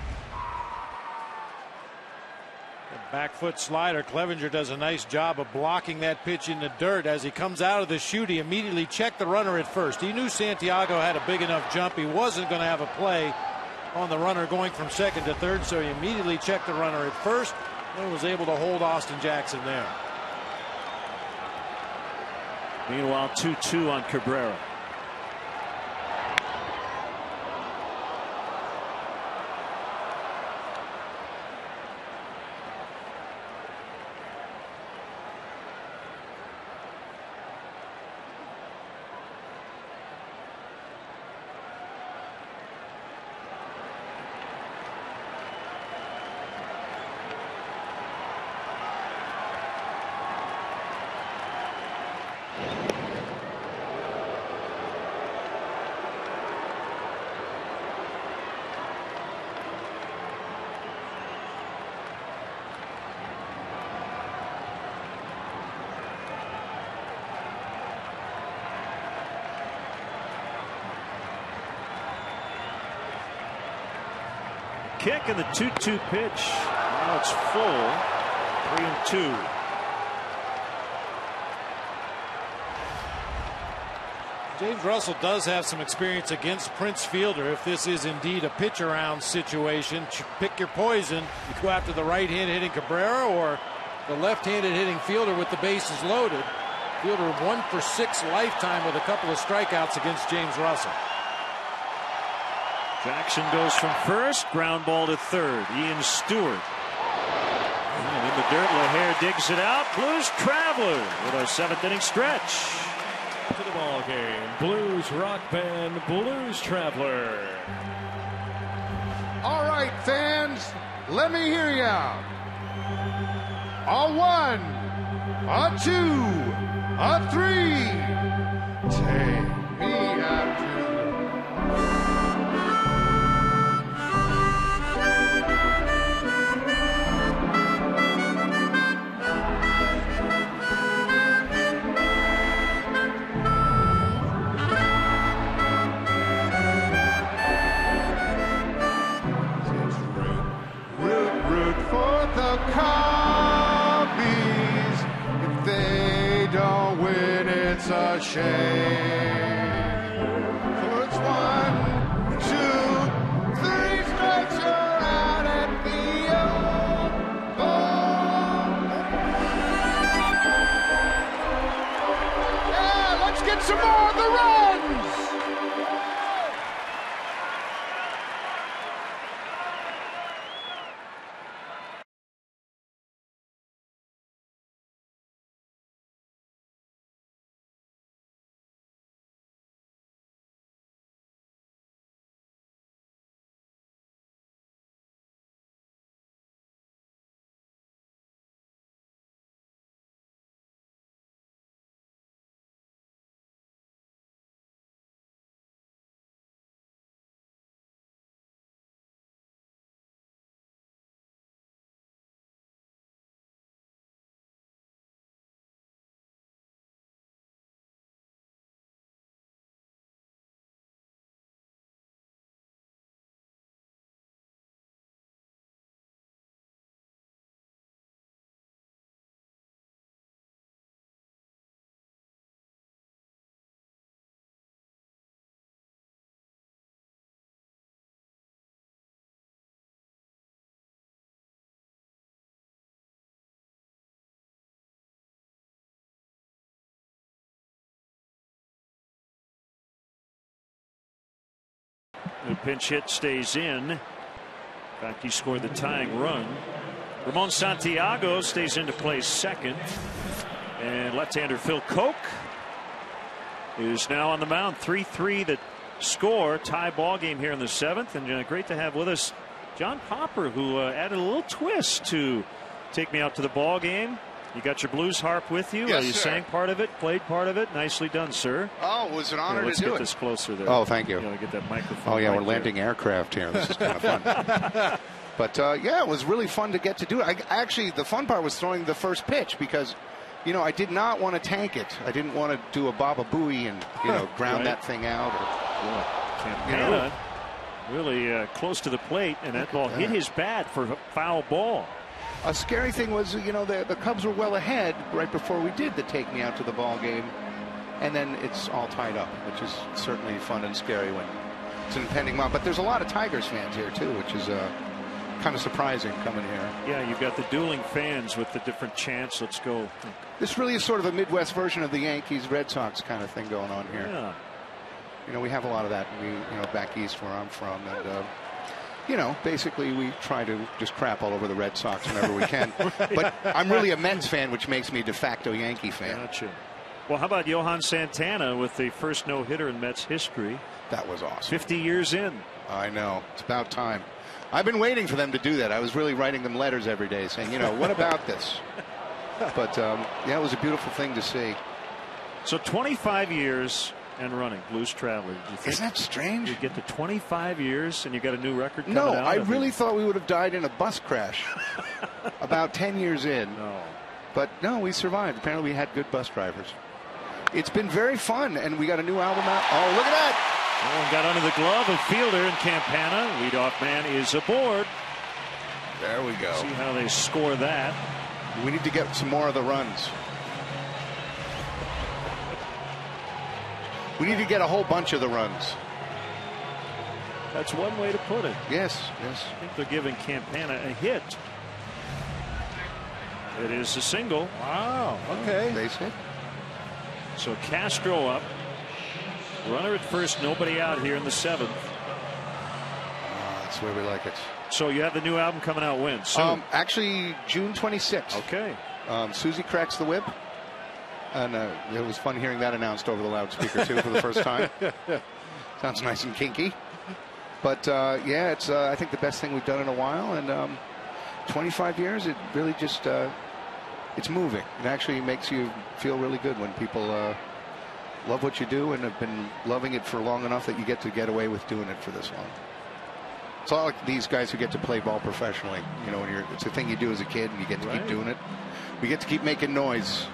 The back foot slider. Clevenger does a nice job of blocking that pitch in the dirt. As he comes out of the chute, he immediately checked the runner at first. He knew Santiago had a big enough jump. He wasn't going to have a play on the runner going from second to third, so he immediately checked the runner at first and was able to hold Austin Jackson there. Meanwhile, 2-2 on Cabrera. Kick and the 2-2 pitch. Now it's full. 3-2. James Russell does have some experience against Prince Fielder. If this is indeed a pitch around situation, pick your poison. You go after the right hand hitting Cabrera or the left-handed hitting Fielder with the bases loaded. Fielder 1 for 6 lifetime with a couple of strikeouts against James Russell. Jackson goes from first, ground ball to third. Ian Stewart dirt. LaHare digs it out. Blues traveler with our 7th inning stretch. To the ball game, Blues rock band, Blues Traveler. All right, fans, let me hear ya. A 1, a 2, a 3. Take me out to root for the Cubbies. If they don't win, it's a shame. For it's 1, 2, 3 strikes, you're out at the yeah, let's get some more of the runs. The pinch hit stays in. In fact, he scored the tying run. Ramon Santiago stays into play second. And left-hander Phil Koch is now on the mound. 3-3 the score. Tie ball game here in the 7th. And great to have with us John Popper, who added a little twist to Take Me Out to the Ball Game. You got your blues harp with you. Yes, you sir. sang part of it, played part of it. Nicely done, sir. Oh, it was an honor to do it. Let's get this closer there. Oh, thank you. You gotta get that microphone. Oh, yeah, right we're landing there. aircraft here. This is kind of fun. But, yeah, it was really fun to get to do it. Actually, the fun part was throwing the first pitch because, you know, I did not want to tank it. I didn't want to do a Baba Booey and, you know, ground Right. that thing out. Campana really close to the plate, and that ball hit his bat for a foul ball. A scary thing was, you know, the Cubs were well ahead right before we did the Take Me Out to the Ball Game. And then it's all tied up, which is certainly fun and scary when it's an impending mound. But there's a lot of Tigers fans here, too, which is kind of surprising coming here. Yeah, you've got the dueling fans with the different chants. Let's go. This really is sort of a Midwest version of the Yankees-Red Sox kind of thing going on here. Yeah. You know, we have a lot of that, back east where I'm from. And, you know, basically we try to just crap all over the Red Sox whenever we can. Right. But I'm really a Mets fan, which makes me de facto Yankee fan. Gotcha. Well, how about Johan Santana with the first no-hitter in Mets history? That was awesome. 50 years in. I know. It's about time. I've been waiting for them to do that. I was really writing them letters every day saying, you know, what about this? But, yeah, it was a beautiful thing to see. So 25 years and running, Blues Traveler. Isn't that strange? You get to 25 years and you got a new record coming No, out? I really thought we would have died in a bus crash about 10 years in. No. But no, we survived. Apparently we had good bus drivers. It's been very fun, and we got a new album out. Oh, look at that. One got under the glove of fielder in Campana. Leadoff man is aboard. There we go. See how they score that. We need to get some more of the runs. We need to get a whole bunch of the runs. That's one way to put it. Yes, yes. I think they're giving Campana a hit. It is a single. Wow. Okay. Base hit. So Castro up. Runner at first, nobody out here in the 7th. Oh, that's where we like it. So you have the new album coming out when? Soon? Actually, June 26th. Okay. Susie Cracks the Whip. And it was fun hearing that announced over the loudspeaker, too, for the first time. Sounds nice and kinky. But, yeah, it's, I think, the best thing we've done in a while. And 25 years, it really just, it's moving. It actually makes you feel really good when people love what you do and have been loving it for long enough that you get to get away with doing it for this long. It's all like these guys who get to play ball professionally. You know, when it's a thing you do as a kid and you get to keep doing it. We get to keep making noise.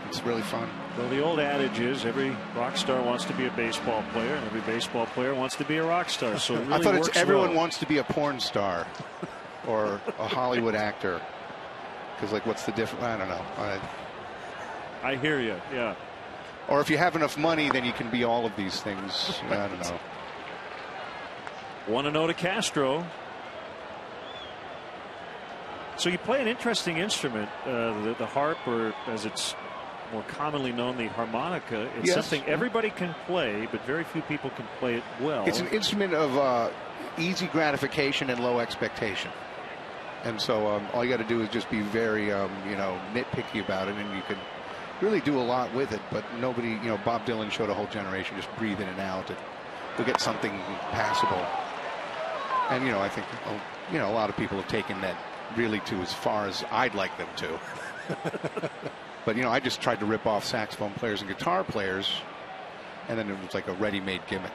It's really fun. Well, the old adage is every rock star wants to be a baseball player, and every baseball player wants to be a rock star. So it really I thought it's everyone well. wants to be a porn star or a Hollywood actor. Because, like, what's the difference? I don't know. I hear you. Yeah. Or if you have enough money, then you can be all of these things. I don't know. 1-0 to Castro. So you play an interesting instrument, the harp, or as it's more commonly known, the harmonica. It's something everybody can play, but very few people can play it well. It's an instrument of easy gratification and low expectation. And so all you got to do is just be very, you know, nitpicky about it, and you can really do a lot with it. But nobody, you know, Bob Dylan showed a whole generation just breathe in and out. We'll get something passable. And, you know, I think, you know, a lot of people have taken that really to as far as I'd like them to. But, you know, I just tried to rip off saxophone players and guitar players, and then it was like a ready-made gimmick.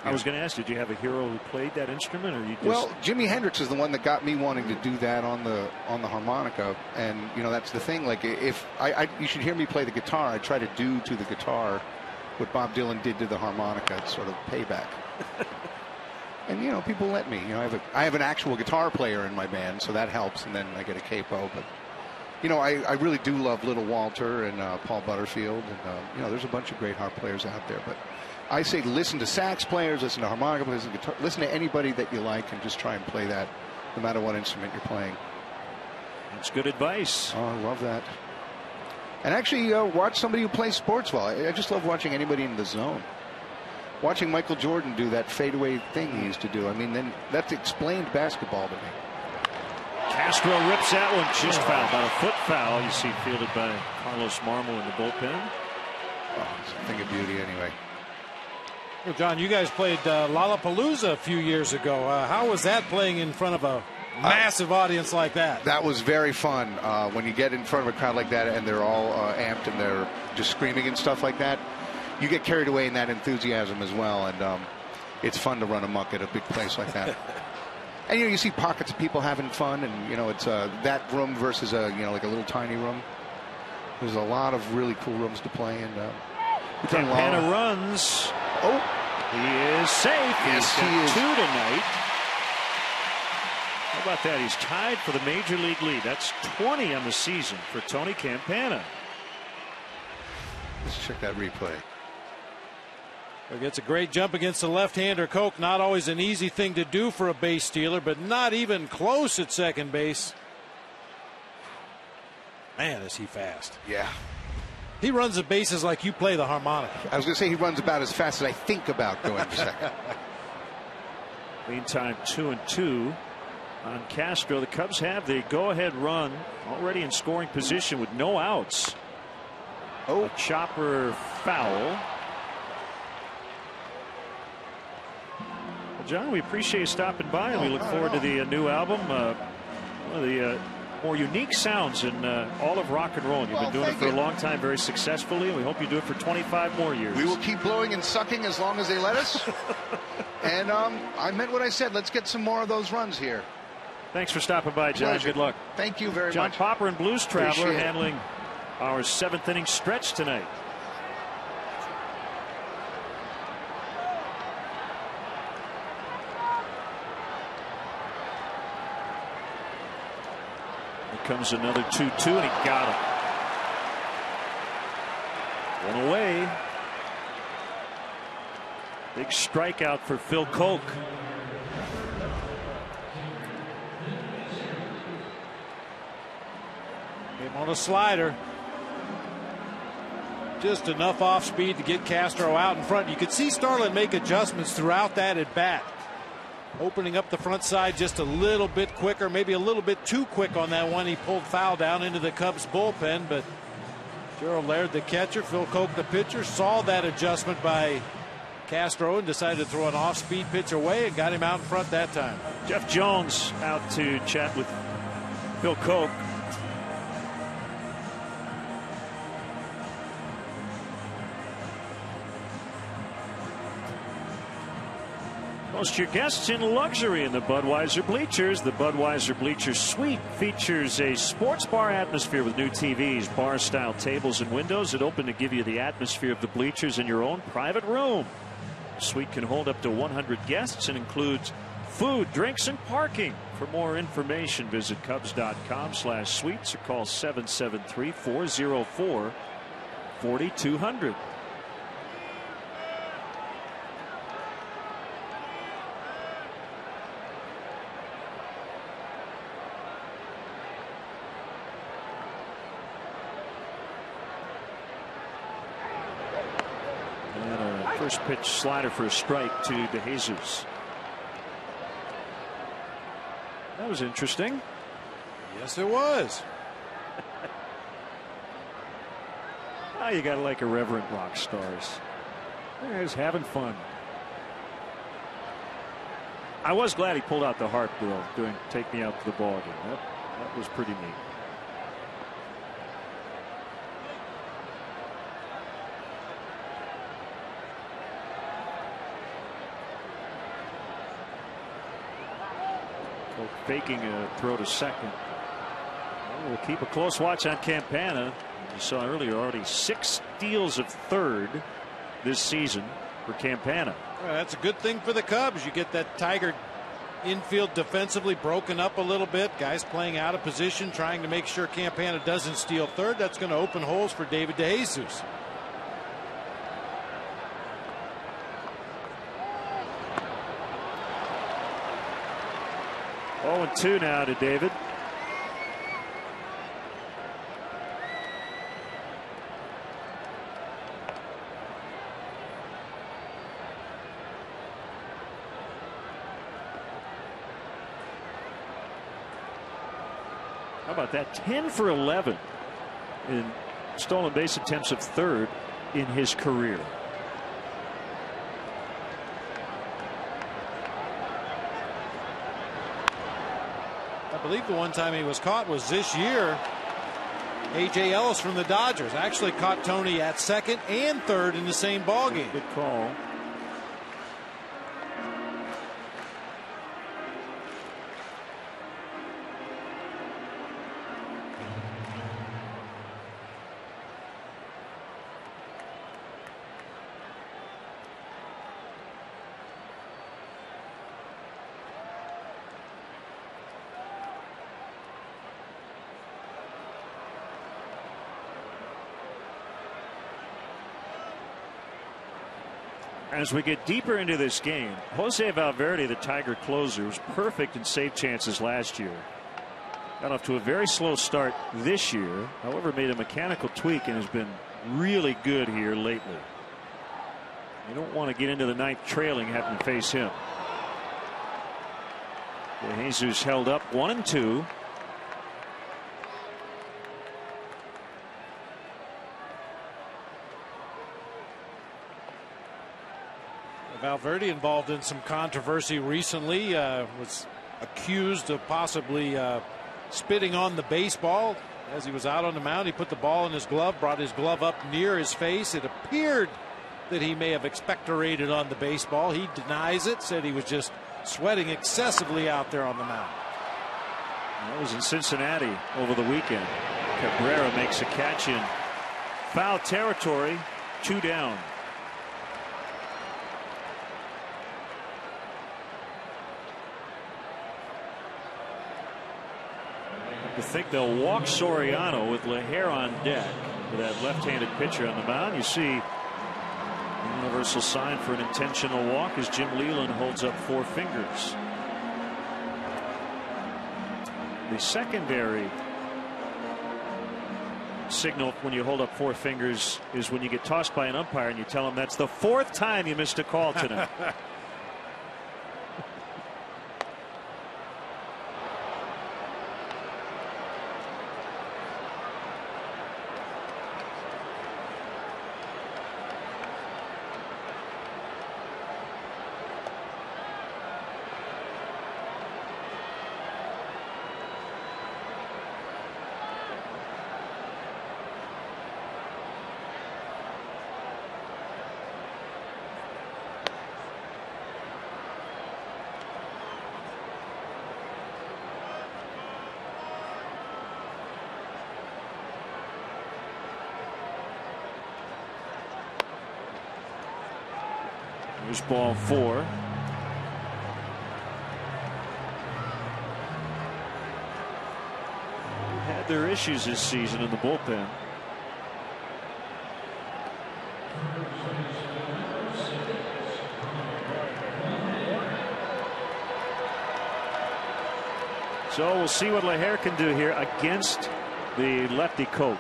I was going to ask, did you have a hero who played that instrument, or you just... Well, Jimi Hendrix is the one that got me wanting to do that on the harmonica, and, you know, that's the thing. Like, if you should hear me play the guitar, I try to do to the guitar what Bob Dylan did to the harmonica. It's sort of payback. And, you know, people let me. You know, I have an actual guitar player in my band, so that helps, and then I get a capo. But, you know, I really do love Little Walter and Paul Butterfield. And, you know, there's a bunch of great harp players out there. But I say listen to sax players, listen to harmonica players, listen to anybody that you like, and just try and play that no matter what instrument you're playing. That's good advice. Oh, I love that. And actually watch somebody who plays sports well. I just love watching anybody in the zone. Watching Michael Jordan do that fadeaway thing he used to do. I mean, then that's explained basketball to me. Castro rips that one just foul, about a foot foul. You see fielded by Carlos Marmol in the bullpen. Oh, it's a thing of beauty anyway. Well, John, you guys played Lollapalooza a few years ago. How was that playing in front of a massive audience like that? That was very fun. When you get in front of a crowd like that and they're all amped and they're just screaming and stuff like that, you get carried away in that enthusiasm as well, and it's fun to run amok at a big place like that. And, you know, you see pockets of people having fun, and, you know, it's that room versus you know, like a little tiny room. There's a lot of really cool rooms to play in. Campana runs. Oh, he is safe. Yes, He's got he is. 2 tonight. How about that? He's tied for the major league lead. That's 20 on the season for Tony Campana. Let's check that replay. He gets a great jump against the left-hander Koch. Not always an easy thing to do for a base stealer, but not even close at second base. Man, is he fast. Yeah. He runs the bases like you play the harmonica. I was going to say he runs about as fast as I think about going to second. Meantime, 2-2 on Castro. The Cubs have the go-ahead run already in scoring position with no outs. Oh, a chopper foul. Well, John, we appreciate you stopping by, and we look forward to the new album. One of the more unique sounds in all of rock and roll. And you've been doing it for a long time, very successfully, and we hope you do it for 25 more years. We will keep blowing and sucking as long as they let us. And I meant what I said. Let's get some more of those runs here. Thanks for stopping by, John. Pleasure. Good luck. Thank you very John much. Popper and Blues Traveler Appreciate it. handling our 7th inning stretch tonight. Here comes another 2-2, and he got him. One away. Big strikeout for Phil Koch. Him on a slider. Just enough off speed to get Castro out in front. You could see Starlin make adjustments throughout that at bat. opening up the front side just a little bit quicker, maybe a little bit too quick on that one. He pulled foul down into the Cubs bullpen, but Gerald Laird, the catcher, Phil Koch, the pitcher, saw that adjustment by Castro and decided to throw an off-speed pitch away and got him out in front that time. Jeff Jones out to chat with Phil Koch. Most your guests in luxury in the Budweiser Bleachers. The Budweiser Bleachers Suite features a sports bar atmosphere with new TVs, bar-style tables and windows that open to give you the atmosphere of the bleachers in your own private room. The suite can hold up to 100 guests and includes food, drinks, and parking. For more information, visit Cubs.com/suites or call 773-404-4200. First pitch slider for a strike to DeJesus. That was interesting. Yes, it was. Now you gotta like irreverent rock stars. They're just having fun. I was glad he pulled out the harp though, doing "Take Me Out to the Ball Game." That was pretty neat. Faking a throw to second. Well, we'll keep a close watch on Campana. You saw earlier already 6 steals of third this season for Campana. Well, that's a good thing for the Cubs. You get that Tiger infield defensively broken up a little bit. Guys playing out of position, trying to make sure Campana doesn't steal third. That's going to open holes for David DeJesus. Oh, 2 now to David. How about that? 10 for 11 in stolen base attempts of third in his career. I believe the one time he was caught was this year. A.J. Ellis from the Dodgers actually caught Tony at second and third in the same ball game. Good call. As we get deeper into this game, Jose Valverde, the Tiger closer, was perfect in save chances last year. Got off to a very slow start this year, however made a mechanical tweak and has been really good here lately. You don't want to get into the ninth trailing having to face him. Jesus held up 1-2. Valverde involved in some controversy recently, was accused of possibly spitting on the baseball as he was out on the mound. He put the ball in his glove, brought his glove up near his face. It appeared that he may have expectorated on the baseball. He denies it, said he was just sweating excessively out there on the mound. That was in Cincinnati over the weekend. Cabrera makes a catch in foul territory, 2 down. I think they'll walk Soriano with Leher on deck with that left-handed pitcher on the mound. You see the universal sign for an intentional walk as Jim Leyland holds up 4 fingers. The secondary signal when you hold up 4 fingers is when you get tossed by an umpire and you tell him that's the 4th time you missed a call tonight. Here's ball 4. Had their issues this season in the bullpen. So we'll see what LaHair can do here against the lefty Koch.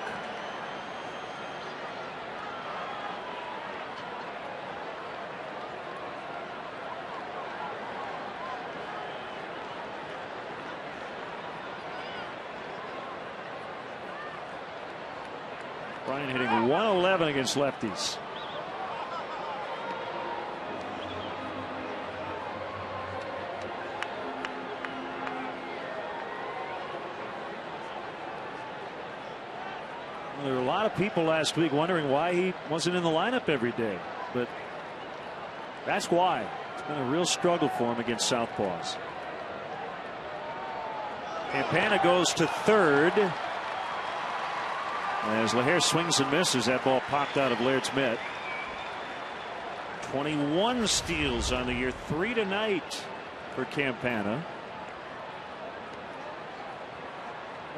Brian hitting 111 against lefties. There were a lot of people last week wondering why he wasn't in the lineup every day, but that's why. It's been a real struggle for him against southpaws. Campana goes to third. As LaHair swings and misses, that ball popped out of Laird's mitt. 21 steals on the year, 3 tonight for Campana.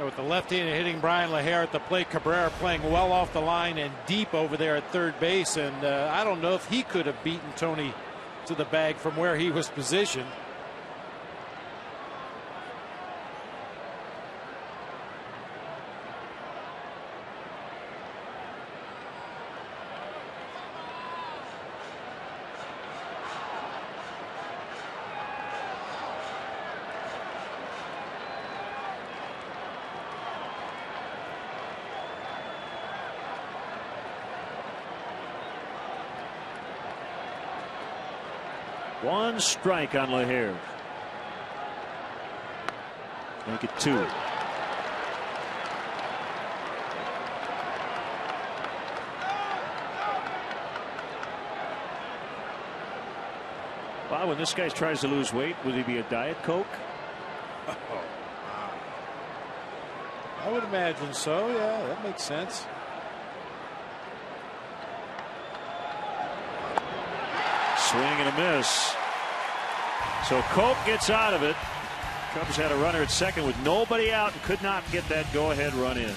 With the left-handed hitting Brian LaHair at the plate, Cabrera playing well off the line and deep over there at third base, and I don't know if he could have beaten Tony to the bag from where he was positioned. One strike on LaHair. Make it 2. Wow, when this guy tries to lose weight, would he be a Diet Coke? I would imagine so. Yeah, that makes sense. Swing and a miss. So Koch gets out of it. Cubs had a runner at second with nobody out and could not get that go-ahead run in.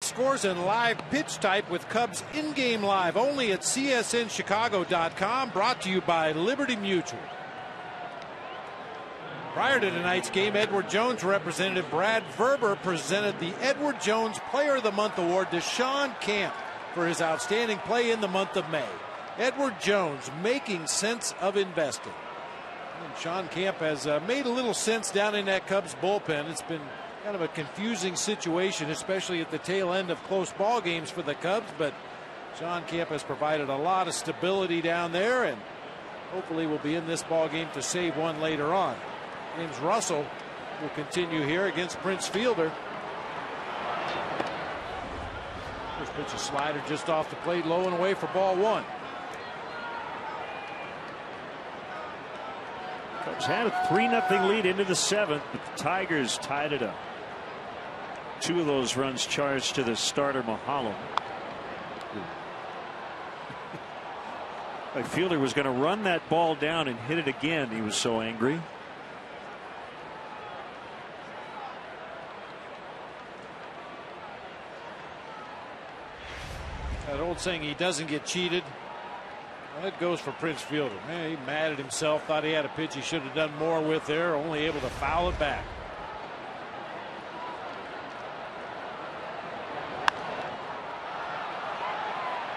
Scores and live pitch type with Cubs in-game live only at csnchicago.com, brought to you by Liberty Mutual. Prior to tonight's game, Edward Jones Representative Brad Verber presented the Edward Jones Player of the Month Award to Sean Camp for his outstanding play in the month of May. Edward Jones making sense of investing. And Sean Camp has made a little sense down in that Cubs bullpen. It's been kind of a confusing situation, especially at the tail end of close ball games for the Cubs, but Sean Camp has provided a lot of stability down there, and hopefully will be in this ball game to save one later on. James Russell will continue here against Prince Fielder. Pitch a slider just off the plate, low and away for ball 1. Cubs had a 3-0 lead into the 7th, but the Tigers tied it up. 2 of those runs charged to the starter Mahalo. A fielder was going to run that ball down and hit it again. He was so angry. That old saying, he doesn't get cheated. Well, that goes for Prince Fielder. Man, he mad at himself, thought he had a pitch he should have done more with there, only able to foul it back.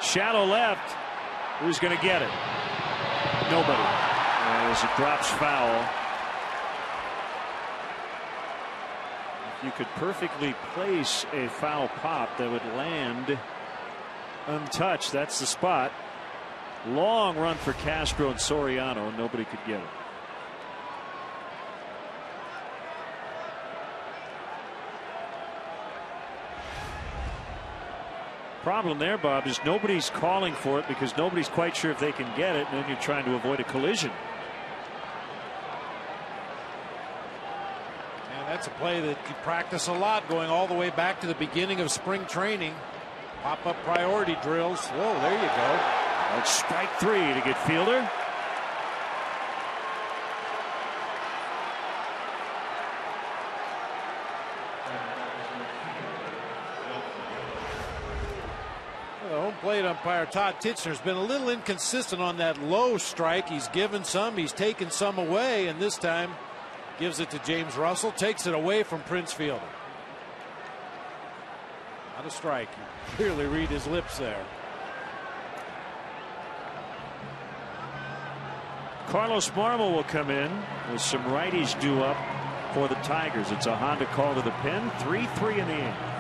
Shallow left. Who's going to get it? Nobody. As it drops foul. If you could perfectly place a foul pop that would land untouched, that's the spot. Long run for Castro and Soriano. Nobody could get it. Problem there, Bob, is nobody's calling for it because nobody's quite sure if they can get it, and then you're trying to avoid a collision. And that's a play that you practice a lot, going all the way back to the beginning of spring training. Pop-up priority drills. Oh, there you go. That's strike 3 to get Fielder. The home plate umpire Todd Titchener's been a little inconsistent on that low strike. He's given some, he's taken some away, and this time gives it to James Russell, takes it away from Prince Fielder. Not a strike. You clearly read his lips there. Carlos Marmol will come in with some righties due up for the Tigers. It's a Honda call to the pen. 3-3 in the 8th.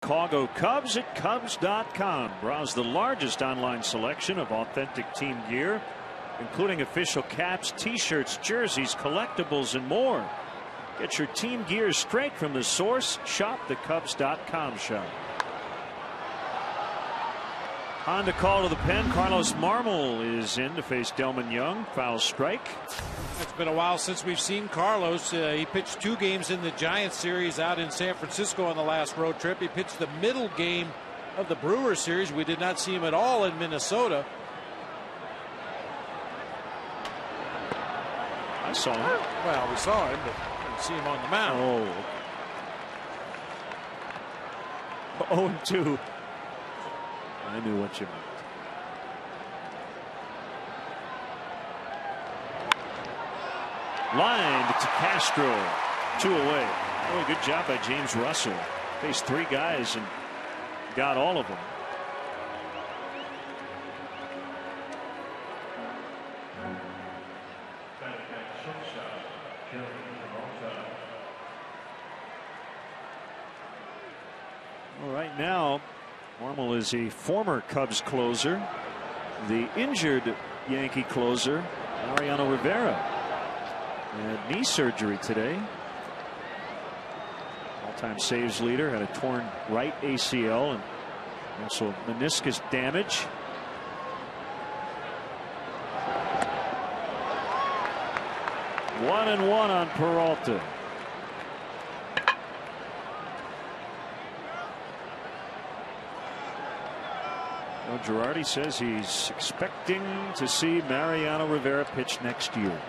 Chicago Cubs at Cubs.com. Browse the largest online selection of authentic team gear, including official caps, t-shirts, jerseys, collectibles, and more. Get your team gear straight from the source. Shop the Cubs.com shop. Honda call to the pen. Carlos Marmol is in to face Delman Young. Foul strike. It's been a while since we've seen Carlos. He pitched 2 games in the Giants series out in San Francisco on the last road trip. He pitched the middle game of the Brewers series. We did not see him at all in Minnesota. I saw him. Well, we saw him, but didn't see him on the mound. Oh. 0-2. I knew what you meant. Lined to Castro. 2 away. Oh, good job by James Russell. Faced 3 guys and got all of them. Well, right now, Normal is a former Cubs closer. The injured Yankee closer, Mariano Rivera, had knee surgery today. All-time saves leader, had a torn right ACL and also meniscus damage. One and one on Peralta. Well, Girardi says he's expecting to see Mariano Rivera pitch next year.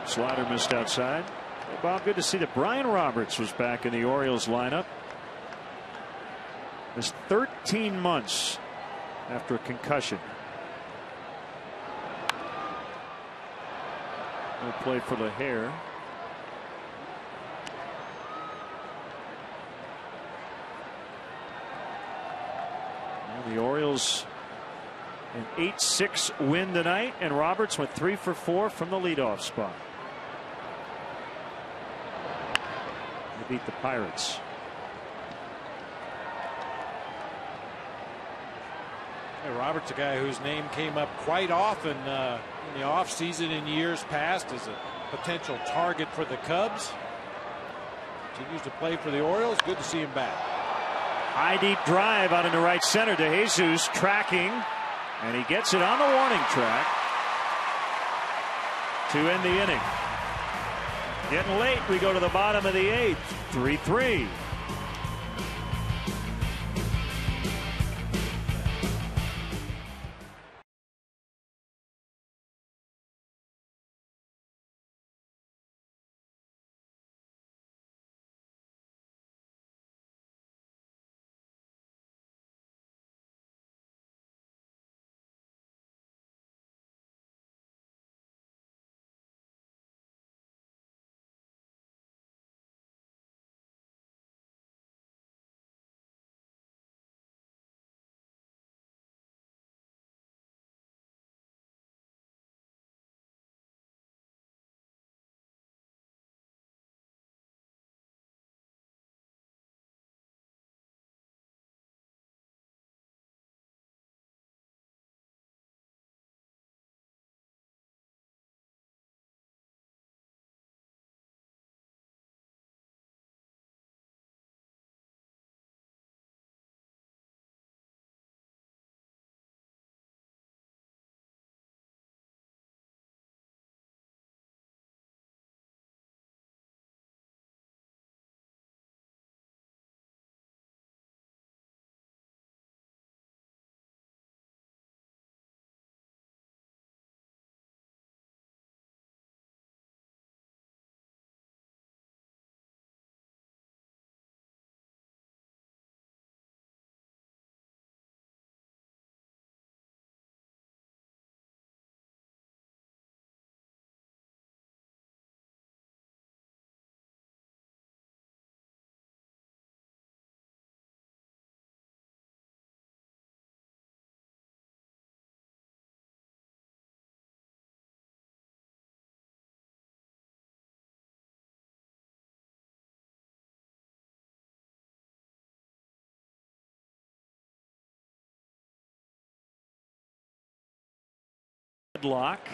Slider missed outside. Hey, Bob, good to see that Brian Roberts was back in the Orioles lineup. Missed 13 months after a concussion. No play for LaHare. And the Orioles an 8-6 win tonight, and Roberts went 3 for 4 from the leadoff spot. They beat the Pirates. Hey, Roberts, a guy whose name came up quite often in the offseason in years past as a potential target for the Cubs. Continues to play for the Orioles. Good to see him back. High deep drive out into right center to Jesus, tracking, and he gets it on the warning track to end the inning. Getting late, we go to the bottom of the 8th. 3-3. Lock.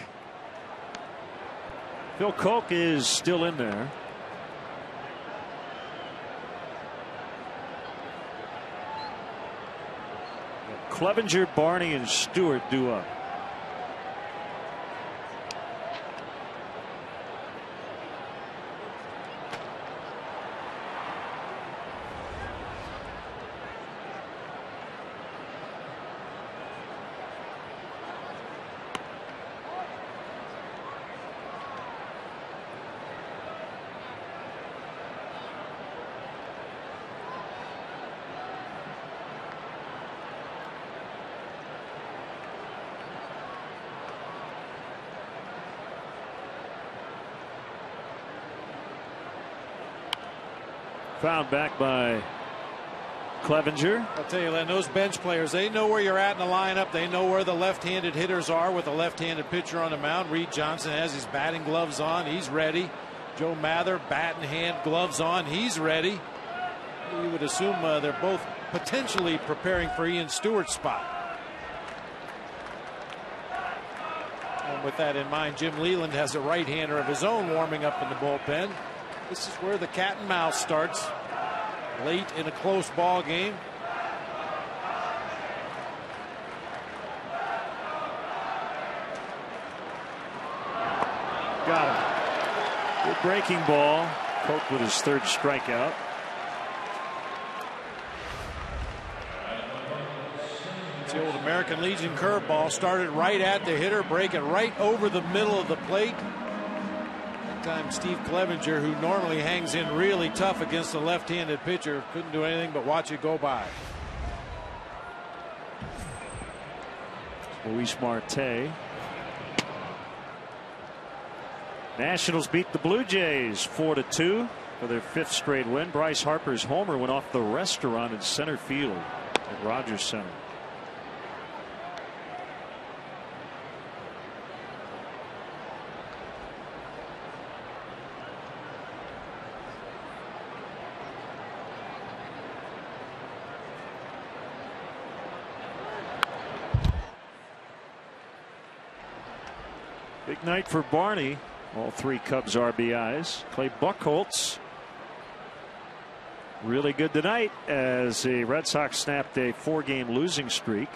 Phil Koch is still in there. Clevenger, Barney, and Stewart due up. Found back by Clevenger. I'll tell you, Len, those bench players, they know where you're at in the lineup. They know where the left-handed hitters are with a left-handed pitcher on the mound. Reed Johnson has his batting gloves on. He's ready. Joe Mather, bat in hand, gloves on. He's ready. You would assume they're both potentially preparing for Ian Stewart's spot. And with that in mind, Jim Leland has a right-hander of his own warming up in the bullpen. This is where the cat and mouse starts. Late in a close ball game. Got him. Good breaking ball. Coke with his third strikeout. It's the old American Legion curveball. Started right at the hitter, breaking right over the middle of the plate. That time Steve Clevenger, who normally hangs in really tough against the left-handed pitcher, couldn't do anything but watch it go by. Luis Marte. Nationals beat the Blue Jays 4-2 for their 5th straight win. Bryce Harper's homer went off the restaurant in center field at Rogers Center. Big night for Barney. All 3 Cubs RBIs. Clay Buchholz really good tonight as the Red Sox snapped a 4-game losing streak.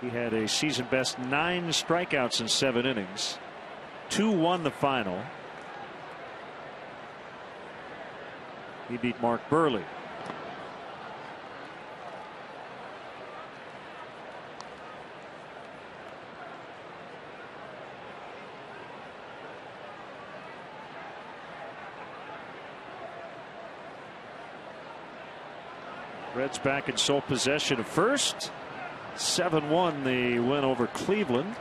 He had a season best 9 strikeouts in 7 innings. 2-1 the final. He beat Mark Burley. Reds back in sole possession of first. 7-1 the win over Cleveland.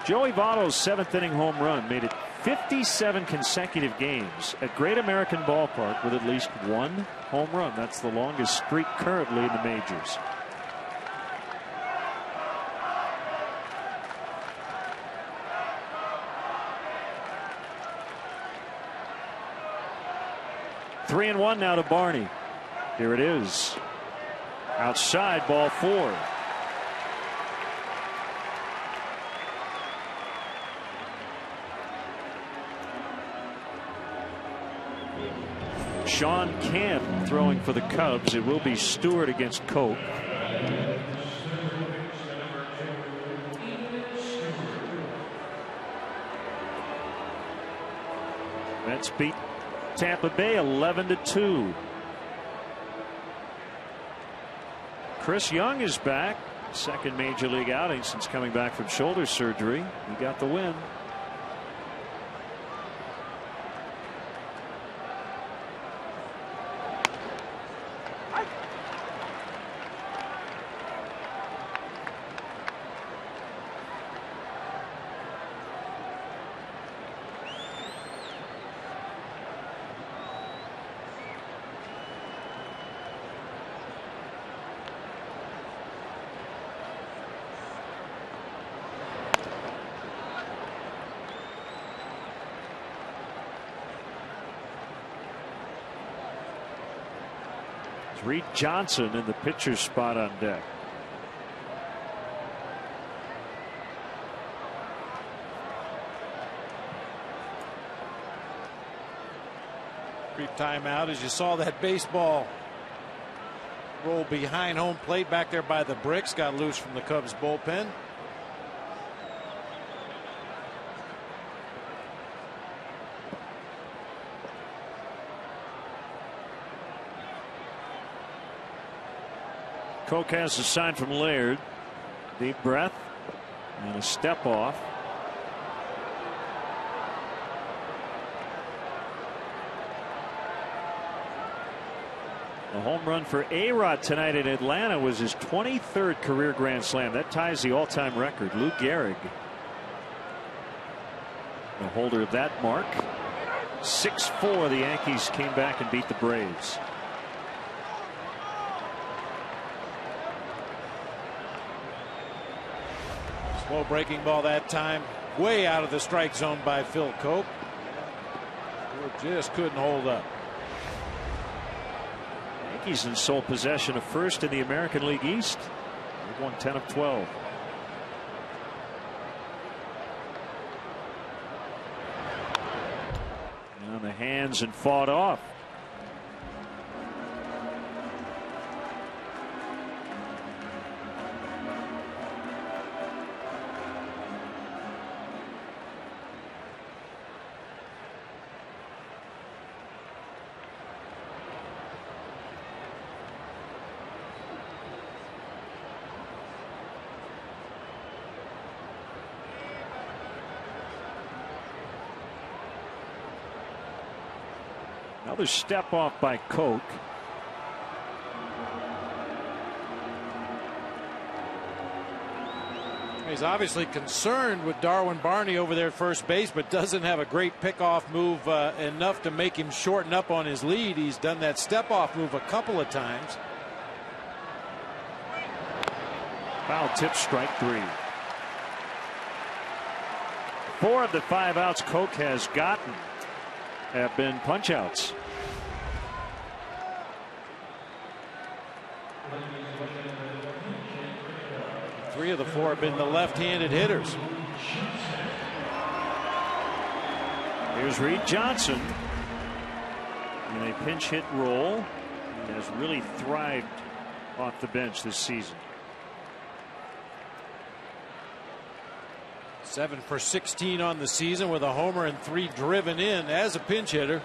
Joey Votto's 7th inning home run made it 57 consecutive games at Great American Ballpark with at least 1 home run. That's the longest streak currently in the majors. Three and 1 now to Barney. Here it is. Outside, ball 4. Sean Camp throwing for the Cubs. It will be Stewart against Coke. Mets beat Tampa Bay 11-2. Chris Young is back. 2nd major league outing since coming back from shoulder surgery. He got the win. Reed Johnson in the pitcher's spot on deck. Brief timeout as you saw that baseball roll behind home plate back there by the bricks. Got loose from the Cubs bullpen. Coke has a sign from Laird. Deep breath and a step off. The home run for A-Rod tonight in Atlanta was his 23rd career grand slam. That ties the all-time record. Lou Gehrig the holder of that mark. 6-4, the Yankees came back and beat the Braves. Slow breaking ball that time, way out of the strike zone by Phil Cope. Just couldn't hold up. Yankees in sole possession of first in the American League East. They've won 10 of 12. And on the hands and fought off. Another step off by Koch. He's obviously concerned with Darwin Barney over there at first base, but doesn't have a great pickoff move enough to make him shorten up on his lead. He's done that step off move a couple of times. Foul tip, strike 3. 4 of the 5 outs Koch has gotten have been punch outs. Three of the 4 have been the left-handed hitters. Here's Reed Johnson in a pinch hit role. He has really thrived off the bench this season. 7 for 16 on the season with a homer and 3 driven in as a pinch hitter.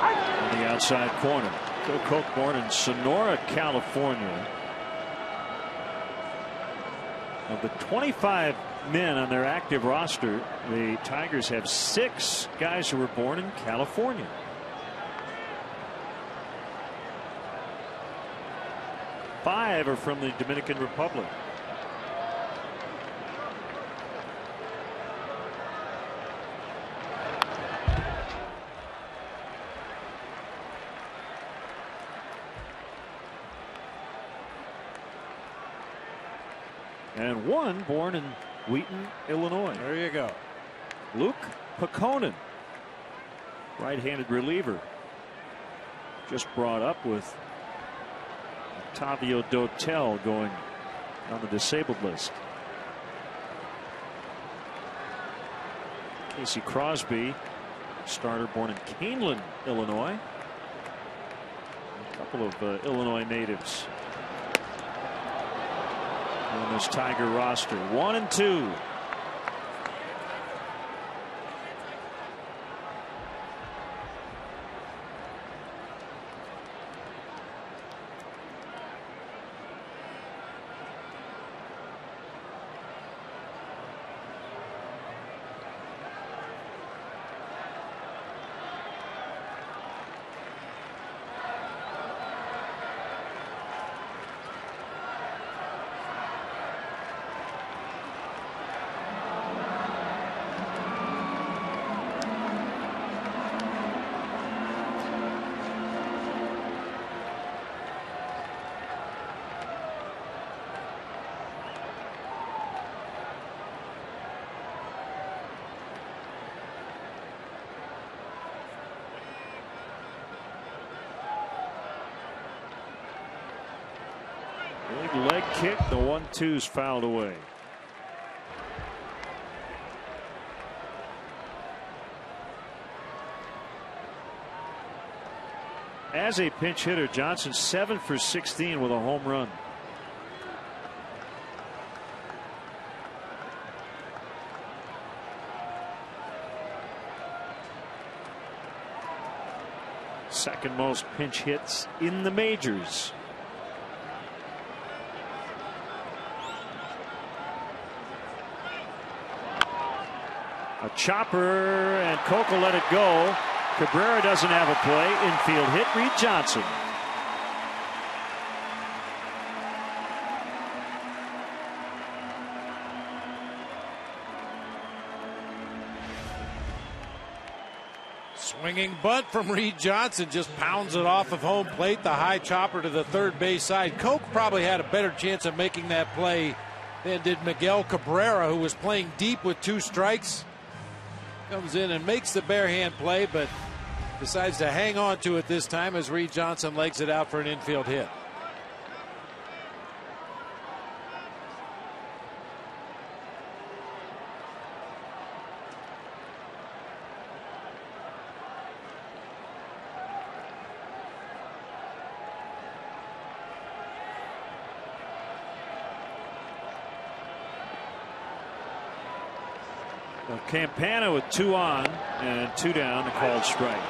On the outside corner. Phil Koch, born in Sonora, California. Of the 25 men on their active roster, the Tigers have 6 guys who were born in California. Five are from the Dominican Republic. And 1 born in Wheaton, Illinois. There you go. Luke Pekonen, right-handed reliever, just brought up with Octavio Dotel going on the disabled list. Casey Crosby, starter, born in Canelan, Illinois. A couple of Illinois natives on this Tiger roster. 1 and 2. Big leg kick. The 1-2's fouled away. As a pinch hitter, Johnson 7 for 16 with a home run. Second most pinch hits in the majors. A chopper, and Koch will let it go. Cabrera doesn't have a play. Infield hit. Reed Johnson. Swinging bunt from Reed Johnson, just pounds it off of home plate. The high chopper to the third base side. Koch probably had a better chance of making that play than did Miguel Cabrera, who was playing deep with 2 strikes. Comes in and makes the bare hand play, but decides to hang on to it this time as Reed Johnson legs it out for an infield hit. Campana with 2 on and 2 down, the called strike.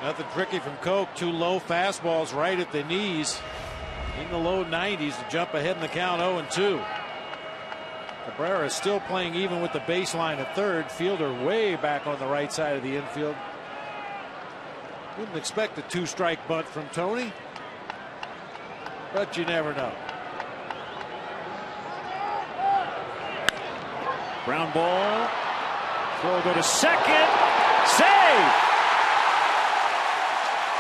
Nothing tricky from Koch. 2 low fastballs right at the knees in the low 90s to jump ahead in the count. 0-2. Cabrera is still playing even with the baseline at third. Fielder way back on the right side of the infield. Wouldn't expect a 2-strike bunt from Tony, but you never know. Ground ball. Throw will go to second. Save!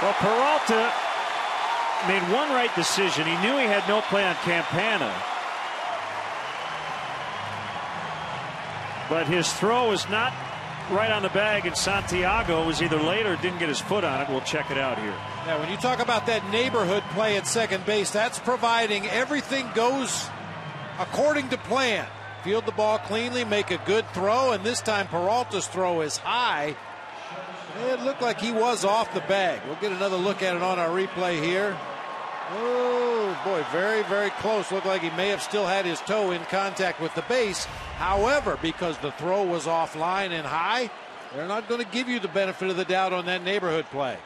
Well, Peralta made one right decision. He knew he had no play on Campana, but his throw was not right on the bag, and Santiago was either late or didn't get his foot on it. We'll check it out here. Yeah, when you talk about that neighborhood play at second base, that's providing everything goes according to plan. Field the ball cleanly, make a good throw, and this time Peralta's throw is high. It looked like he was off the bag. We'll get another look at it on our replay here. Oh, boy, very, very close. Looked like he may have still had his toe in contact with the base. However, because the throw was offline and high, they're not going to give you the benefit of the doubt on that neighborhood play.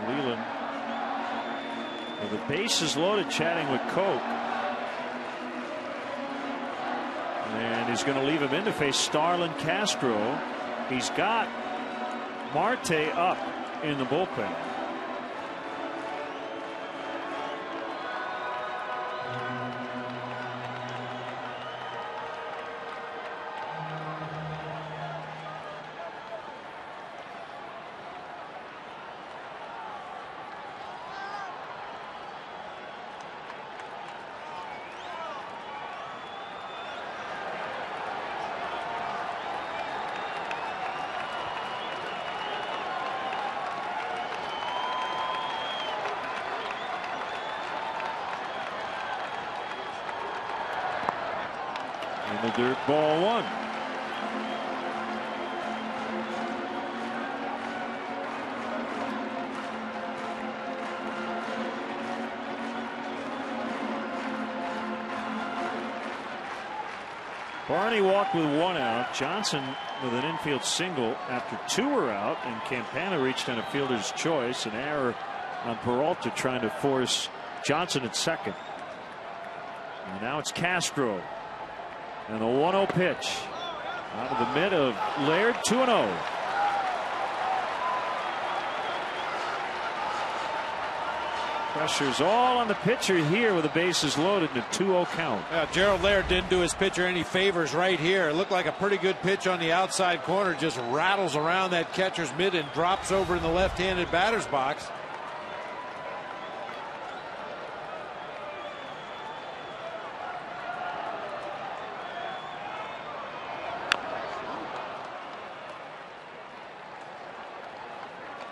Leland, well, the base is loaded, chatting with Koch. And he's going to leave him in to face Starlin Castro. He's got Marte up in the bullpen. The dirt ball 1. Barney walked with 1 out. Johnson with an infield single after 2 were out, and Campana reached on a fielder's choice. An error on Peralta trying to force Johnson at second. And now it's Castro. And the 1-0 pitch out of the mid of Laird. 2-0. Pressure's all on the pitcher here with the bases loaded and a 2-0 count. Yeah, Gerald Laird didn't do his pitcher any favors right here. It looked like a pretty good pitch on the outside corner. Just rattles around that catcher's mid and drops over in the left-handed batter's box.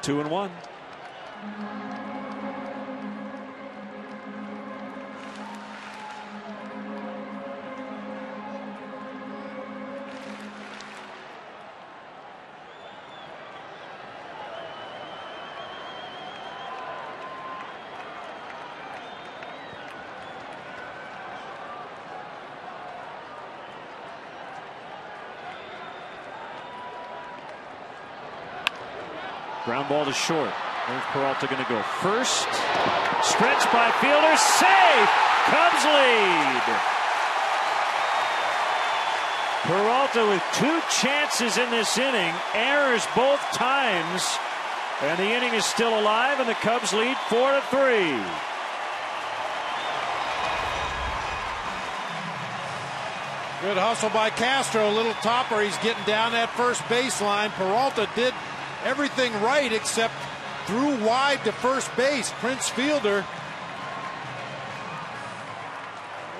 2-1. Ground ball to short. There's Peralta going to go first. Stretch by Fielder. Safe. Cubs lead. Peralta with 2 chances in this inning. Errors both times. And the inning is still alive, and the Cubs lead 4-3. Good hustle by Castro. A little topper. He's getting down that first baseline. Peralta did everything right except threw wide to first base. Prince Fielder.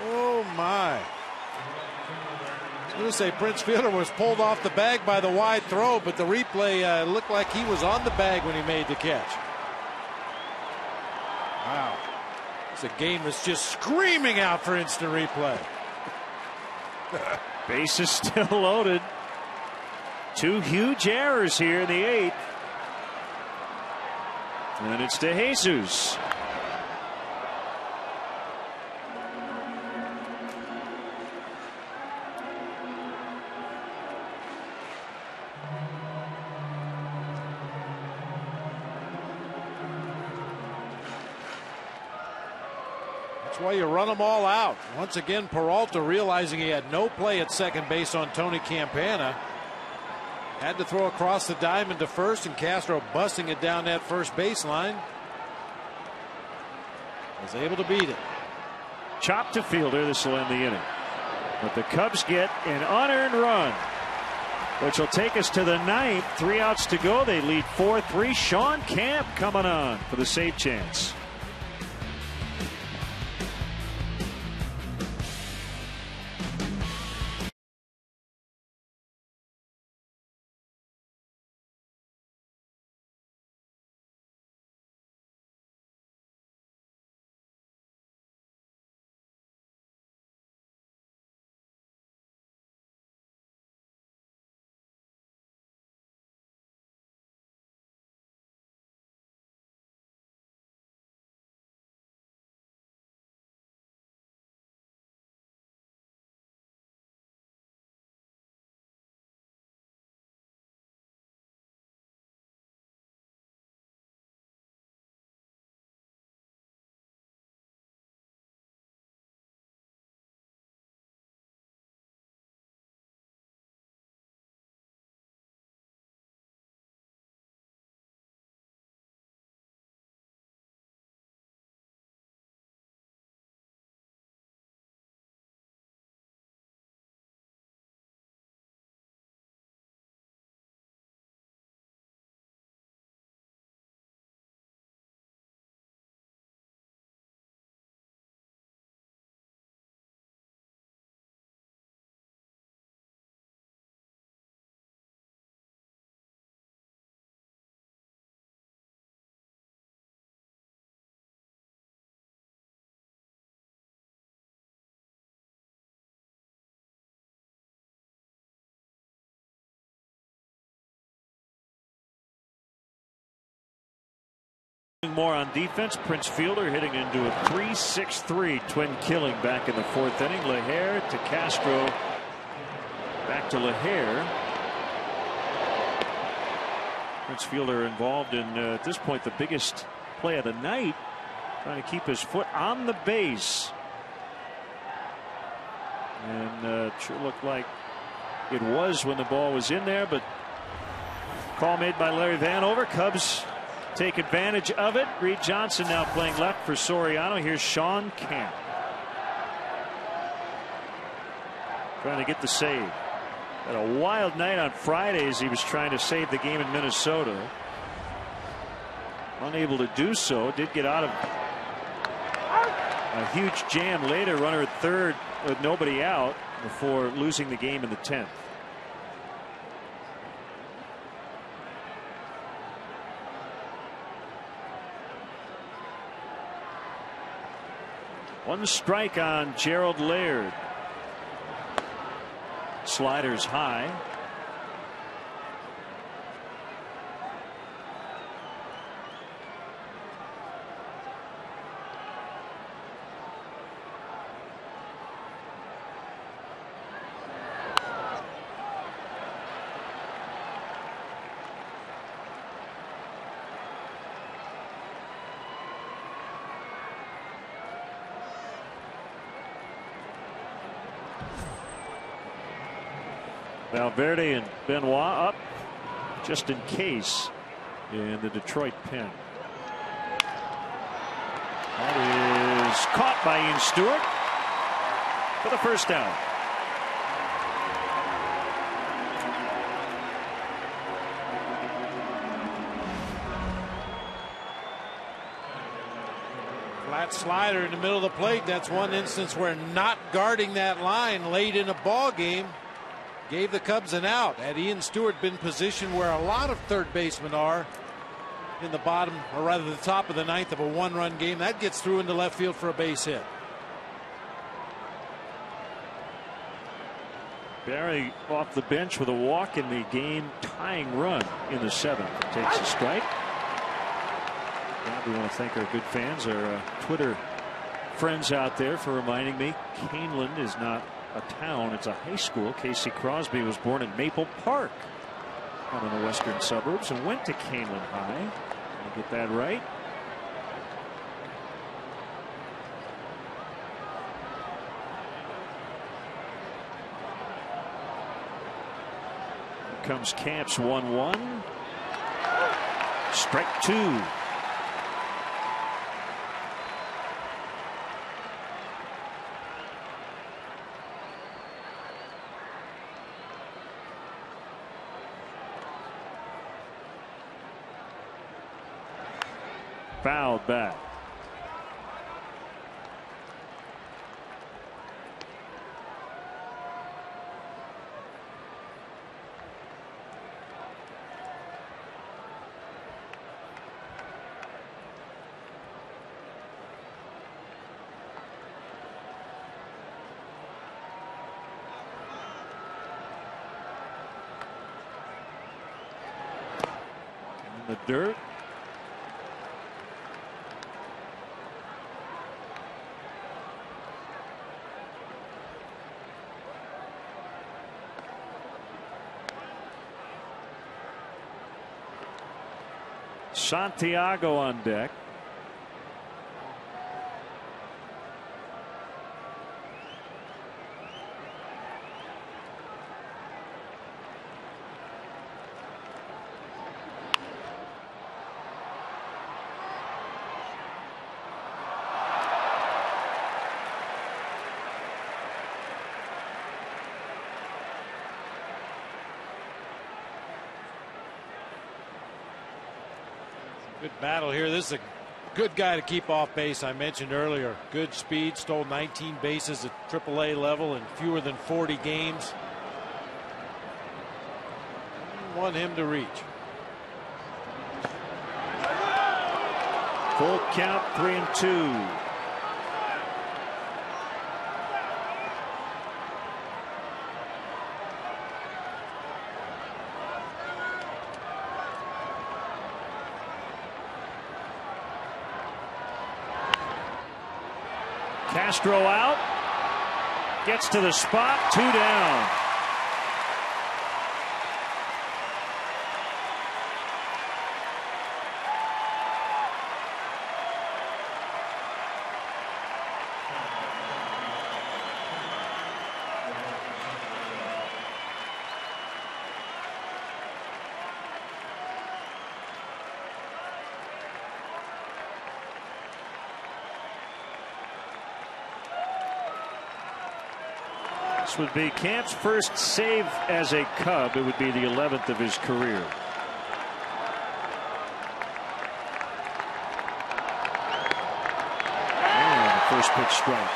Oh my. I was going to say Prince Fielder was pulled off the bag by the wide throw, but the replay looked like he was on the bag when he made the catch. Wow. It's a game that's just screaming out for instant replay. Base is still loaded. 2 huge errors here in the 8th. And it's to Jesus. That's why you run them all out. Once again, Peralta realizing he had no play at second base on Tony Campana. Had to throw across the diamond to first, and Castro busting it down that first baseline. Was able to beat it. Chop to Fielder. This will end the inning. But the Cubs get an unearned run, which will take us to the 9th. 3 outs to go. They lead 4-3. Sean Camp coming on for the save chance. More on defense. Prince Fielder hitting into a 3-6-3 twin killing back in the 4th inning. LaHare to Castro. Back to LaHare. Prince Fielder involved in at this point the biggest play of the night, trying to keep his foot on the base, and sure looked like it was when the ball was in there, but call made by Larry Vanover. Cubs take advantage of it. Reed Johnson now playing left for Soriano. Here's Sean Camp trying to get the save. Had a wild night on Friday as he was trying to save the game in Minnesota. Unable to do so. Did get out of a huge jam later. Runner at third with nobody out before losing the game in the 10th. One strike on Gerald Laird. Sliders high. Valverde and Benoit up just in case in the Detroit pen. That is caught by Ian Stewart for the first down. Flat slider in the middle of the plate. That's one instance where not guarding that line late in a ball game gave the Cubs an out. Had Ian Stewart been positioned where a lot of third basemen are in the bottom, or rather the top of the ninth of a one-run game, that gets through into left field for a base hit. Barry off the bench with a walk in the game-tying run in the seventh. Takes a strike. We want to thank our good fans, our Twitter friends out there, for reminding me Caneland is not a town, it's a high school. Casey Crosby was born in Maple Park, out in the western suburbs, and went to Caneland High. I'll get that right. Here comes Camps 1-1. Strike two. Fouled back. In the dirt. Santiago on deck. Good battle here. This is a good guy to keep off base. I mentioned earlier, good speed, stole 19 bases at AAA level in fewer than 40 games. Want him to reach. Full count, 3-2. Castro out, gets to the spot, 2 down. This would be Camp's first save as a Cub. It would be the 11th of his career. And the first pitch strike.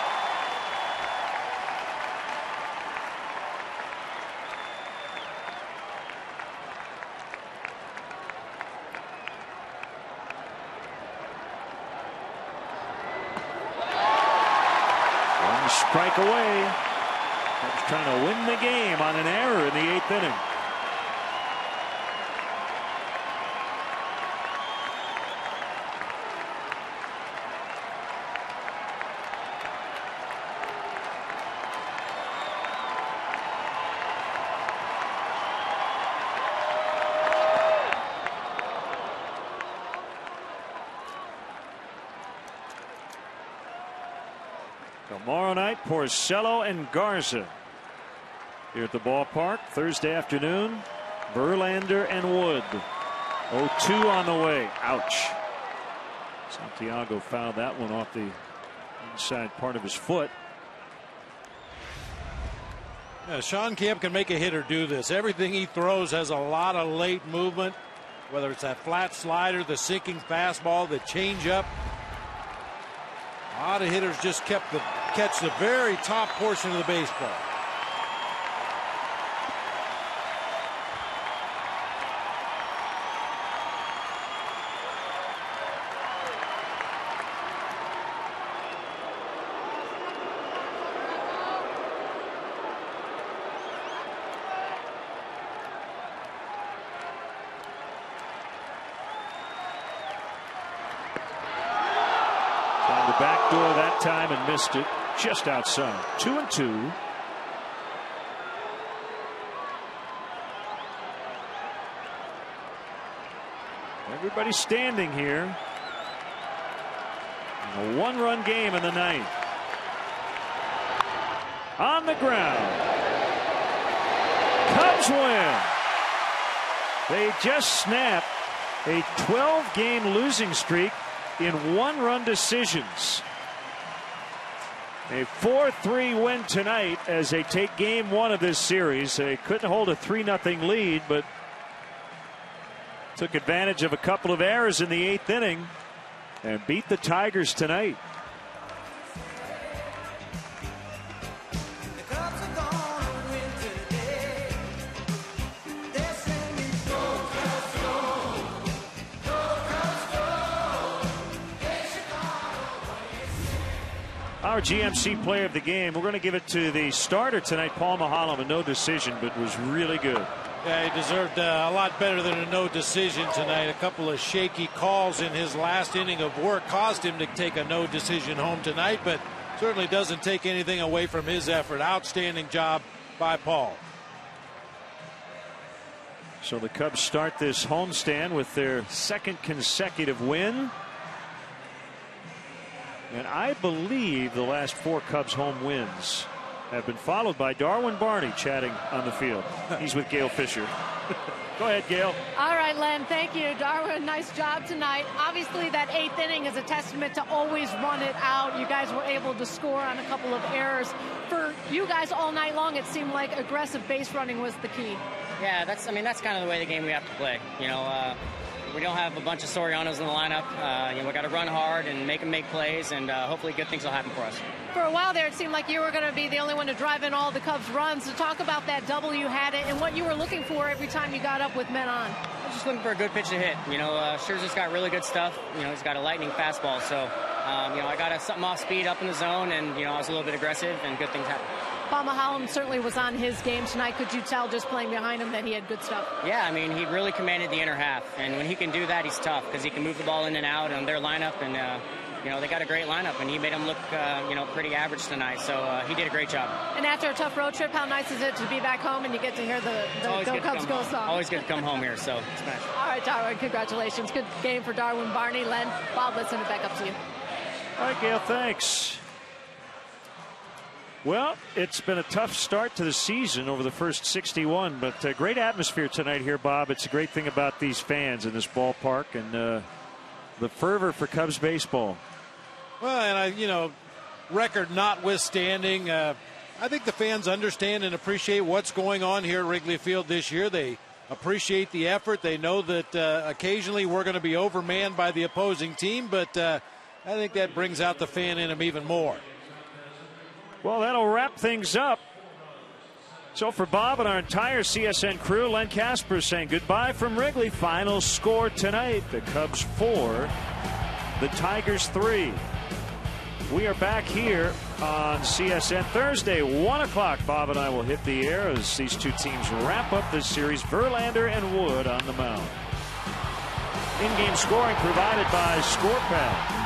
away. Cubs trying to win the game on an error in the 8th inning. Tomorrow night, Porcello and Garza here at the ballpark. Thursday afternoon, Verlander and Wood. 0-2 on the way. Ouch. Santiago fouled that one off the inside part of his foot. Yeah, Sean Kemp can make a hitter do this. Everything he throws has a lot of late movement, whether it's that flat slider, the sinking fastball, the changeup. A lot of hitters just catch the very top portion of the baseball. Back door that time and missed it just outside. 2-2. Everybody's standing here. A 1-run game in the 9th. On the ground. Cubs win. They just snapped a 12-game losing streak in 1-run decisions. A 4-3 win tonight as they take game 1 of this series. They couldn't hold a 3-0 lead, but took advantage of a couple of errors in the 8th inning and beat the Tigers tonight. Our GMC player of the game, we're going to give it to the starter tonight, Paul Maholm, a no decision, but was really good. Yeah, he deserved a lot better than a no decision tonight. A couple of shaky calls in his last inning of work caused him to take a no decision home tonight, but certainly doesn't take anything away from his effort. Outstanding job by Paul. So the Cubs start this homestand with their 2nd consecutive win. And I believe the last 4 Cubs home wins have been followed by Darwin Barney chatting on the field. He's with Gail Fisher. Go ahead, Gail. All right, Len, thank you. Darwin, nice job tonight. Obviously, that 8th inning is a testament to always run it out. You guys were able to score on a couple of errors. For you guys all night long, it seemed like aggressive base running was the key. Yeah, that's kind of the way the game we have to play. You know, we don't have a bunch of Sorianos in the lineup. We got to run hard and make them make plays, and hopefully good things will happen for us. For a while there, it seemed like you were going to be the only one to drive in all the Cubs runs. So talk about that double you had it and what you were looking for every time you got up with men on. I was just looking for a good pitch to hit. You know, Scherzer's got really good stuff. You know, he's got a lightning fastball. So, I got something off speed up in the zone, and, I was a little bit aggressive, and good things happened. Paul Maholm certainly was on his game tonight. Could you tell just playing behind him that he had good stuff? Yeah, I mean, he really commanded the inner half. And when he can do that, he's tough because he can move the ball in and out on their lineup. And, they got a great lineup. And he made them look, pretty average tonight. So he did a great job. And after a tough road trip, how nice is it to be back home and you get to hear the Go Cubs Go song? Always good to come home here. So smash. All right, Darwin, congratulations. Good game for Darwin, Barney, Len. Bob, let's send it back up to you. All right, Gail, thanks. Well, it's been a tough start to the season over the first 61, but great atmosphere tonight here, Bob. It's a great thing about these fans in this ballpark and the fervor for Cubs baseball. Well, and record notwithstanding, I think the fans understand and appreciate what's going on here at Wrigley Field this year. They appreciate the effort. They know that occasionally we're going to be overmanned by the opposing team, but I think that brings out the fan in them even more. Well, that'll wrap things up. So for Bob and our entire CSN crew, Len Casper saying goodbye from Wrigley. Final score tonight, the Cubs 4, the Tigers 3. We are back here on CSN Thursday, 1 o'clock. Bob and I will hit the air as these two teams wrap up this series. Verlander and Wood on the mound. In-game scoring provided by ScorePad.